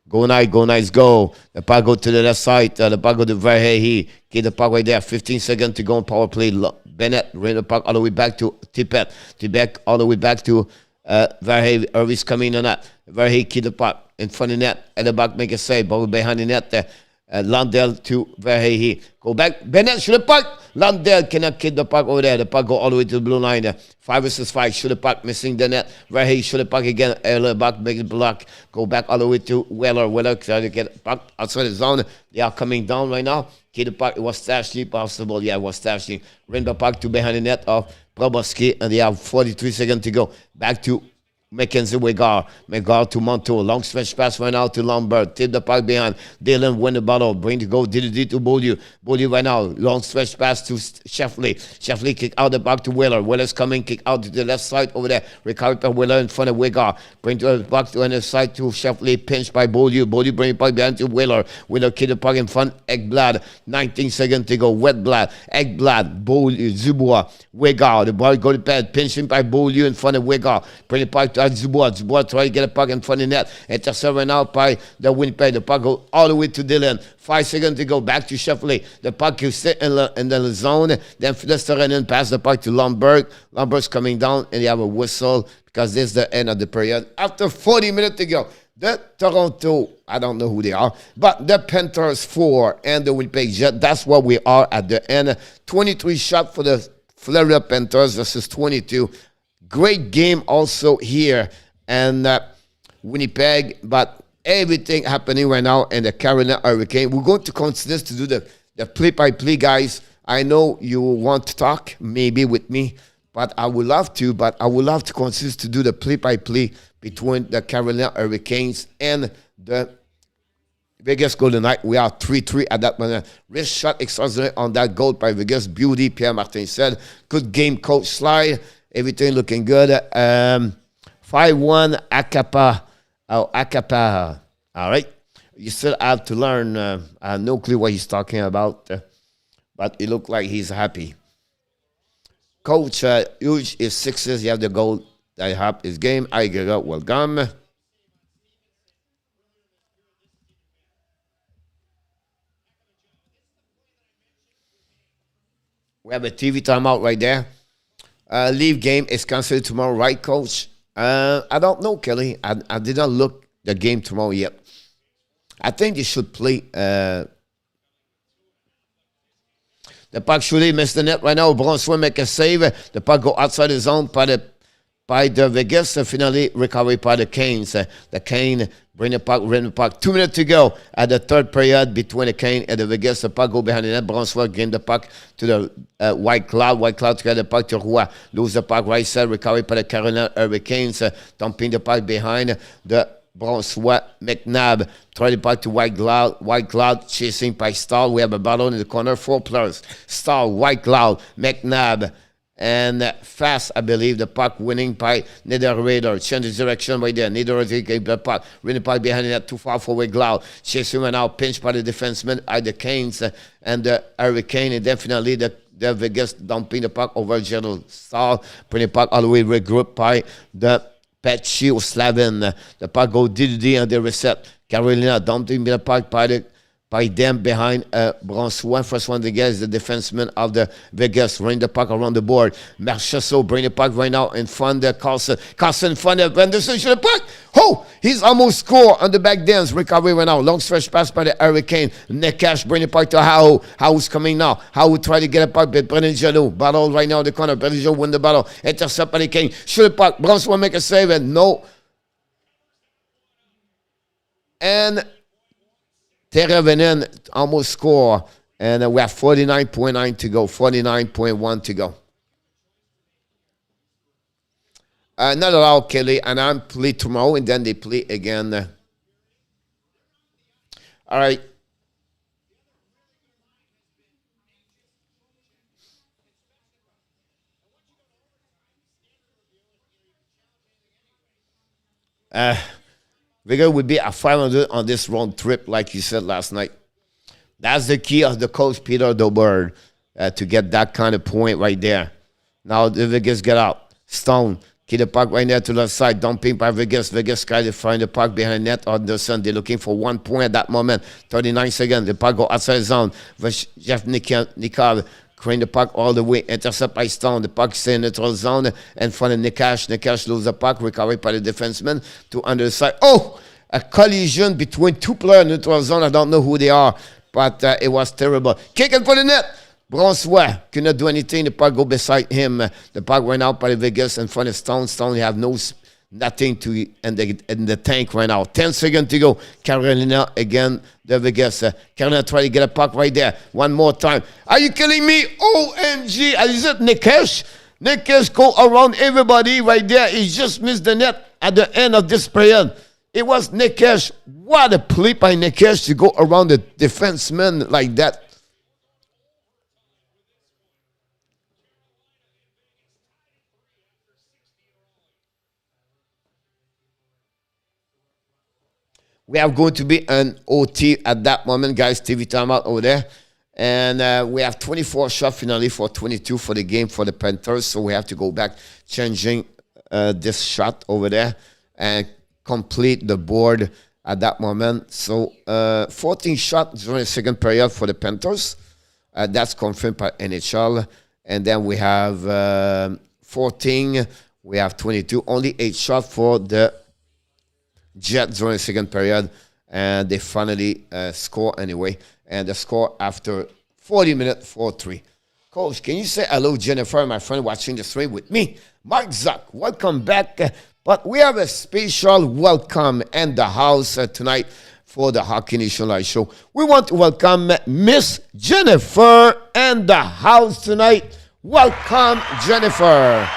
Go nice, go. The puck go to the left side. The puck go to Verhey. Get the puck right there. 15 seconds to go on power play. Bennett ran the puck all the way back to Tippett. Tippett all the way back to Verhey. Irving's coming on that. Verhey keep the puck in front of the net. At the back make a save. But behind the net. Lundell to Verhey. Go back. Bennett shoot the puck. Lundell cannot keep the puck over there. The puck go all the way to the blue line. 5 versus 5. Shoot the puck. Missing the net. Verhey shoot the puck again. Hellebuyck make it block. Go back all the way to Weller. Weller trying to get the puck outside the zone. They are coming down right now. Keep the puck. It was Stastny possible. Yeah, it was Stastny. Ran the puck to behind the net of Bobrovsky. And they have 43 seconds to go. Back to Mackenzie Wegar to Montour. Long stretch pass right now to Lombard. Tip the puck behind. Dylan win the battle. Bring the goal. DDD to Beaulieu. Beaulieu right now. Long stretch pass to Sheffley. Sheffley kick out the back to Wheeler. Wheeler's coming. Kick out to the left side over there. Recovered by Wheeler in front of Wegar. Bring the puck to the other side to Sheffley. Pinched by Beaulieu. Beaulieu bring the puck behind to Wheeler. Wheeler kick the puck in front. Ekblad. 19 seconds to go. Wetblad. Ekblad. Beaulieu. Dubois. Wegar. The ball go to pad. Pinching by Beaulieu in front of Wegar. Bring the puck to Dubois. Dubois try to get a puck in front of the net. Intercepted now by the Winnipeg. The puck go all the way to Dylan. 5 seconds to go. Back to Sheffley. The puck is sit in the zone. Then Flesteranen pass the puck to Lombard. Lombard's coming down and they have a whistle because this is the end of the period. After 40 minutes to go. The Toronto, I don't know who they are, but the Panthers 4 and the Winnipeg Jets. That's what we are at the end. 23 shot for the Florida Panthers versus 22. Great game also here. And Winnipeg, but everything happening right now in the Carolina Hurricane. We're going to consider to do the play-by-play, guys. I know you want to talk maybe with me, but I would love to. But I would love to consider to do the play-by-play between the Carolina Hurricanes and the Vegas Golden Knights. We are 3-3 at that moment. Wrist shot extraordinary on that goal by Vegas. Beauty, Pierre-Martin said. Good game, Coach Slide. Everything looking good. 5-1 Acapa. Oh, Acapa. All right. You still have to learn. I have no clue what he's talking about. But it looked like he's happy. Coach Huge is 6s. You have the goal. I have his game. I get up. Welcome. We have a TV timeout right there. Leave game is canceled tomorrow, right, Coach? I don't know, Kelly. I did not look the game tomorrow yet. I think they should play. The puck should missed the net right now. Bronson make a save. The puck go outside the zone by the Vegas. Finally recovery by the Canes. The Cane bring the puck. 2 minutes to go at the third period between the Cane and the Vegas. The puck go behind the net. Bronson gain the puck to the White Cloud. White Cloud to get the puck to Roy. Lose the puck right side. Recovery by the Carolina Hurricanes. Dumping the puck behind the Bronsois. McNabb try the puck to White Cloud. White Cloud chasing by Stahl. We have a battle in the corner. 4 players. Stahl, White Cloud, McNabb, and fast, I believe, the puck winning by Niederreiter. Changes direction right there. Niederreiter gave the puck. Ring the puck behind it. Too far for White Cloud. Chasing right now. Pinched by the defenseman at the Canes and the Hurricane. And definitely the Vegas dumping the puck over Gerald Stahl. Bring the puck all the way regrouped by the Petchy or Slavin. The puck go DDD and the reset. Carolina dumping the puck by by them behind Brossois. First one to get is the defenseman of the Vegas. Running the puck around the board. Marchment bring the puck right now in front of Carlson. Carlson in front of Anderson. Shoot the puck. Oh, he's almost scored on the back dance. Recovery right now. Long stretch pass by the Hurricane. Nekash bring the puck to Howe. Howe's coming now. Howe try to get a puck, but Brennan Jadot. Battle right now in the corner. Brennan Jadot win the battle. Intercept by the King. Shoot the puck. Brossois make a save and no. And Terevenen almost score, and we have 49.9 to go, 49.1 to go. Not at all, Kelly, and I'm play tomorrow, and then they play again. All right. Vigor would be a 500 on this road trip, like you said last night. That's the key of the coach, Peter Dobert, to get that kind of point right there. Now the Vegas get out. Stone, keep the puck right there to the left side. Dumping by Vegas. Vegas try to find the puck behind net. Anderson, they're looking for 1 point at that moment. 39 seconds. The puck go outside the zone. Jeff Nikov crane the puck all the way. Intercept by Stone. The puck stay in the neutral zone. In front of Nekash. Nekash loses the puck. Recovered by the defenseman to under the side. Oh! A collision between two players in the neutral zone. I don't know who they are, but it was terrible. Kicking for the net. Brossois could not do anything. The puck go beside him. The puck went out by the Vegas in front of Stone. Stone, they have nothing to in the tank right now. 10 seconds to go. Carolina again, the Vegas. Carolina try to get a puck right there. One more time. Are you kidding me? OMG. Is it Nekash? Nekash go around everybody right there. He just missed the net at the end of this period. It was Nekash. What a play by Nekash to go around the defenseman like that. We are going to be an OT at that moment, guys. TV timeout over there. And we have 24 shot finale for 22 for the game for the Panthers. So we have to go back changing this shot over there and complete the board at that moment. So 14 shots during the second period for the Panthers. That's confirmed by NHL. And then we have 14. We have 22. Only 8 shots for the Jets during the second period. And they finally score anyway. And the score after 40 minutes, 4-3. Coach, can you say hello, Jennifer, my friend watching the stream with me? Mark Zuck, welcome back. But we have a special welcome in the house tonight for the Hockey Nation Live Show. We want to welcome Miss Jennifer in the house tonight. Welcome, Jennifer.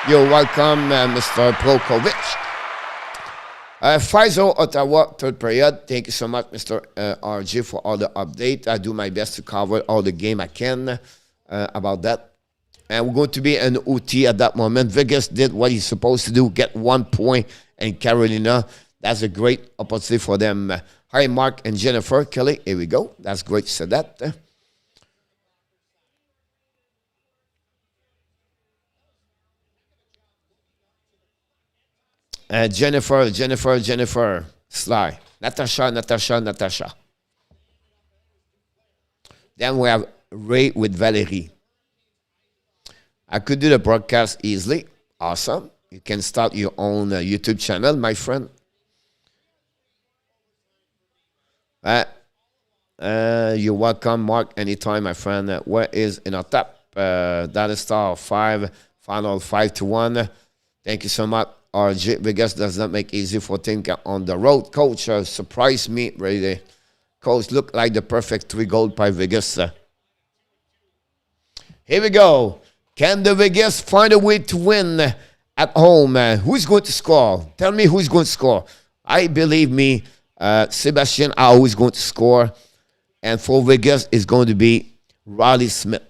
You're welcome, Mr. Prokovic. Pfizer, Ottawa, third period. Thank you so much, Mr. RJ, for all the update. I do my best to cover all the game I can about that. And we're going to be an OT at that moment. Vegas did what he's supposed to do, get 1 point in Carolina. That's a great opportunity for them. Hi, Mark and Jennifer. Kelly, here we go. That's great you said that. Jennifer. Sly. Natasha. Then we have Ray with Valerie. I could do the broadcast easily. Awesome. You can start your own YouTube channel, my friend. You're welcome, Mark, anytime, my friend. Where is in our top? That is star 5, final 5-1. Thank you so much. RJ Vegas does not make easy for team on the road. Coach, surprised me, really. Coach, look like the perfect 3 goal by Vegas. Here we go. Can the Vegas find a way to win at home? Who's going to score? Tell me who's going to score. I believe me, Sebastian Aho is going to score. And for Vegas, it's going to be Riley Smith.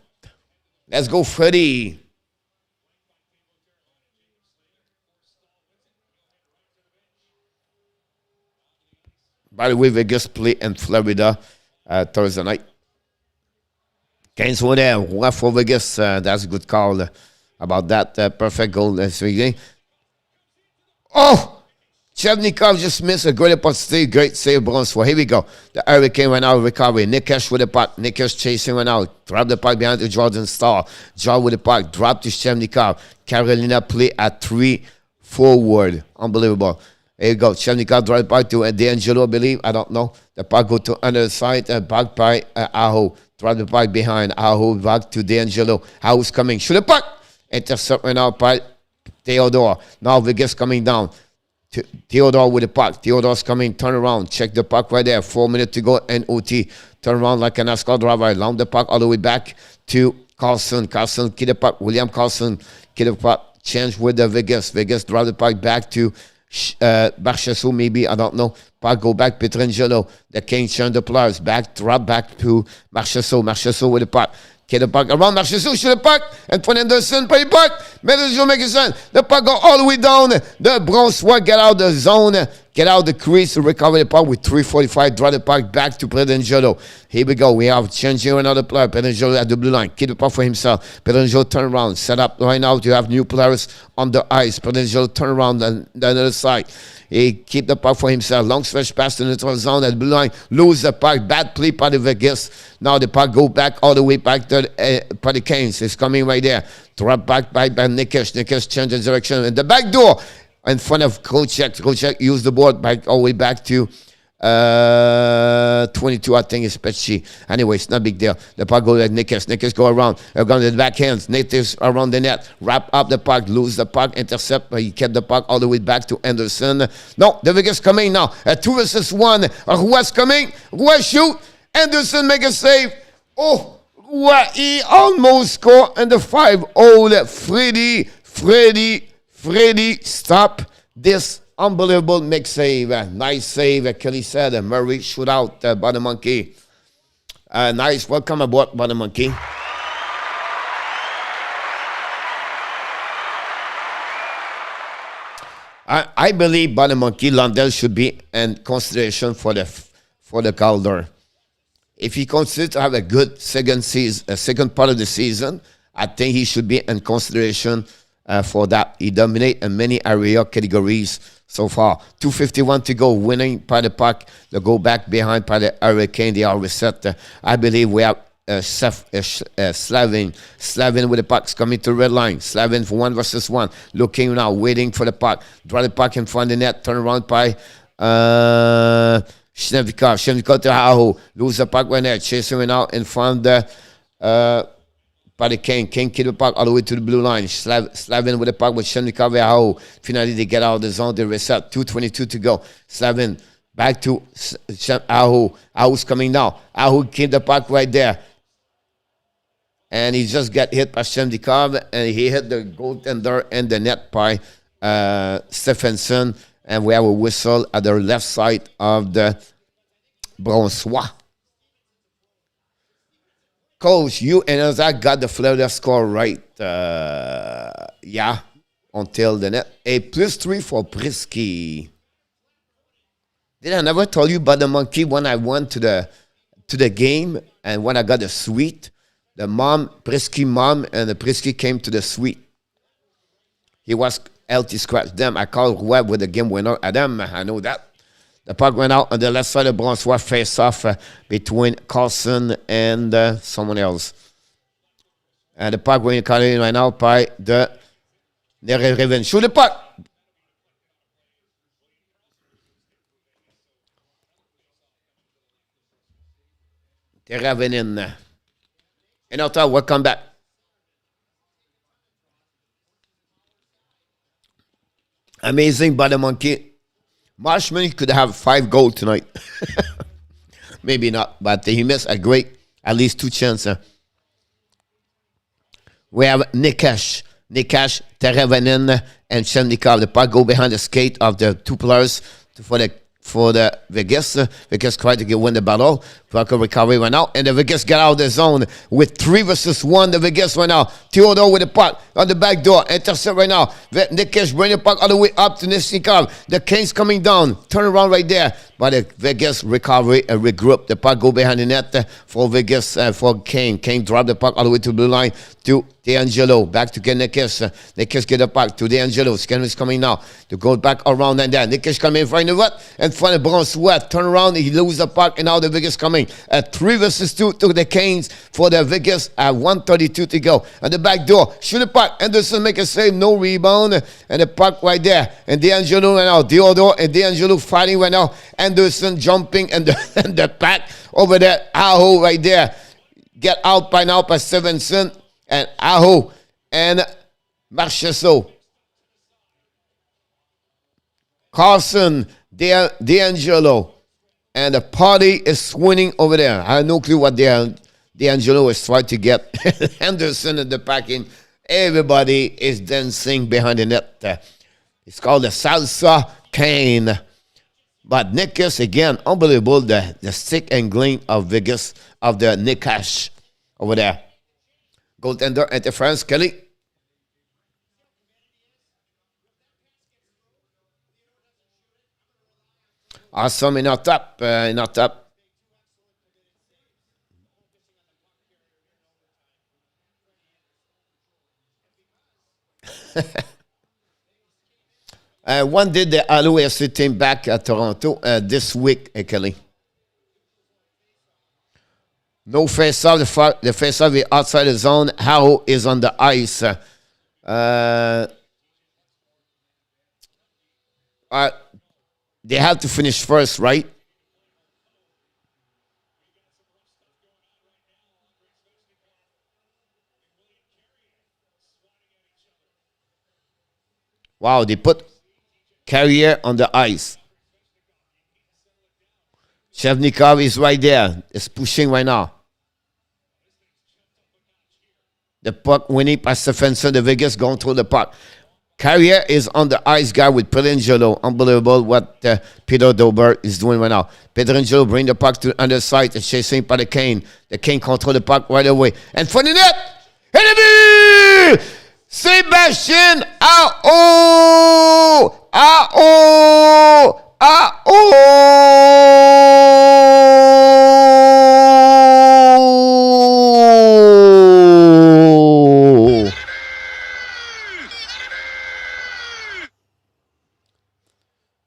Let's go, Freddie. By the way, Vegas play in Florida Thursday night. 15 there. One for Vegas. That's a good call about that. Perfect goal. Oh! Chevnikov just missed a great opportunity. Great save, Bronswa. Here we go. The Hurricane went out, recovery. Nikesh with the puck. Nikesh chasing went out. Drop the puck behind to Jordan Starr. Jaw with the puck. Drop to Chevnikov. Carolina play at 3 forward. Unbelievable. Here you go. Chevnikov drop the puck to D'Angelo, I believe. I don't know. The puck go to under the side. Back by Aho. Drop the puck behind. Aho back to D'Angelo. Aho's coming. Shoot the puck. Intercept right now by Theodore. Now Vegas coming down. Theodore with the puck. Theodore's coming. Turn around. Check the puck right there. 4 minutes to go. And OT. Turn around like a NASCAR driver. Along the puck all the way back to Carlson. Carlson, keep the puck. William Carlson, keep the puck. Change with the Vegas. Vegas drop the puck back to Barchesso, maybe. I don't know. Puck go back. Pietrangelo. The Kings turn the players. Back. Drop back to Barchesso. Barchesso with the puck. Get the puck around Marchment, shoot the puck, and Anton Anderson play the puck. Ménagement make it sound. The puck go all the way down. The Bronswa get out the zone, get out the crease to recover the puck with 3:45. Draw the puck back to Pietrangelo. Here we go. We have changing another player. Pietrangelo at the blue line. Keep the puck for himself. Pietrangelo turn around. Set up right now to have new players on the ice. Pietrangelo turn around on the other side. He keep the puck for himself. Long stretch pass to the neutral zone at the blue line. Lose the puck. Bad play by the Vegas. Now the puck go back all the way back to the Canes. It's coming right there. Drop back by Nikesh. Nikesh changes direction. And the back door in front of Kochek. Kochek used the board back all the way back to 22, I think it's Pesci. Anyway, it's not a big deal. The puck goes like Nikesh. Nikesh go around. Around the backhands. Nikesh around the net. Wrap up the puck. Lose the puck. Intercept. He kept the puck all the way back to Anderson. No, the Vegas coming now. 2 versus 1. Roua's coming. Roua shoot. Anderson make a save. Oh, Roua, he almost scored. And the 5-0. Freddie, stop this unbelievable make save. Nice save. Kelly said. Murray shoot out by the monkey. Nice. Welcome aboard by the monkey. I believe by the monkey Lundell should be in consideration for the Calder. If he considers to have a good second part of the season, I think he should be in consideration for that. He dominates in many area categories so far. 2:51 to go, winning by the puck. They go back behind by the Hurricane. They are reset. I believe we have Slavin with the pucks coming to the red line. Slavin for 1 versus 1. Looking now, waiting for the puck. Draw the puck in front of the net. Turn around by Shevnikov to Aho. Lose the puck right there. Chasing it out in front of the by the King. King keep the puck all the way to the blue line. Slavin with the puck with Shevnikov and Aho. Finally, they get out of the zone. They reset. 2:22 to go. Slavin back to Aho. Aho's coming now. Aho keep the puck right there. And he just got hit by Shevnikov. And he hit the goaltender and the net by Stephenson. And we have a whistle at the left side of the Bronswa. Coach, you and Zach got the Florida score right. Yeah, until the net. A +3 for Prisky. Did I never tell you about the monkey when I went to the game and when I got the suite? The Prisky mom and the Prisky came to the suite. He was healthy scratch them. I called Webb with the game winner. Adam, I know that. The puck went out on the left side of Bronswa, face off between Carlson and someone else. And the puck going in right now by the Raven. Shoot the puck. The Raven in. And after, welcome back. Amazing by the monkey. Marchment could have 5 goals tonight. Maybe not, but he missed a great, at least 2 chances. We have Nikesh, Teravainen, and Shevnikov. The puck go behind the skate of the 2 players for the Vegas. Vegas tried to win the battle. Puck recovery right now. And the Vegas got out of the zone with 3 versus 1. The Vegas right now. Theodore with the puck on the back door. Intercept right now. Nikesh bring the puck all the way up to Nisnikov. The Canes coming down. Turn around right there. but Vegas recovery and regroup. The puck go behind the net for Vegas, for Kane. Kane drop the puck all the way to the blue line to D'Angelo. Back to Nikish. Nikish get the puck to D'Angelo. Scanner is coming now to go back around and then. Nikish coming in front of what? In front of Bronsouet. Turn around, he loses the puck, and now the Vegas coming. 3 versus 2 to the Canes for the Vegas at 1:32 to go. And the back door, shoot the puck. Anderson make a save, no rebound. And the puck right there. And D'Angelo right now. Theodore and D'Angelo fighting right now. Anderson jumping and the pack over there. Aho right there. Get out by now by Stevenson and Aho and Marchessault. Carson, D'Angelo. And the party is winning over there. I have no clue what D'Angelo is trying to get. Henderson in the packing. Everybody is dancing behind the net. It's called the Salsa Cane. But Nikish, again, unbelievable. The stick and gleam of Vegas, of the Nikish over there. Goaltender interference, Kelly. Awesome in our top. When did the Allo FC team back at Toronto this week, Kelly? No face-off. The face-off is outside the zone. How is on the ice? They have to finish first, right? Wow, they put Carrier on the ice. Shevnikov is right there. It's pushing right now. The puck winning past the fencer. The Vegas going through the puck. Carrier is on the ice guy with Pietrangelo. Unbelievable what Peter Dober is doing right now. Pietrangelo bring the puck to the underside. It's chasing by the Kane. The Kane control the puck right away. And for the net. Enemy! Sebastian Aho! Aho! Aho!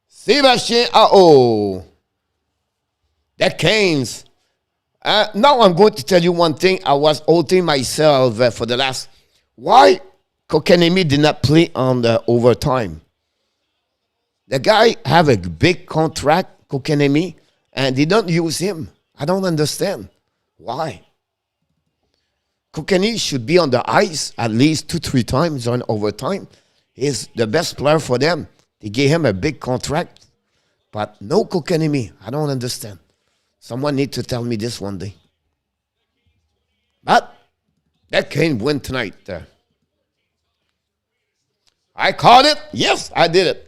Sebastian Aho. The Canes. Now I'm going to tell you one thing. I was holding myself for the last... Why Kotkaniemi did not play on the overtime? The guy have a big contract, Kotkaniemi, and they don't use him. I don't understand. Why? Kotkaniemi should be on the ice at least 2-3 times on overtime. He's the best player for them. They gave him a big contract, but no Kotkaniemi. I don't understand. Someone need to tell me this one day. But that Kane win tonight. I called it. Yes, I did it.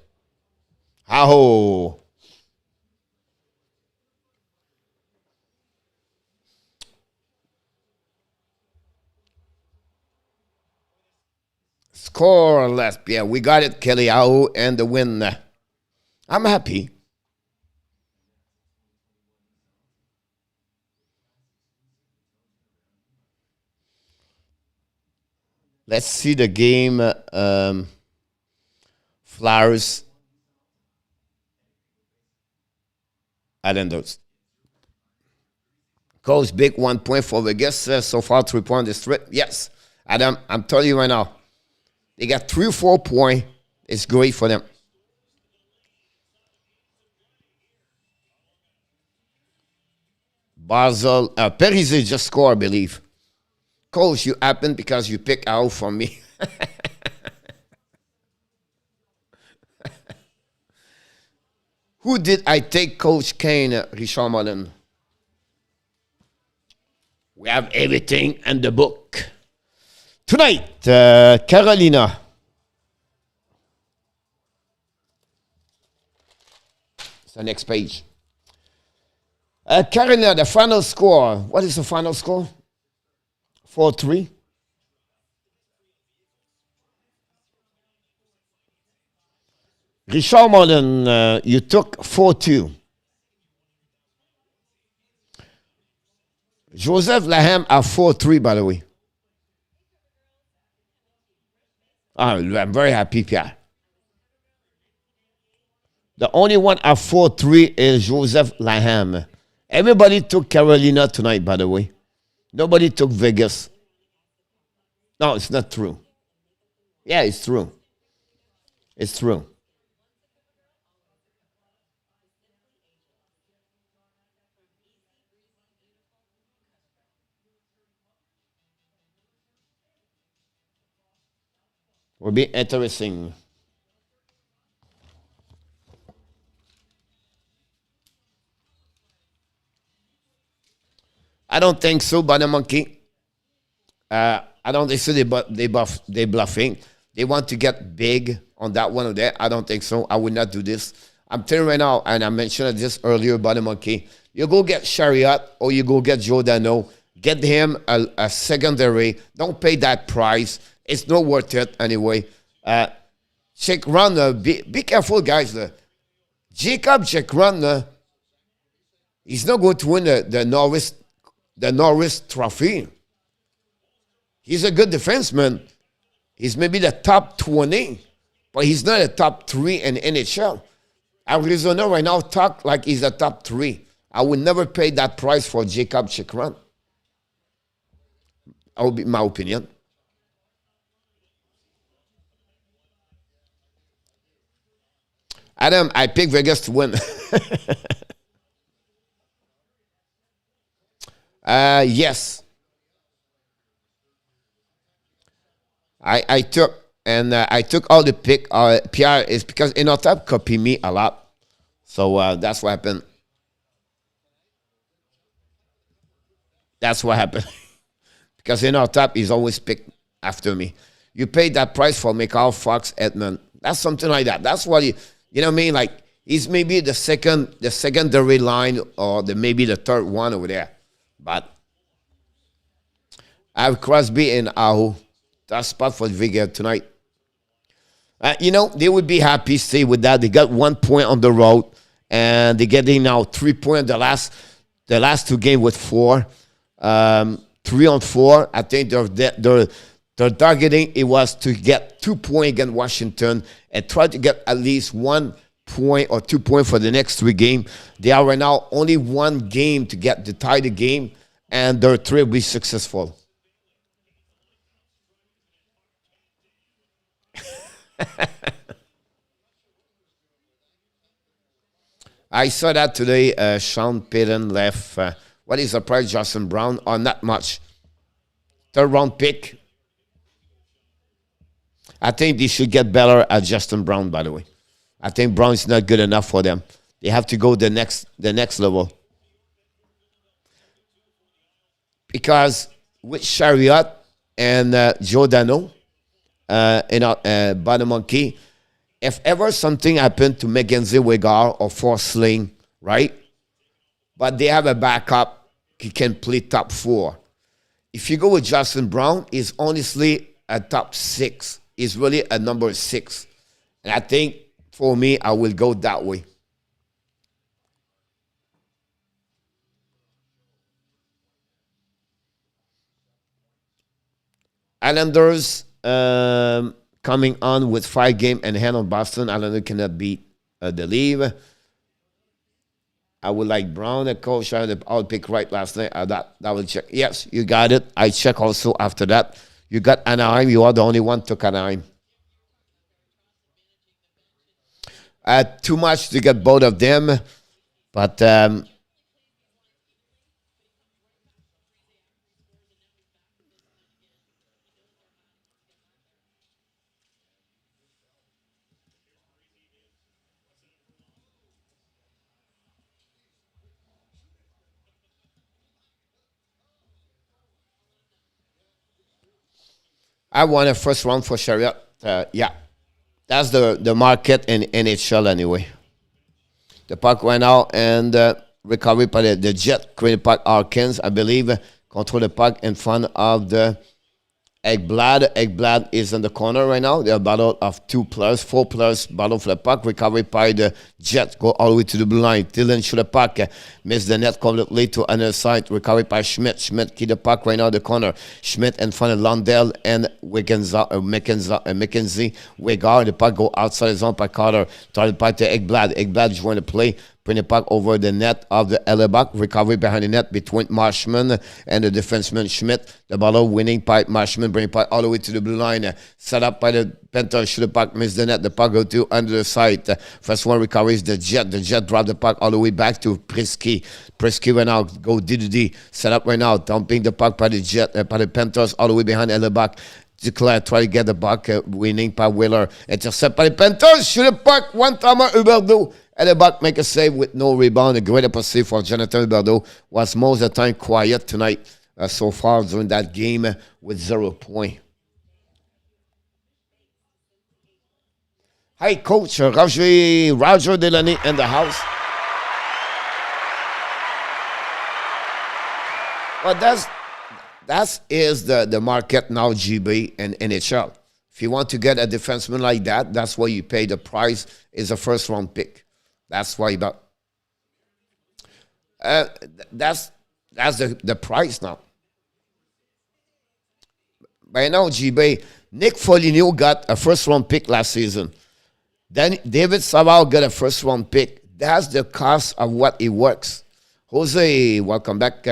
Aho. Scoreless. Yeah, we got it, Kelly. Aho and the win. I'm happy. Let's see the game. Flowers. Islanders. Coach, big 1 point for Vegas. So far, 3 points this trip. Yes. Adam, I'm telling you right now. They got 3 or 4 points. It's great for them. Basel. Parise just scored, I believe. Coach, you happened because you picked out from me. Who did I take, Coach Kane, Richard Mullen? We have everything in the book. Tonight, Carolina. It's the next page. Carolina, the final score. What is the final score? 4-3. Richard Mullen, you took 4-2. Joseph Laham are 4-3, by the way. Oh, I'm very happy, Pierre. The only one at 4-3 is Joseph Laham. Everybody took Carolina tonight, by the way. Nobody took Vegas. No, it's not true. Yeah, it's true. It's true. Will be interesting. I don't think so, but the monkey. I don't think so. They bluffing. They want to get big on that one of that. I don't think so. I would not do this. I'm telling you right now, and I mentioned this earlier about the monkey. You go get Chariot or you go get Giordano. Get him a secondary. Don't pay that price. It's not worth it anyway. Check run. Be careful, guys. Jacob check run. He's not going to win the Norris Trophy. He's a good defenseman. He's maybe the top 20, but he's not a top 3 in NHL. Arizona right now talk like he's a top 3. I would never pay that price for Jacob Chikrin. That would be my opinion. Adam, I picked Vegas to win. Yes. I took all the pick. Pierre is because Inotap copy me a lot, so that's what happened. That's what happened. Because Inotap is always picked after me. You paid that price for Michael Fox Edmund. That's something like that. That's what you know what I mean. Like he's maybe the secondary line or maybe the third one over there, but I have Crosby and Aho. That spot for Vigor tonight. They would be happy stay with that. They got 1 point on the road, and they're getting now 3 points. The last 2 games with 4, 3 on 4. I think their targeting it was to get 2 points against Washington and try to get at least 1 point or 2 points for the next 3 games. They are right now only 1 game to get to tie the game, and their 3 will be successful. I saw that today. Sean Payton left. What is the price? Justin Brown? Or not much. 3rd round pick. I think they should get better at Justin Brown, by the way. I think Brown is not good enough for them. They have to go the next level. Because with Chariot and Giordano, Monkey, if ever something happened to Mackenzie Wegar or Forsling, right? But they have a backup, he can play top 4. If you go with Justin Brown, he's honestly a top 6. He's really a number 6. And I think for me, I will go that way. Islanders coming on with 5 games and hand on Boston. Islanders cannot beat the lead. I would like Brown, the coach. I'll pick right last night. That will check. Yes, you got it. I check also after that. You got Anaheim. You are the only one took Anaheim. Too much to get both of them, but I want a first round for Chariot. Yeah. That's the market in NHL anyway. The puck went out and recovery by the Jet. Created puck Harkins, I believe, control the puck in front of the Ekblad is in the corner right now. They're a battle of 4 players battle for the puck. Recovery by the Jets. Go all the way to the blue line. Dylan shoot the puck. Miss the net completely to another side. Recovery by Schmidt. Schmidt keep the puck right now in the corner. Schmidt in front of Lundell and McKenzie. Wigard. The puck go outside the zone by Carter. Started puck to Ekblad. Ekblad joined the play. Bring the puck over the net of the Hellebuyck. Recovery behind the net between Marchment and the defenseman Schmidt. The ball winning by Marchment. Bring the puck all the way to the blue line. Set up by the Panthers. Shoot the puck. Miss the net. The puck go to under the side. First one recovery is the Jet. The Jet drop the puck all the way back to Prisky. Prisky right now. Go DDD. Set up right now. Dumping the puck by the Jet. By the Panthers all the way behind Hellebuyck. Declare try to get the puck. Winning by Wheeler. Intercept by the Panthers. Shoot the puck. One timer. Huberdeau. Hellebuyck make a save with no rebound. A great opportunity for Jonathan Huberdeau. Was most of the time quiet tonight so far during that game with 0 point. Hi, Coach Roger Delaney in the house. Well, that is the market now, GB and NHL. If you want to get a defenseman like that, that's why you pay. The price is a first-round pick. That's why that's the price now. By now, GB, Nick Foligno got a first-round pick last season. Then David Savard got a first-round pick. That's the cost of what it works. Jose, welcome back.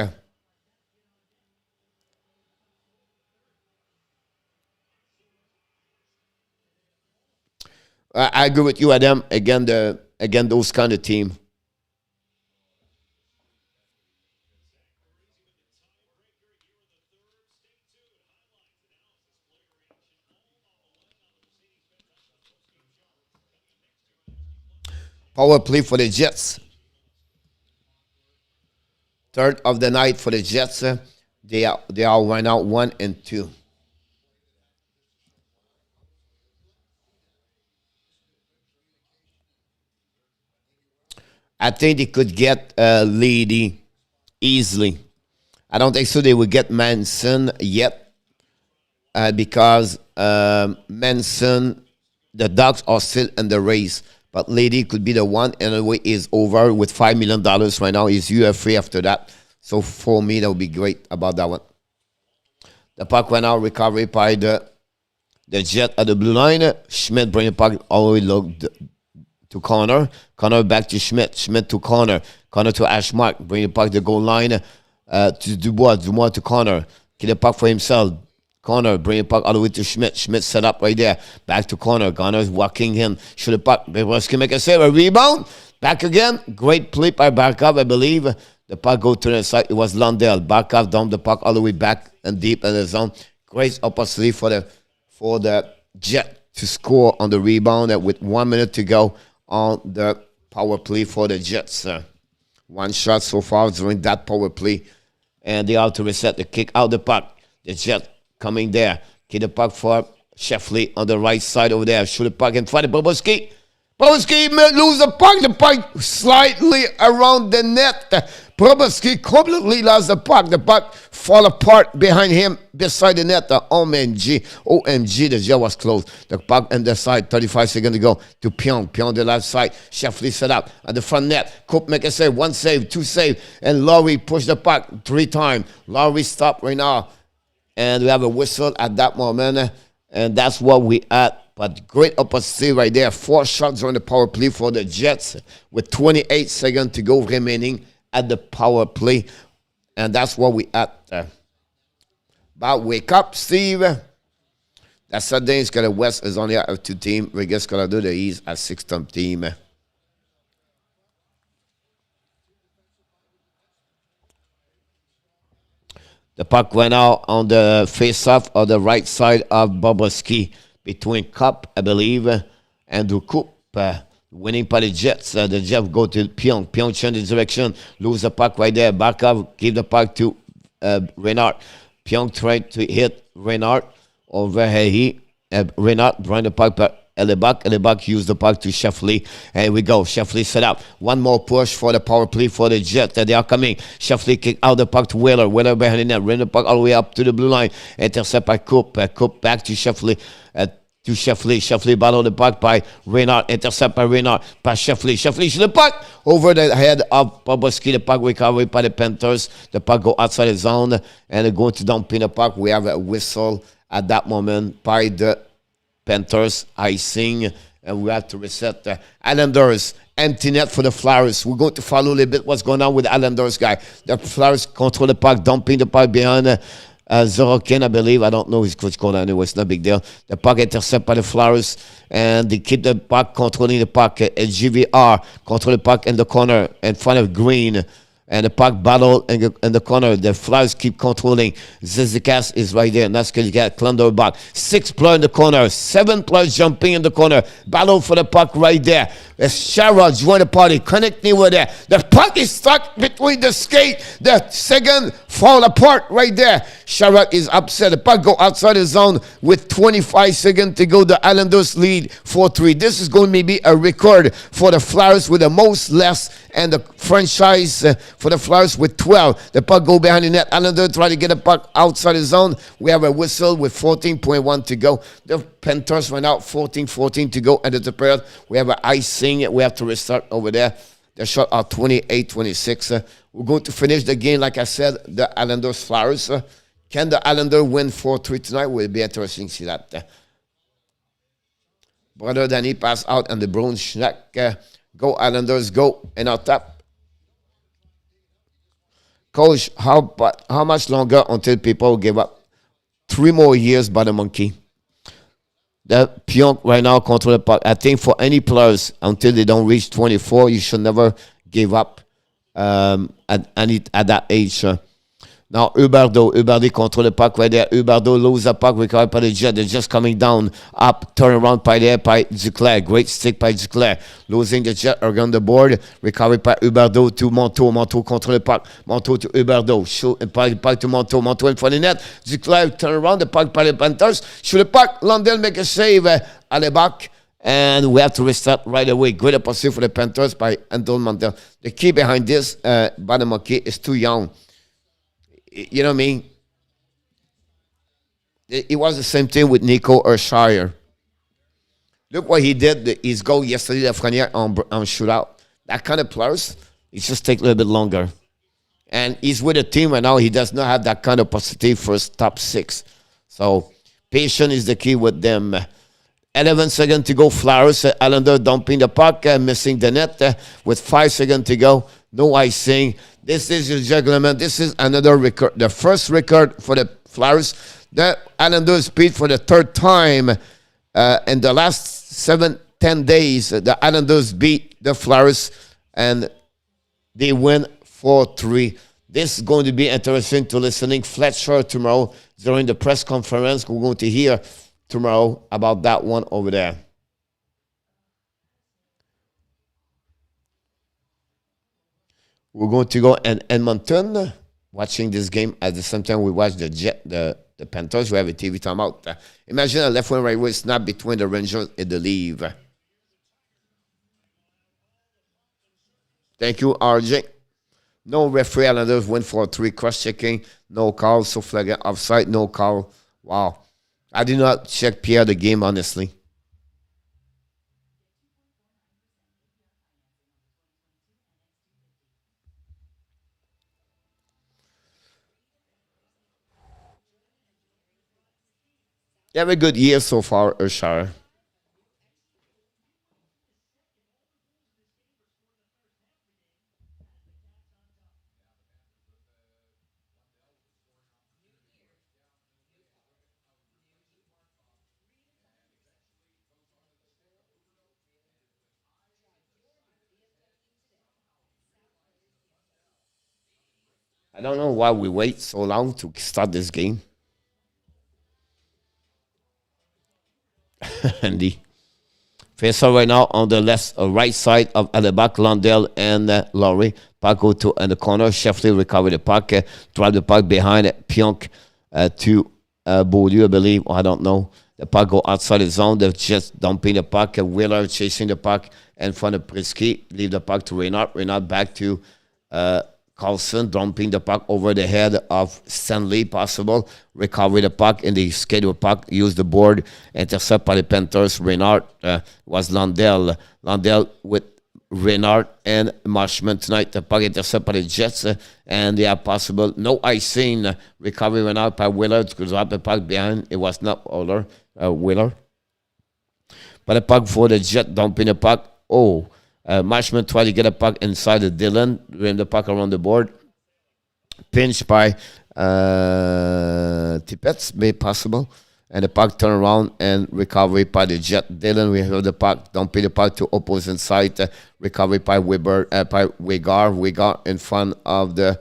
I agree with you, Adam. Again, those kind of team. Power play for the Jets. Third of the night for the Jets. They are right now 1-2. I think they could get Lady easily. I don't think so they will get Manson yet because Manson, the Ducks are still in the race. But Lady could be the one, and the way is over with $5 million right now. He's UFA after that. So for me, that would be great about that one. The puck went out, recovery by the Jet at the blue line. Schmidt bring the puck all the way to Connor. Connor back to Schmidt. Schmidt to Connor. Connor to Ashmark. Bring the puck to the goal line to Dubois. Dubois to Connor. Get the puck for himself. Connor bring the puck all the way to Schmidt. Schmidt set up right there. Back to Connor. Connor is walking in. Shoot the puck. Bobrovsky make a save. A rebound. Back again. Great play by Barkov, I believe. The puck go to the side. It was Lundell. Barkov down the puck all the way back and deep in the zone. Great opportunity for the Jet to score on the rebound with 1 minute to go on the power play for the Jets. One shot so far during that power play. And they have to reset the kick out the puck. The Jets coming there. Get the puck for Sheffley on the right side over there. Shoot the puck in front of Bobrovsky. Bobrovsky lose the puck. The puck slightly around the net. Bobrovsky completely lost the puck. The puck fall apart behind him, beside the net. OMG, the Jet was close. The puck on the side, 35 seconds to go to Pyong. Pyong the left side. Sheffley set up at the front net. Coop make a save. 1 save, 2 save. And Lowry push the puck 3 times. Lowry stop right now. And we have a whistle at that moment. And that's what we at. But great opportunity right there. 4 shots on the power play for the Jets with 28 seconds to go remaining at the power play. And that's what we at. But wake up, Steve. That Sunday is the West is only a 2 team. We just gonna do the East at 6th team. The puck went out on the face-off on the right side of Bobrovsky between Cup, I believe, and the Coop. Winning by the Jets. The Jets go to Pyong. Pyong change the direction. Lose the puck right there. Back up. Give the puck to Reinhart. Pyong tried to hit Reinhart over here. Reinhart bring the puck back. Hellebuyck. Hellebuyck used the puck to Sheffley. And here we go. Sheffley set up. One more push for the power play for the Jets. They are coming. Sheffley kick out the puck to Wheeler. Wheeler behind the net. Ran the puck all the way up to the blue line. Intercept by Coop. Coop back to Sheffley. To Sheffley. Sheffley battled the puck by Reinhart. Intercept by Reinhart. By Sheffley. Sheffley shoot the puck over the head of Bobrovsky. The puck recovered by the Panthers. The puck go outside the zone. And they're going to dump in the puck. We have a whistle at that moment by the Panthers. Icing. And we have to reset the Islanders. Empty net for the Flyers. We're going to follow a little bit what's going on with the Islanders guy. The Flyers control the puck. Dumping the puck behind Zorokin, I believe. I don't know his coach called anyway. It's no big deal. The puck intercepted by the Flyers, and they keep the puck, controlling the puck. GVR control the puck in the corner in front of Green, and the puck battle in the corner. The Flyers keep controlling. Zizikas is right there, and that's because you got Klunderbuck. 6 players in the corner, 7 players jumping in the corner. Battle for the puck right there. Sherrod join the party, connecting with there. The puck is stuck between the skate. The second fall apart right there. Sherrod is upset. The puck go outside the zone with 25 seconds to go. The Islanders lead 4-3. This is going to be a record for the Flyers with the most less, and the franchise for the Flyers with 12. The puck go behind the net. Islanders try to get the puck outside the zone. We have a whistle with 14.1 to go. The Panthers went out 14-14 to go under the period. We have an icing. We have to restart over there. The shot are 28-26. We're going to finish the game, like I said, the Islanders Flyers. Can the Islanders win 4-3 tonight? Will be interesting to see that. Brother Danny pass out and the Brown Schneck. Go Islanders, go. And out top. Coach, how much longer until people give up? 3 more years by the monkey. The Pionk right now control the puck. I think for any players, until they don't reach 24, you should never give up at that age. Now, Huberdeau control the puck right there. Huberdeau lose the puck, recovered by the Jet. They're just coming down, up, turn around by there by Duclair. Great stick by Duclair. Losing the Jet around the board. Recovered by Huberdeau to Monteau. Monteau control the puck. Monteau to Huberdeau. Shoot the puck to Monteau. Monteau in front of the net. Duclair turn around the puck by the Panthers. Shoot the puck. Lundell make a save. Hellebuyck. And we have to restart right away. Great opportunity for the Panthers by Anton Lundell. The key behind this, by the monkey, is too young. You know what I mean? It was the same thing with Nico Urshire. Look what he did. His goal yesterday, the Frenier on shootout. That kind of players, it just take a little bit longer. And he's with a team right now. He does not have that kind of positive first top 6. So patience is the key with them. 11 seconds to go. Flyers, Islander dumping the puck, missing the net with 5 seconds to go. No icing. This is your jugglement. This is another record. The first record for the Flyers. The Islanders beat for the 3rd time in the last 7-10 days. The Islanders beat the Flyers and they win 4-3. This is going to be interesting to listening. Fletcher tomorrow during the press conference. We're going to hear tomorrow about that one over there. We're going to go in Edmonton, watching this game at the same time we watch the Panthers. We have a TV timeout. Imagine a left wing, right wing snap between the Rangers and the Leaf. Thank you, RJ. No referee. Islanders win 4-3. Cross-checking. No call. So flagrant offside. No call. Wow. I did not check Pierre the game, honestly. You have a good year so far, Urshire. I don't know why we wait so long to start this game. Andy. Face off right now on the right side of Hellebuyck, Lundell, and Laurie. Puck go to in the corner. Sheffley recover the puck. Drive the puck behind Pionk to Beaulieu, I believe. I don't know. The puck go outside the zone. They're just dumping the puck. Wheeler chasing the puck in front of Prisky. Leave the puck to Reinhart. Reinhart back to Carlson, dumping the puck over the head of Stanley, possible. Recover the puck in the skate with puck. Use the board. Intercept by the Panthers. Reinhart was Lundell. Lundell with Reinhart and Marchment tonight. The puck intercept by the Jets. And they have possible no icing. Recovery went out by Wheeler to drop the puck behind. It was not Wheeler. But the puck for the Jet, dumping the puck. Marchment tried to get a puck inside the Dylan, ran the puck around the board. Pinched by Tippett, made possible. And the puck turned around and recovery by the Jet. Dylan, we heard the puck, dumping the puck to opposite side. Recovery by Wegar in front of the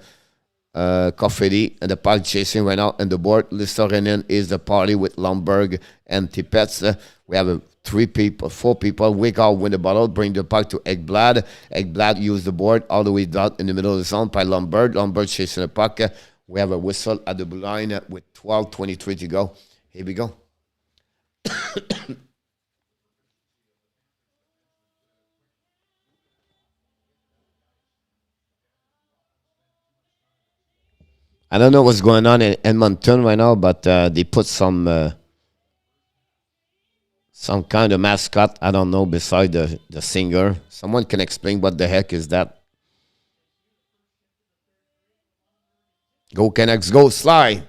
Coffetti. And the puck chasing right now on the board. Listerinen is the party with Lomberg and Tippett. We have 4 people. Wegar win the battle, bring the puck to Ekblad. Ekblad use the board all the way down in the middle of the zone by Lomberg. Lomberg chasing the puck. We have a whistle at the blue line with 12:23 to go. Here we go. I don't know what's going on in Edmonton right now, but they put some kind of mascot, I don't know, beside the singer. Someone can explain what the heck is that. Go Canucks, go Sly.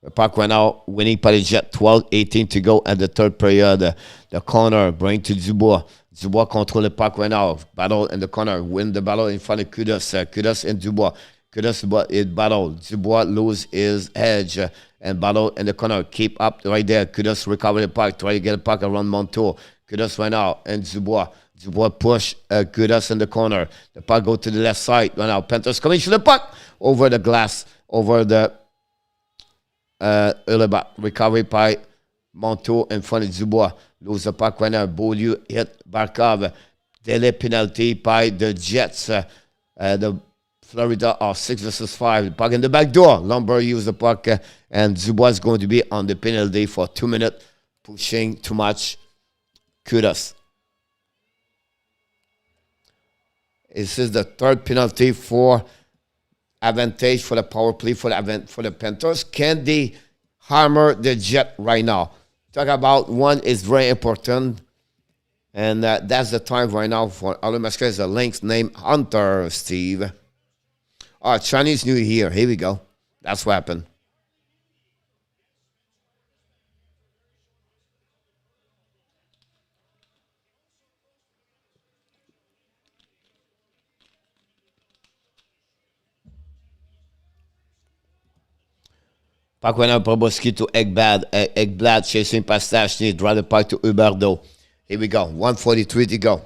The puck went out, winning by the Jet, 12:18 to go at the third period. The corner, bring to Dubois. Dubois control the puck right now. Battle in the corner, win the battle in front of Kudos. Kudos and Dubois. Kudos it battle. Dubois lose his edge and battle in the corner. Keep up right there. Kudos recover the puck. Try to get the puck around Montour. Kudos right now and Dubois. Dubois push Kudos in the corner. The puck go to the left side right now. Panthers coming to the puck over the glass, over the Hellebuyck. Recovery by Montour in front of Dubois. Lose the puck right now. Beaulieu hit Barkov. Delay penalty by the Jets. The Florida are 6 versus 5. The puck in the back door. Lumber use the puck. And Dubois is going to be on the penalty for 2 minutes. Pushing too much. Kudos. This is the third penalty for advantage for the power play for the Panthers. Can they hammer the Jet right now? Talk about one is very important. And that's the time right now for other mascots. The Lynx named Hunter, Steve. Chinese New Year. Here we go. That's what happened. Puck went out Bobrovsky to Ekblad. Ekblad chasing past Stastny. Draw the puck to Huberdeau. Here we go. 1:43 to go.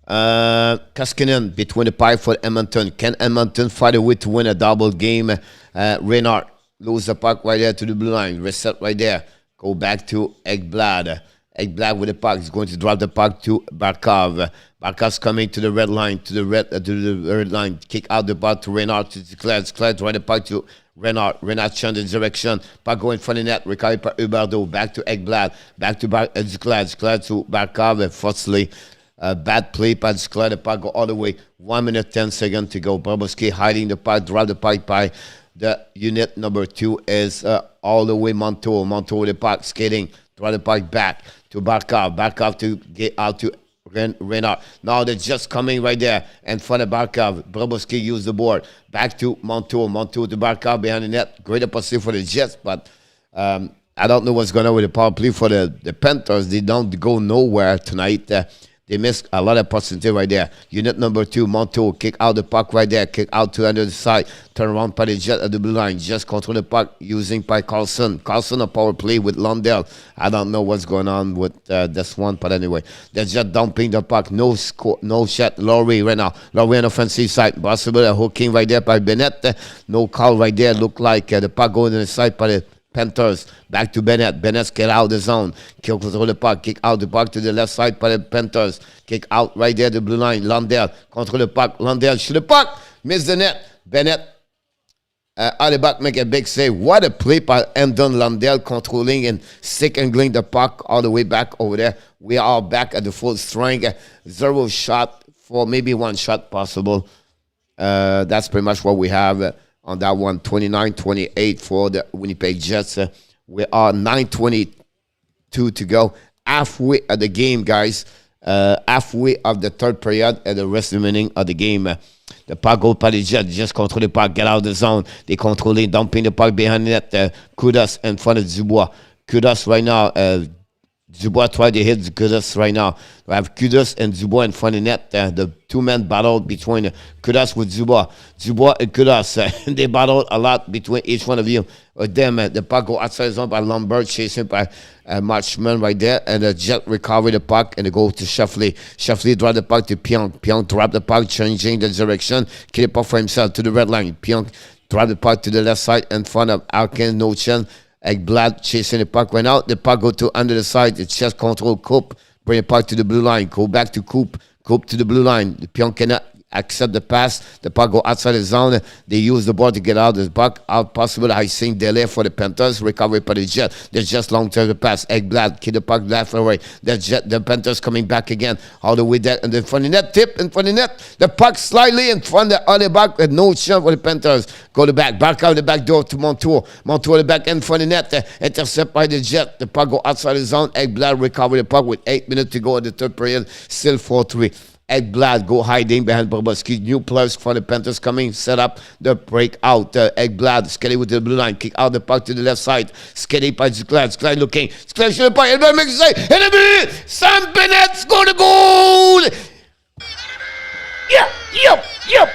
Kaskinen between the pipe for Edmonton. Can Edmonton find a way to win a double game? Reinhart lose the puck right there to the blue line. Reset right there. Go back to Ekblad. Ekblad with the puck. He's going to drop the puck to Barkov. Barkov's coming to the red line. To the red line. Kick out the puck to Reinhart. To Ekblad. Ekblad drive the puck to Reinhart. Reinhart change the direction. Puck going for the net. Recovered by Huberdeau. Back to Ekblad. Back to Ekblad. Ekblad to Barkov. Firstly, bad play by Ekblad. The puck go all the way. 1 minute 10 seconds to go. Bobrovsky hiding the puck. Drop the puck by the unit number 2 is all the way Montour. Montour with the puck skating. Drop the puck back to Barkov. Barkov to get out to Reinhart. Now they're just coming right there in front of Barkov. Bobrovsky use the board. Back to Montour. Montour to Barkov behind the net. Great opportunity for the Jets, but I don't know what's going on with the power play for the Panthers. They don't go nowhere tonight. They missed a lot of opportunity right there. Unit number 2, Montour, kick out the puck right there. Kick out to the other side. Turn around by the Jet at the blue line. Just control the puck using by Carlson. Carlson a power play with Lundell. I don't know what's going on with this one, but anyway. They're just dumping the puck. No score, no shot. Laurie right now. Laurie on the offensive side. Possible a hooking right there by Bennett. No call right there. Look like the puck going on the side by the Panthers. Back to Bennett. Bennett get out of the zone. Kick control the puck. Kick out the puck to the left side by the Panthers. Kick out right there the blue line. Lundell control the puck. Lundell shoot the puck. Miss the net. Bennett Hellebuyck make a big save. What a play by Anton Lundell, controlling and signaling the puck all the way back over there. We are back at the full strength. 0 shot for maybe 1 shot possible. That's pretty much what we have on that one. 29-28 for the Winnipeg Jets. We are 9:22 to go. Halfway of the game, guys. Halfway of the third period and the rest remaining of the game. The puck go by the Jets. Just control the puck. Get out of the zone. They control it. Dumping the puck behind net. Kudos in front of Dubois. Kudos right now. Dubois tried to hit Kudos right now. We have Kudos and Dubois in front of net. The two-man battle between Kudos with Dubois. Dubois and Kudos. They battled a lot between each one of you. Them, the puck go outside the zone by Lombard, chasing by Marchment right there. And the Jet recover the puck and they go to Sheffley. Sheffley drop the puck to Pionk. Pionk drop the puck, changing the direction. Kill the puck for himself to the red line. Pionk drop the puck to the left side in front of Alkin, no chance. Ekblad chasing the puck right out. The puck go to under the side. It's chest control. Coop. Bring the puck to the blue line. Go back to Coop. Coop to the blue line. The Pionk cannot accept the pass. The puck go outside the zone. They use the ball to get out of the puck. Out possible icing delay for the Panthers. Recovery by the Jet. They're just long term the pass. Ekblad kill the puck left away. The Panthers coming back again. All the way there. And then front of the net. Tip in front of the net. The puck slightly in front of the other back with no chance for the Panthers. Go to back. Back out the back door to Montour. Montour the back in front of the net. Intercept by the Jet. The puck go outside the zone. Ekblad recover the puck with 8 minutes to go in the third period. Still 4-3. Ekblad go hiding behind Bobrovsky. New players for the Panthers coming. Set up the breakout. Ekblad Sketty with the blue line. Kick out the puck to the left side. Sketty by Ekblad. Ekblad looking. Ekblad should the puck. Ekblad makes a save. And the Sam Bennett score the goal. Yep.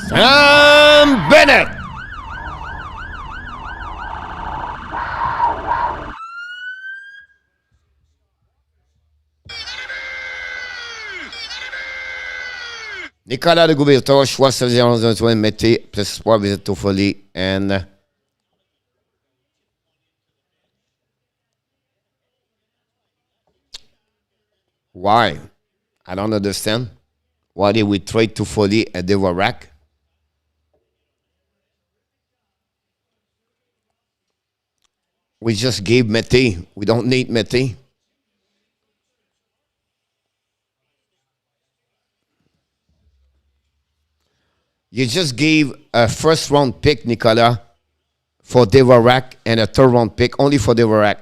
Sam Bennett. Nicolas de Gouberto, choix 7-0-1, mettez plus espoir, visite au folie, and why? I don't understand. Why did we trade to Foley and they were rack? We just gave Mete. We don't need Mete. You just gave a first-round pick, Nicolas, for Devorak and a third-round pick only for Devorak.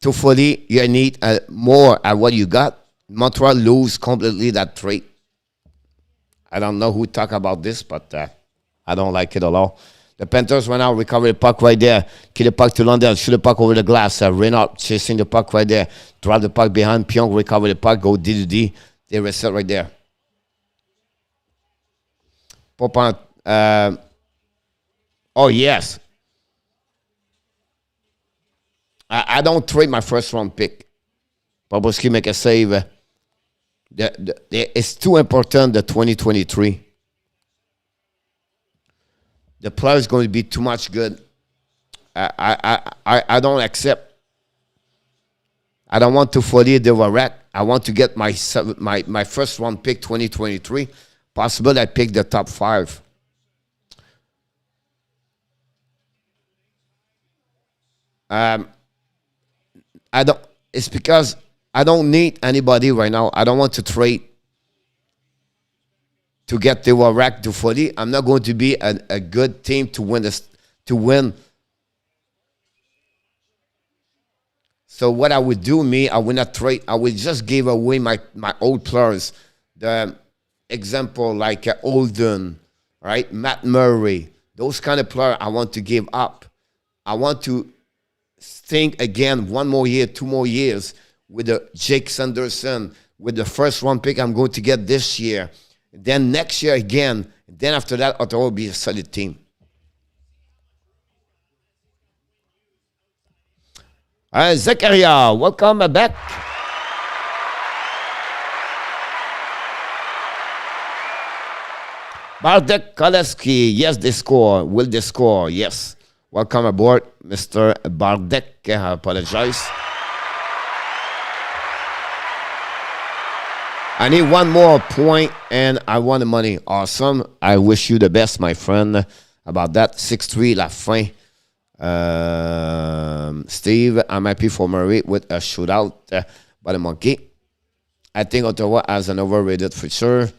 To Foley, you need more at what you got. Montreal lose completely that trade. I don't know who talk about this, but I don't like it at all. The Panthers went out, recover the puck right there. Kill the puck to Lundell, shoot the puck over the glass. Reinhart chasing the puck right there. Drop the puck behind. Pionk recover the puck, go D2D. They reset right there. Popin. Oh, yes. I don't trade my first-round pick. Bobrovsky make a save. It's too important, the 2023. The player is going to be too much good. I don't accept. I don't want to follow the rack. I want to get my first round pick 2023. Possible I pick the top 5. I don't. It's because I don't need anybody right now. I don't want to trade to get the rack to 40. I'm not going to be a good team to win this. To win. So what I would do, I would not trade. I would just give away my old players. The example like Olden, right? Matt Murray. Those kind of players I want to give up. I want to think again 1 more year, 2 more years with the Jake Sanderson, with the first round pick I'm going to get this year. Then next year again. Then after that, Ottawa will be a solid team. Zakaria, welcome back. Bartek Koleski, yes, they score. Will they score? Yes. Welcome aboard, Mr. Bartek. I apologize. I need one more point, and I want the money. Awesome. I wish you the best, my friend, about that. 6-3, la fin. Steve, I'm happy for Murray with a shootout by the Monkey. I think Ottawa has an overrated future.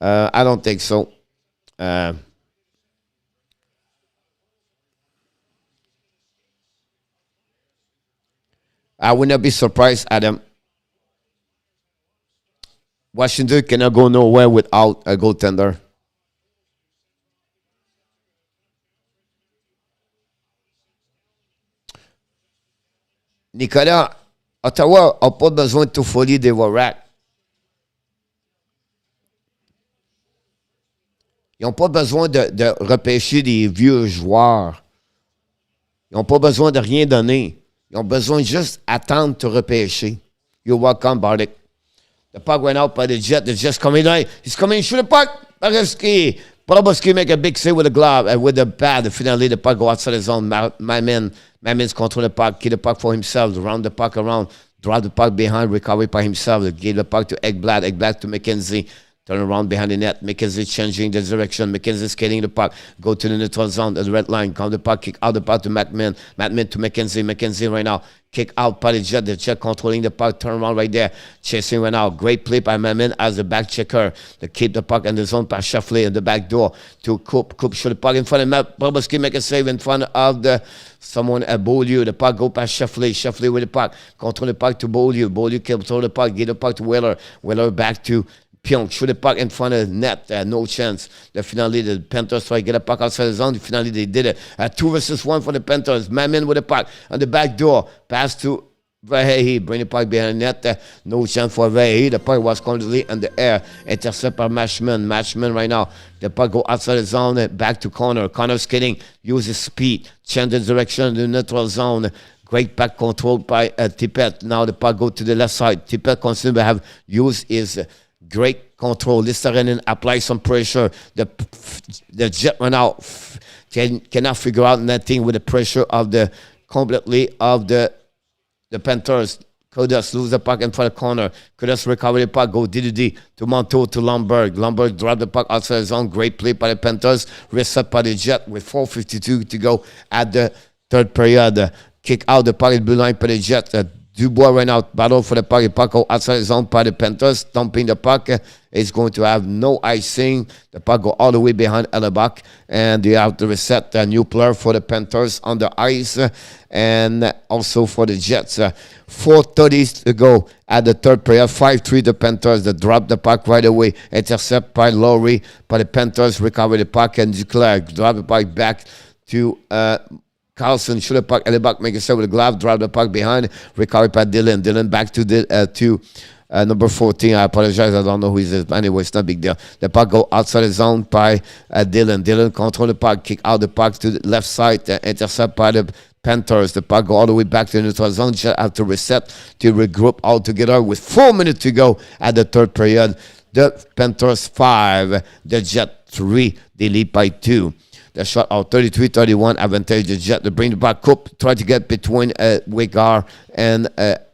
I don't think so. I would not be surprised, Adam. Washington cannot go nowhere without a goaltender. Nicolas, Ottawa n'a pas besoin de tout folie des Warrack. Ils n'ont pas besoin de repêcher des vieux joueurs. Ils n'ont pas besoin de rien donner. Ils ont besoin juste d'attendre de te repêcher. You're welcome, Bartek. The puck went out by the Jet. The Jet's coming in. He's coming. Shoot the puck. Bobrovsky make a big save with the glove and with the pad. Finally, the puck go outside the zone. My man's control the puck. Keep the puck for himself. Round the puck around. Drive the puck behind. Recover by himself. Give the puck to Ekblad. Ekblad to McKenzie. Turn around behind the net. McKenzie changing the direction. McKenzie skating the puck. Go to the neutral zone. At the red line. Come the puck. Kick out the puck to Marchment. Marchment to McKenzie. McKenzie right now. Kick out by the Jet. The Jet controlling the puck. Turn around right there. Chasing right now. Great play by Marchment as the back checker. To keep the puck in the zone by Shuffley in the back door. To Coop. Coop shoot the puck in front of Matt. Bobrovsky make a save in front of the someone at Beaulieu. The puck go past Shuffley. Shuffley with the puck. Control the puck to Beaulieu. Beaulieu control the puck. Give the puck to Wheeler. Wheeler back to Pionk. Shoot the puck in front of the net. No chance. Finally, the Panthers try to get a puck outside the zone. Finally, they did it. 2 versus 1 for the Panthers. Mamin with the puck on the back door. Pass to Verhey. Bring the puck behind the net. No chance for Verhey. The puck was completely in the air. Intercept by Marchment. Marchment right now. The puck go outside the zone. Back to Connor. Connor skating. Uses speed. Change the direction in the neutral zone. Great back control by Tippett. Now the puck go to the left side. Tippett continues to have used his great control. Listerinen apply some pressure. The Jet run out. Cannot figure out nothing with the pressure of the Panthers. Kodas lose the puck in front of the corner. Kodas recover the puck. Go DDD to Monteau to Lomberg. Lomberg drop the puck outside the zone. Great play by the Panthers. Reset by the Jet with 4:52 to go at the third period. Kick out the puck at blue line by the Jet. Dubois ran out, battle for the puck. The puck outside the zone by the Panthers. Dumping the puck. Is going to have no icing. The puck go all the way behind Hellebuyck. And they have to reset a new player for the Panthers on the ice. And also for the Jets. 4:30 to go at the third period. 5-3 the Panthers. They drop the puck right away. Intercept by Lowry. But the Panthers recover the puck. And Duclair drop the puck back to Carlson. Shoot the puck. Hellebuyck make a save with the glove. Drop the puck behind. Recovered by Dylan. Dylan back to number 14. I apologize. I don't know who he is. Anyway, it's not a big deal. The puck go outside the zone by Dylan. Dylan control the puck. Kick out the puck to the left side. Intercept by the Panthers. The puck go all the way back to the neutral zone. Just have to reset to regroup all together with 4 minutes to go at the third period. The Panthers 5. The Jet 3. They lead by 2. The shot out 33-31 advantage the Jet to bring the back up. Try to get between Wegar and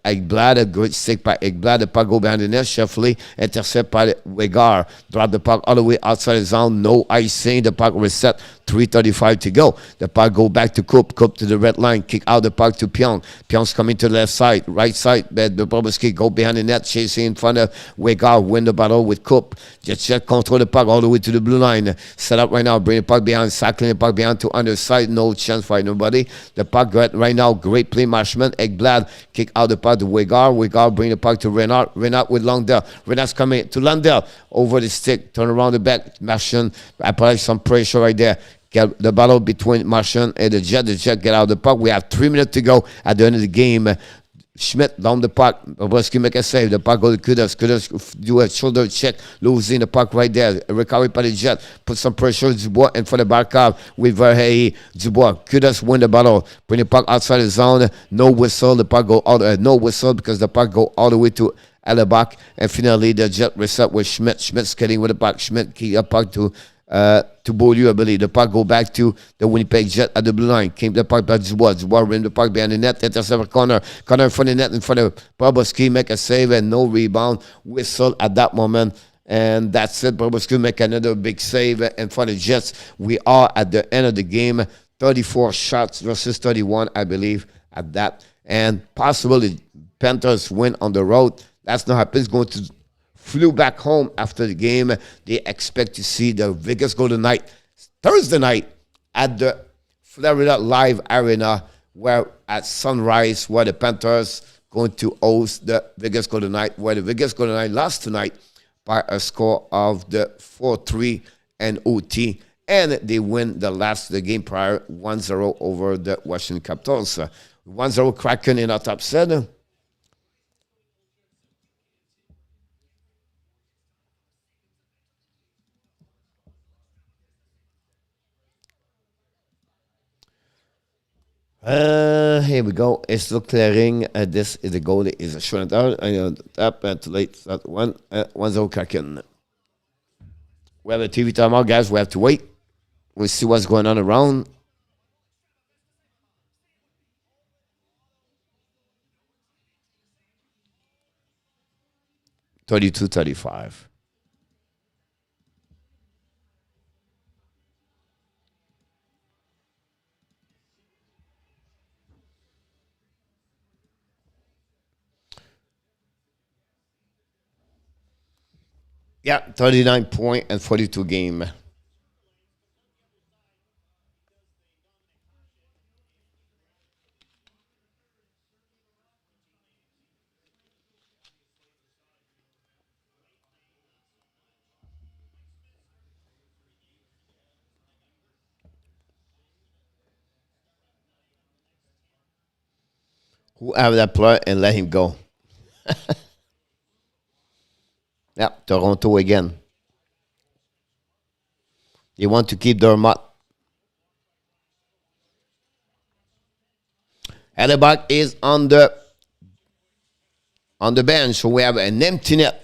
Ekblad. A good stick by Ekblad. The puck go behind the net. Shuffley intercept by Wegar. Drop the puck all the way outside the zone. No icing. The puck reset. 3:35 to go. The puck go back to Coop. Coop to the red line. Kick out the puck to Pionk. Pionk's coming to the left side. Right side. Bobrovsky go behind the net. Chasing in front of Wegar. Win the battle with Coop. Jet control the puck all the way to the blue line. Set up right now. Bring the puck behind. Cycling the puck behind to underside. No chance for nobody. The puck right now. Great play. Marchment. Ekblad. Kick out the puck to Wegar. Wegar bring the puck to Reinhart. Reinhart with Lundell. Reinhart's coming to Lundell. Over the stick. Turn around the back. Marchment apply some pressure right there. Get the battle between Marchment and the Jet. The Jet get out of the puck. We have 3 minutes to go at the end of the game. Schmidt down the puck. Bobrovsky make a save. The puck goes to Kudos. Kudos do a shoulder check. Losing the puck right there. Recovery by the Jet. Put some pressure on Dubois in for the Barkov with Verhey. Dubois. Kudos win the battle. Bring the puck outside the zone. No whistle. The puck go out. No whistle because the puck go all the way to Hellebuyck. And finally the Jet reset with Schmidt. Schmidt skating with the puck. Schmidt keep the puck to Beaulieu, I believe. The puck go back to the Winnipeg Jet at the blue line. Came the puck by Dubois. Dubois ran the puck behind the net. Intercept Connor. Connor in front of the net in front of Bobrovsky. Make a save and no rebound. Whistle at that moment. And that's it. Bobrovsky make another big save in front of the Jets. We are at the end of the game. 34 shots versus 31, I believe, at that. And possibly Panthers win on the road. That's not happening. It's going to flew back home after the game. They expect to see the Vegas Golden Knight Thursday night at the Florida Live Arena, where at sunrise, where the Panthers going to host the Vegas Golden Knight, where the Vegas Golden Knight lost tonight by a score of the 4-3 and OT, and they win the game prior 1-0 over the Washington Capitals. 1-0 Kraken in our top 7. Here we go. It's still clearing. This is the goal. Is a short down. Up and too late. 1-0 Kraken. We have a TV timeout, guys. We have to wait. We'll see what's going on around. $32-35. Yeah, 39 point and 42 game. Who have that player and let him go? Yeah, Toronto again. They want to keep Dermott. Hellebuyck is on the bench, so we have an empty net.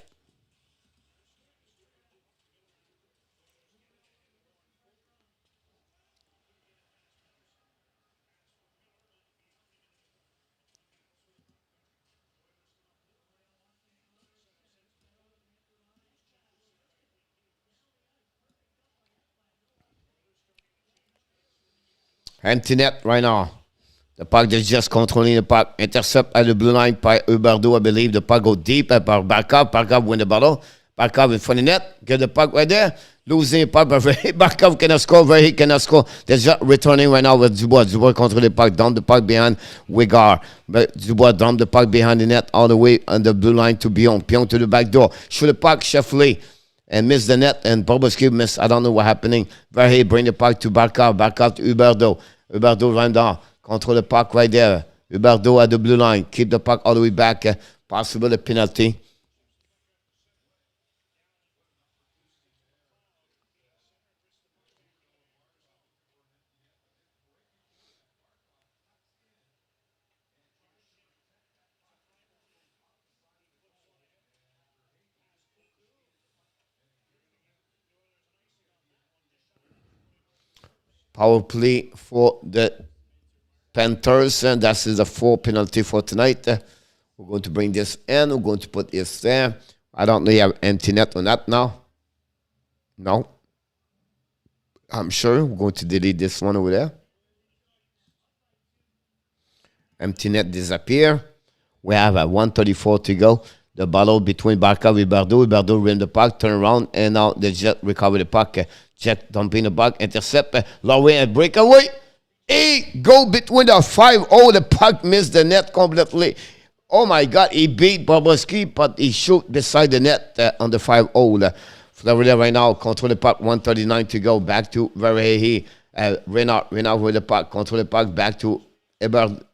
Empty net right now. The puck is just controlling the puck. Intercept at the blue line by Huberdeau, I believe. The puck go deep by Barkov. Barkov win the battle. Barkov in front of the net. Get the puck right there. Losing the puck. Barkov cannot score. He cannot score. They're just returning right now with Dubois. Dubois control the puck. Down the puck behind Wigard. But Dubois down the puck behind the net all the way on the blue line to Bion. Bion to the back door. Shoot the puck. Sheffley. And miss the net, and Bobrovsky missed. I don't know what happening. Verhey bring the puck to Barkov. Barkov to Huberdeau. Huberdeau right down. Control the puck right there. Huberdeau at the blue line. Keep the puck all the way back. Possible a penalty. Power play for the Panthers, and that is the 4 penalty for tonight. We're going to bring this in. We're going to put this there. I don't know if you have empty net on that now. No. I'm sure we're going to delete this one over there. Empty net disappear. We have a 1:34 to go. The battle between Barkov and Huberdeau. Huberdeau ran the puck, turn around, and now the Jet recover the puck. Jet dumping the puck, intercept, Lowry and breakaway. He go between the 5-0. The puck missed the net completely. Oh my God, he beat Bobrovsky, but he shoot beside the net on the 5-0. Florida right now control the puck, 1:39 to go. Back to Verhey. Reinhart with the puck, control the puck, back to Huberdeau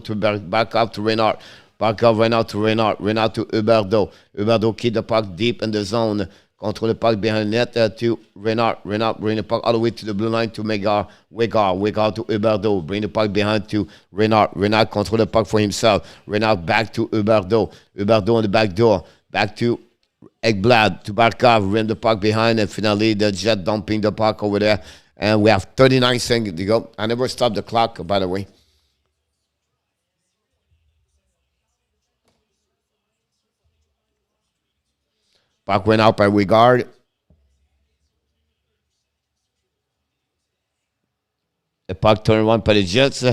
to back up to Reinhart. Back up Reinhart to Reinhart. Reinhart to Huberdeau. Huberdeau keep the puck deep in the zone. Control the puck behind the net to Reinhart. Reinhart bring the puck all the way to the blue line to Wigard. Wigard to Huberdeau. Bring the puck behind to Reinhart. Reinhart control the puck for himself. Reinhart back to Huberdeau. Huberdeau on the back door. Back to Ekblad to Barkov. Rim the puck behind. And finally, the Jet dumping the puck over there. And we have 39 seconds to go. I never stopped the clock, by the way. Puck went out by Wigard. The puck turned one by the Jets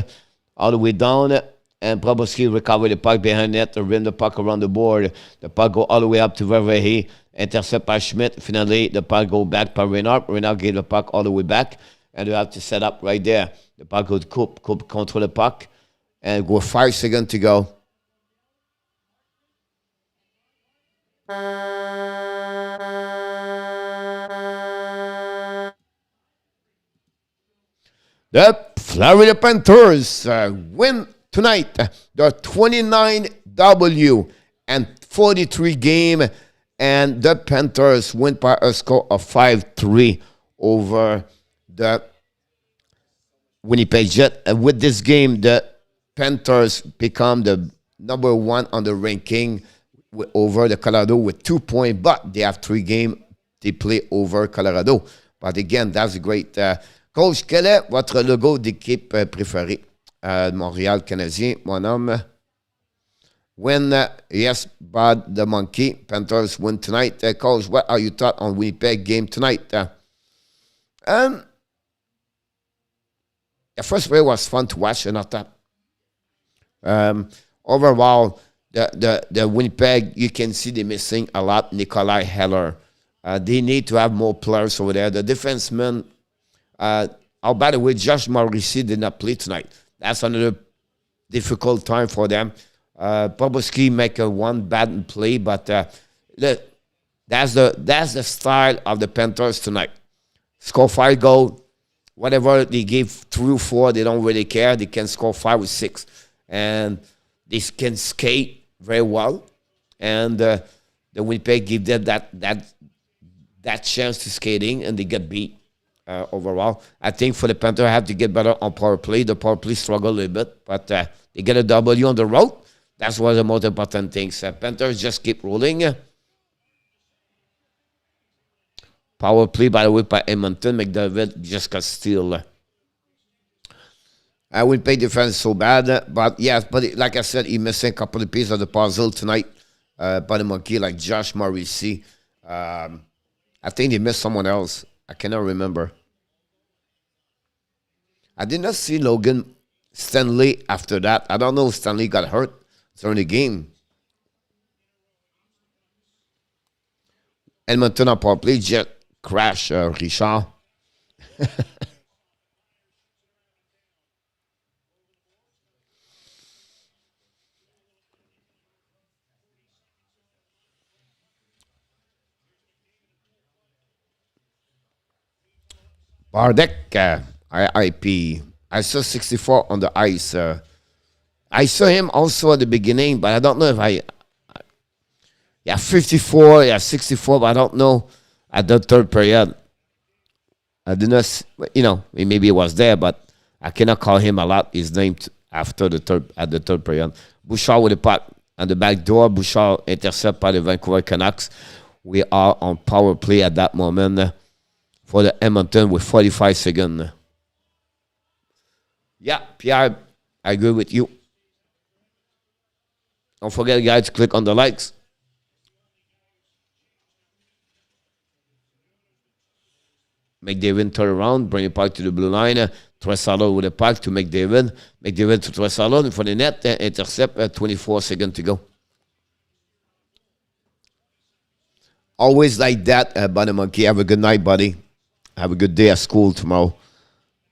all the way down. And Bobrovsky recovered the puck behind net to rim the puck around the board. The puck go all the way up to Vervehe. Intercept by Schmidt. Finally, the puck go back by Reinhart. Reinhart gave the puck all the way back. And you have to set up right there. The puck goes to Coop. Coop control the puck. And go 5 seconds to go. The Florida Panthers win tonight. They're 29-W and 43 game. And the Panthers win by a score of 5-3 over the Winnipeg Jets. With this game, the Panthers become the number one on the ranking over the Colorado with 2 points. But they have 3 games they play over Colorado. But again, that's great. Coach, quel est votre logo d'équipe préféré? Montréal Canadien, mon homme. Win, yes, bad the monkey. Panthers win tonight. Coach, what are your thoughts on Winnipeg game tonight? The first play was fun to watch, and I thought overall, the Winnipeg, you can see they're missing a lot. Nikolai Heller. They need to have more players over there. The defensemen. Oh, by the way, Josh Morrissey did not play tonight. That's another difficult time for them. Bobrovsky make one bad play, but look, that's the style of the Panthers tonight. Score 5 goals. Whatever they give 3 or 4, they don't really care. They can score 5 or 6. And they can skate very well. And the Winnipeg give them that chance to skating, and they get beat. Overall, I think for the Panthers, have to get better on power play. The power play struggle a little bit, but they get a W on the road. That's one of the most important things. Panthers just keep rolling. Power play, by the way, by Edmonton. McDavid just got steal. I would pay defense so bad, but yes, but like I said, he missing a couple of pieces of the puzzle tonight. By the monkey, like Josh Morrissey. I think they missed someone else. I cannot remember. I did not see Logan Stanley after that. I don't know if Stanley got hurt during the game. Edmonton on power play. Jet crash, Richard. Bardek, IIP. I saw 64 on the ice. I saw him also at the beginning, but I don't know if yeah, 54, yeah, 64, but I don't know at the third period. I did not, maybe he was there, but I cannot call him a lot. His name after the third period. Bouchard with the puck at the back door. Bouchard intercept by the Vancouver Canucks. We are on power play at that moment. For the Edmonton with 45 seconds. Yeah, Pierre, I agree with you. Don't forget, guys, to click on the likes. McDavid turn around, bring the puck to the blue line. Tresalo with the puck to McDavid. McDavid to Tresalo for the net. Intercept 24 seconds to go. Always like that, Bunny Monkey. Have a good night, buddy. Have a good day at school tomorrow.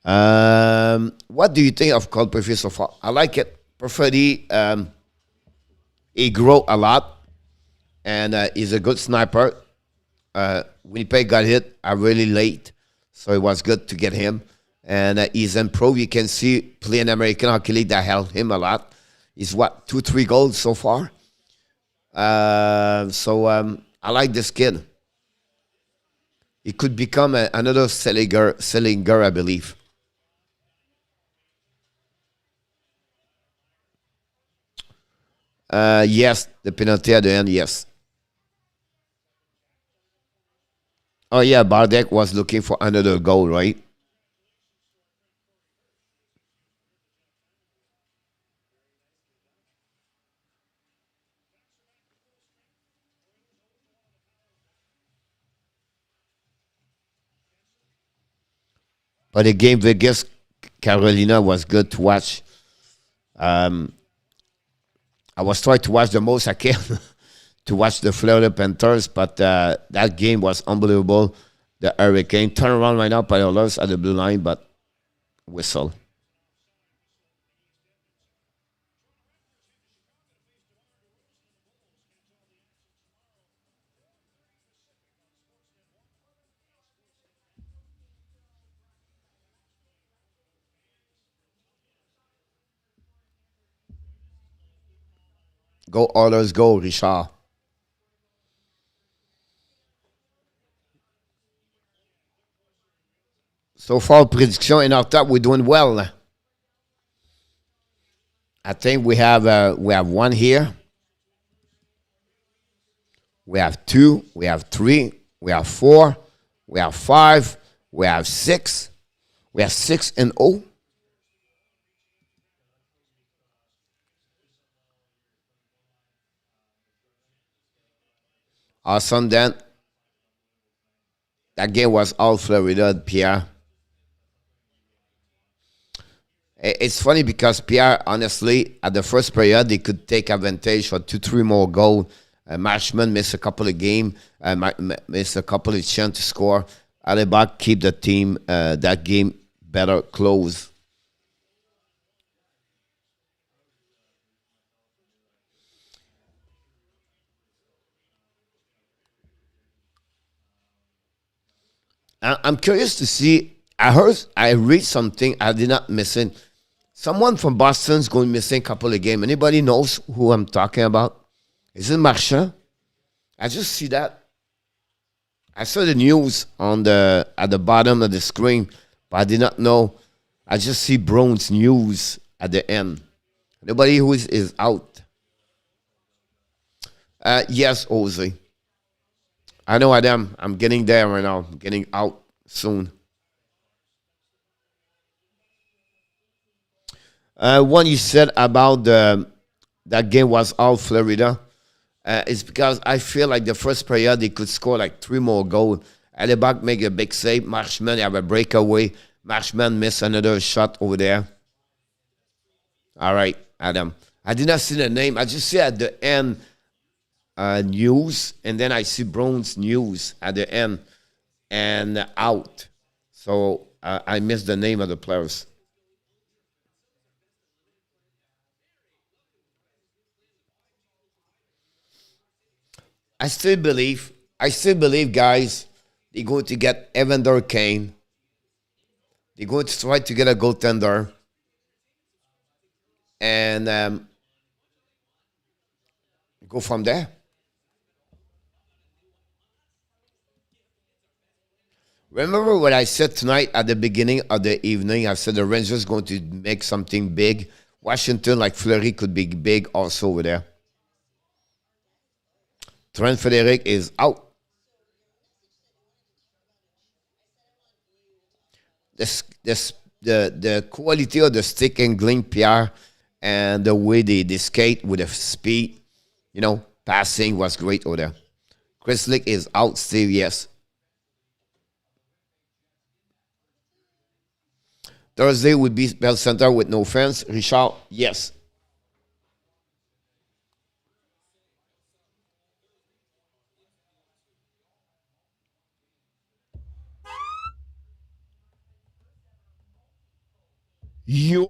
What do you think of Cole Perfect so far? I like it. Perfect, he grew a lot, and he's a good sniper. Winnipeg got hit really late, so it was good to get him. And he's improved. You can see playing American Hockey League that helped him a lot. He's 2-3 goals so far. I like this kid. He could become another Selinger, I believe. Yes, the penalty at the end, yes. Oh, yeah, Bardek was looking for another goal, right? But the game Vegas Carolina was good to watch. I was trying to watch the most I can to watch the Florida Panthers, but that game was unbelievable. The Hurricane turn around right now, Payolas at the blue line, but whistle. Go Oilers, go Richard. So far, prediction in our top, we're doing well. I think we have one here. We have 2. We have 3. We have 4. We have 5. We have 6. We have 6-0. Awesome then. That game was all Florida, Pierre. It's funny because Pierre, honestly, at the first period, they could take advantage for 2-3 more goals. Marchment missed a couple of games, missed a couple of chances to score. Hellebuyck keep the team, that game better close. I'm curious to see. I read something. I did not miss it. Someone from Boston's going missing a couple of games. Anybody knows who I'm talking about? Is it Marchment? I just see that. I saw the news at the bottom of the screen, but I did not know. I just see Brown's news at the end. Nobody who is out. Yes, Ozzy. I know I am. I'm getting there right now. I'm getting out soon. One you said about that game was all Florida. It's because I feel like the first period they could score like 3 more goals. Hellebuyck make a big save. Marchment have a breakaway. Marchment miss another shot over there. All right, Adam. I did not see the name. I just see at the end news, and then I see Brown's news at the end and out. So I missed the name of the players. I still believe, guys, they're going to get Evander Kane. They're going to try to get a goaltender. And go from there. Remember what I said tonight at the beginning of the evening? I said the Rangers going to make something big. Washington, like Fleury, could be big also over there. Trent Frederic is out. The quality of the stick and Glenn Pierre and the way they skate with the speed, passing was great over there. Chris Lick is out still, yes. Thursday would be Bell Center with no fans. Richard, yes. You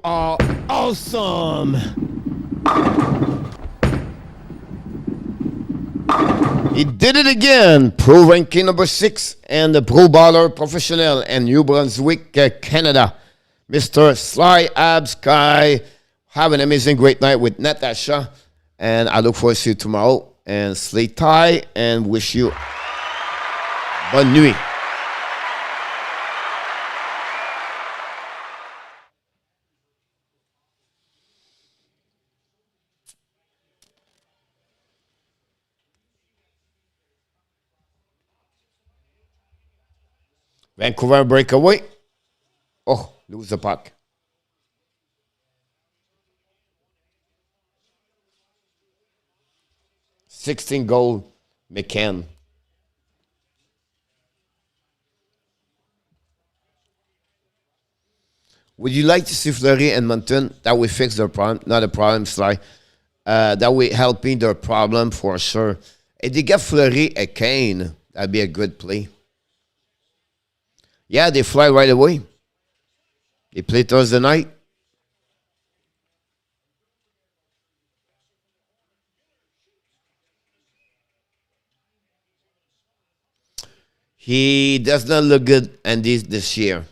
are awesome. He did it again. Pro ranking number 6 and the Pro Baller Professional in New Brunswick, Canada. Mr. Sly Abs Guy. Have an amazing, great night with Natasha. And I look forward to see you tomorrow. And sleep tight and wish you bonne nuit. Vancouver breakaway. Oh, lose the puck. $16 goal, McCann. Would you like to see Fleury and Moncton? That will fix their problem. Not a problem, Sly. That will help me their problem for sure. If they get Fleury a Kane, that'd be a good play. Yeah, they fly right away. They play Thursday night. He does not look good and this year.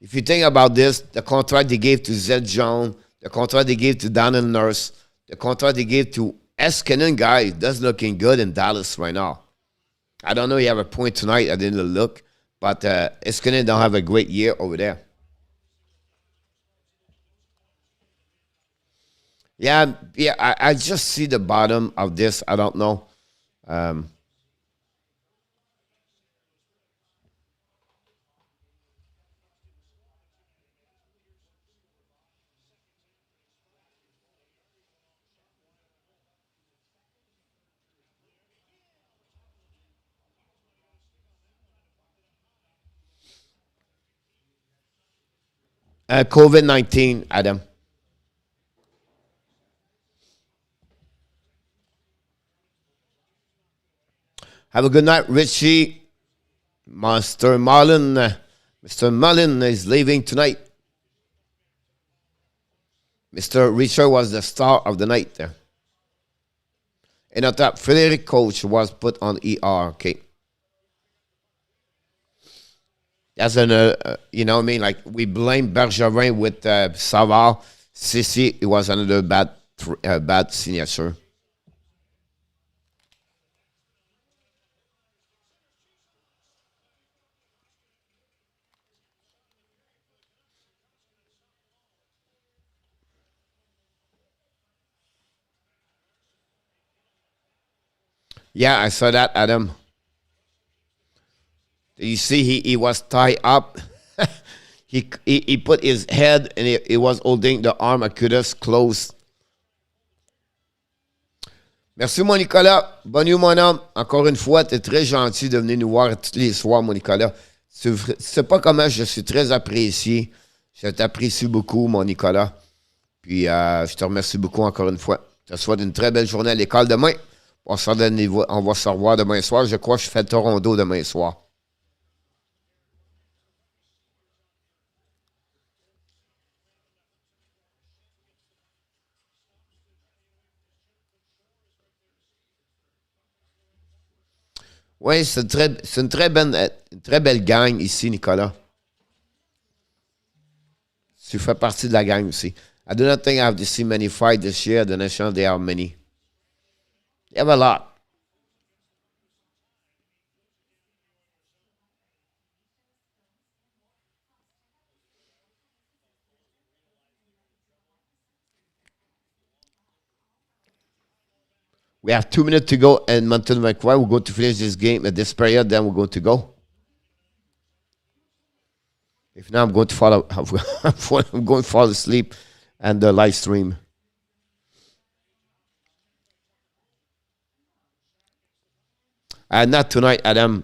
If you think about this, the contract they gave to Zed John, the contract they gave to Daniel Nurse, the contract they gave to Eskinen guy does looking good in Dallas right now. I don't know, you have a point tonight, I didn't look, but Eskinen don't have a great year over there. Yeah, I just see the bottom of this, I don't know. COVID-19, Adam. Have a good night, Richie. Mr. Mullen is leaving tonight. Mr. Richard was the star of the night there. And on top, Frederick Coach was put on ER. Okay. That's you know what I mean? Like, we blame Bergerin with Savard. Sissi, it was another bad signature. Yeah, I saw that, Adam. You see, he was tied up. he put his head and he was holding the arm à Kudos close. Merci, mon Nicolas. Bonne nuit, mon homme. Encore une fois, tu es très gentil de venir nous voir tous les soirs, mon Nicolas. Tu sais pas comment je suis très apprécié. Je t'apprécie beaucoup, mon Nicolas. Puis, je te remercie beaucoup encore une fois. Je te souhaite une très belle journée à l'école demain. On va se revoir demain soir. Je crois que je fais Toronto demain soir. Oui, c'est une très belle gang ici, Nicolas. Tu fais partie de la gang aussi. I do not think I have to see many fights this year. The National, there are many. They have a lot. We have 2 minutes to go in Moncton, Vancouver. We're going to finish this game at this period, then we're going to go. If not, I'm going to fall asleep and the live stream. Not tonight, Adam.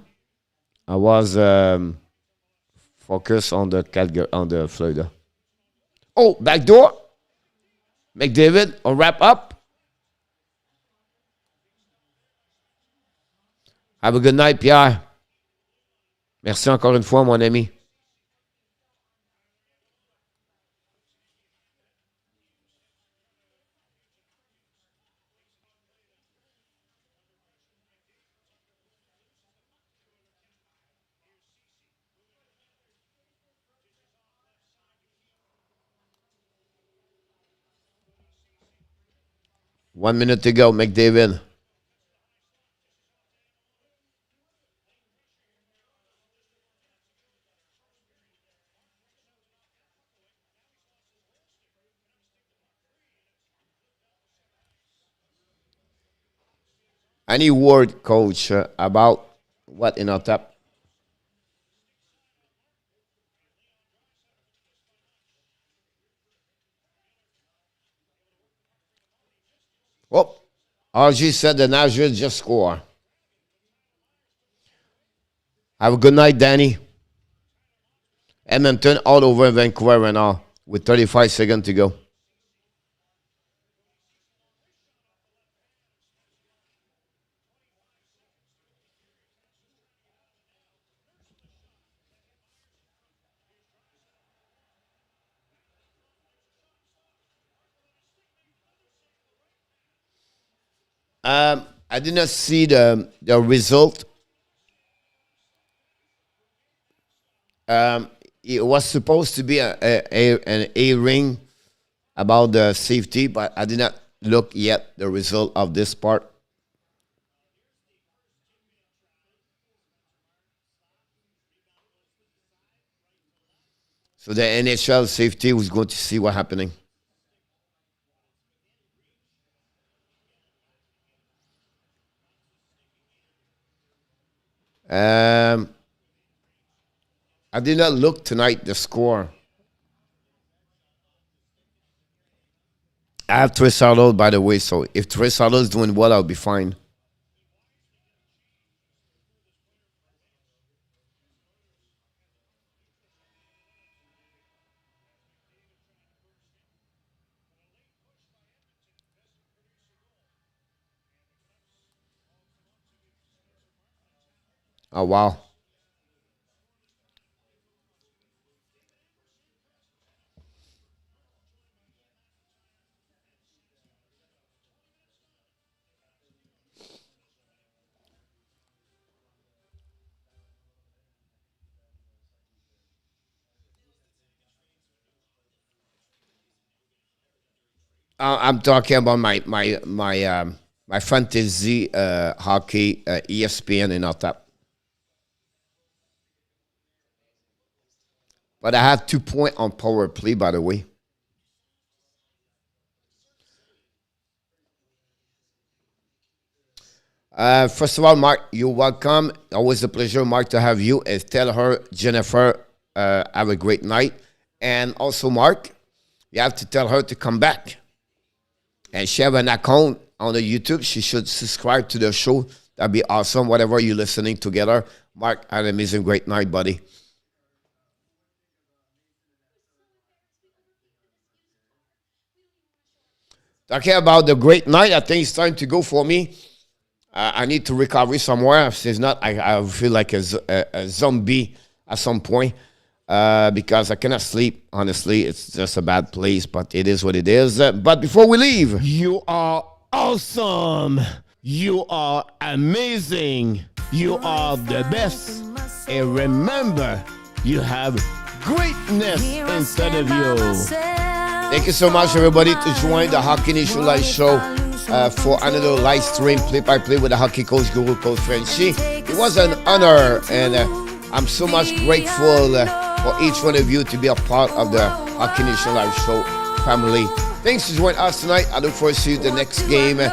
I was focused on the Florida. Oh, back door. McDavid, a wrap up. Have a good night, Pierre. Merci encore une fois, mon ami. 1 minute to go, McDavid. Any word, coach, about what in our top? Oh, RG said the Nashville just score. Have a good night, Danny. Edmonton all over Vancouver right now with 35 seconds to go. I did not see the result. It was supposed to be an A ring about the safety, but I did not look yet the result of this part. So the NHL safety was going to see what happening. I did not look tonight the score. I have Trisardo, by the way, so if Trisardo is doing well, I'll be fine. Oh, wow. I'm talking about my fantasy hockey ESPN and all that. But I have 2 points on power play, by the way. First of all, Mark, you're welcome. Always a pleasure, Mark, to have you. And tell her, Jennifer, have a great night. And also, Mark, you have to tell her to come back. And she have an account on the YouTube. She should subscribe to the show. That'd be awesome. Whatever you're listening together. Mark, have an amazing, great night, buddy. Talking about the great night, I think it's time to go for me. I need to recover somewhere. If it's not, I feel like a zombie at some point because I cannot sleep. Honestly, it's just a bad place, but it is what it is. But before we leave, You are awesome. You are amazing. You are the best. And remember, you have greatness inside of you. thank you so much, everybody, to join the Hockey Nation Live show for another live stream play-by-play with the hockey coach, Guru Coach Frenchy. It was an honor, and I'm so much grateful for each one of you to be a part of the Hockey Nation Live show family. Thanks for joining us tonight. I look forward to see you the next game. It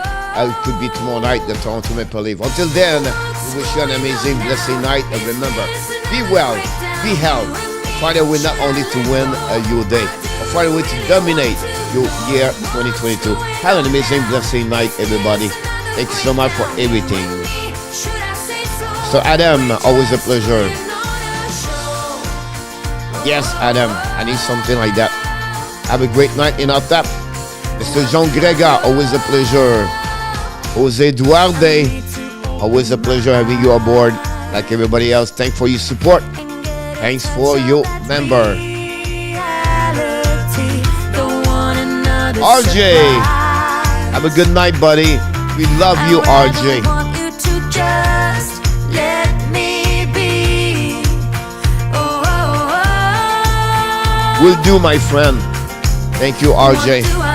could be tomorrow night, the Toronto Maple Leafs. Until then, we wish you an amazing, blessed night. And remember, be well, be healthy. Find a way not only to win your day, but find a way to dominate your year 2022. Have an amazing, blessed night, everybody. Thank you so much for everything. So, Adam, always a pleasure. Yes, Adam, I need something like that. Have a great night in our tap. Mr. Jean Grega, always a pleasure. Jose Duarte, always a pleasure having you aboard. Like everybody else, thanks for your support. Thanks for your member. RJ, have a good night, buddy. We love you, RJ. Will do, my friend. Thank you, RJ.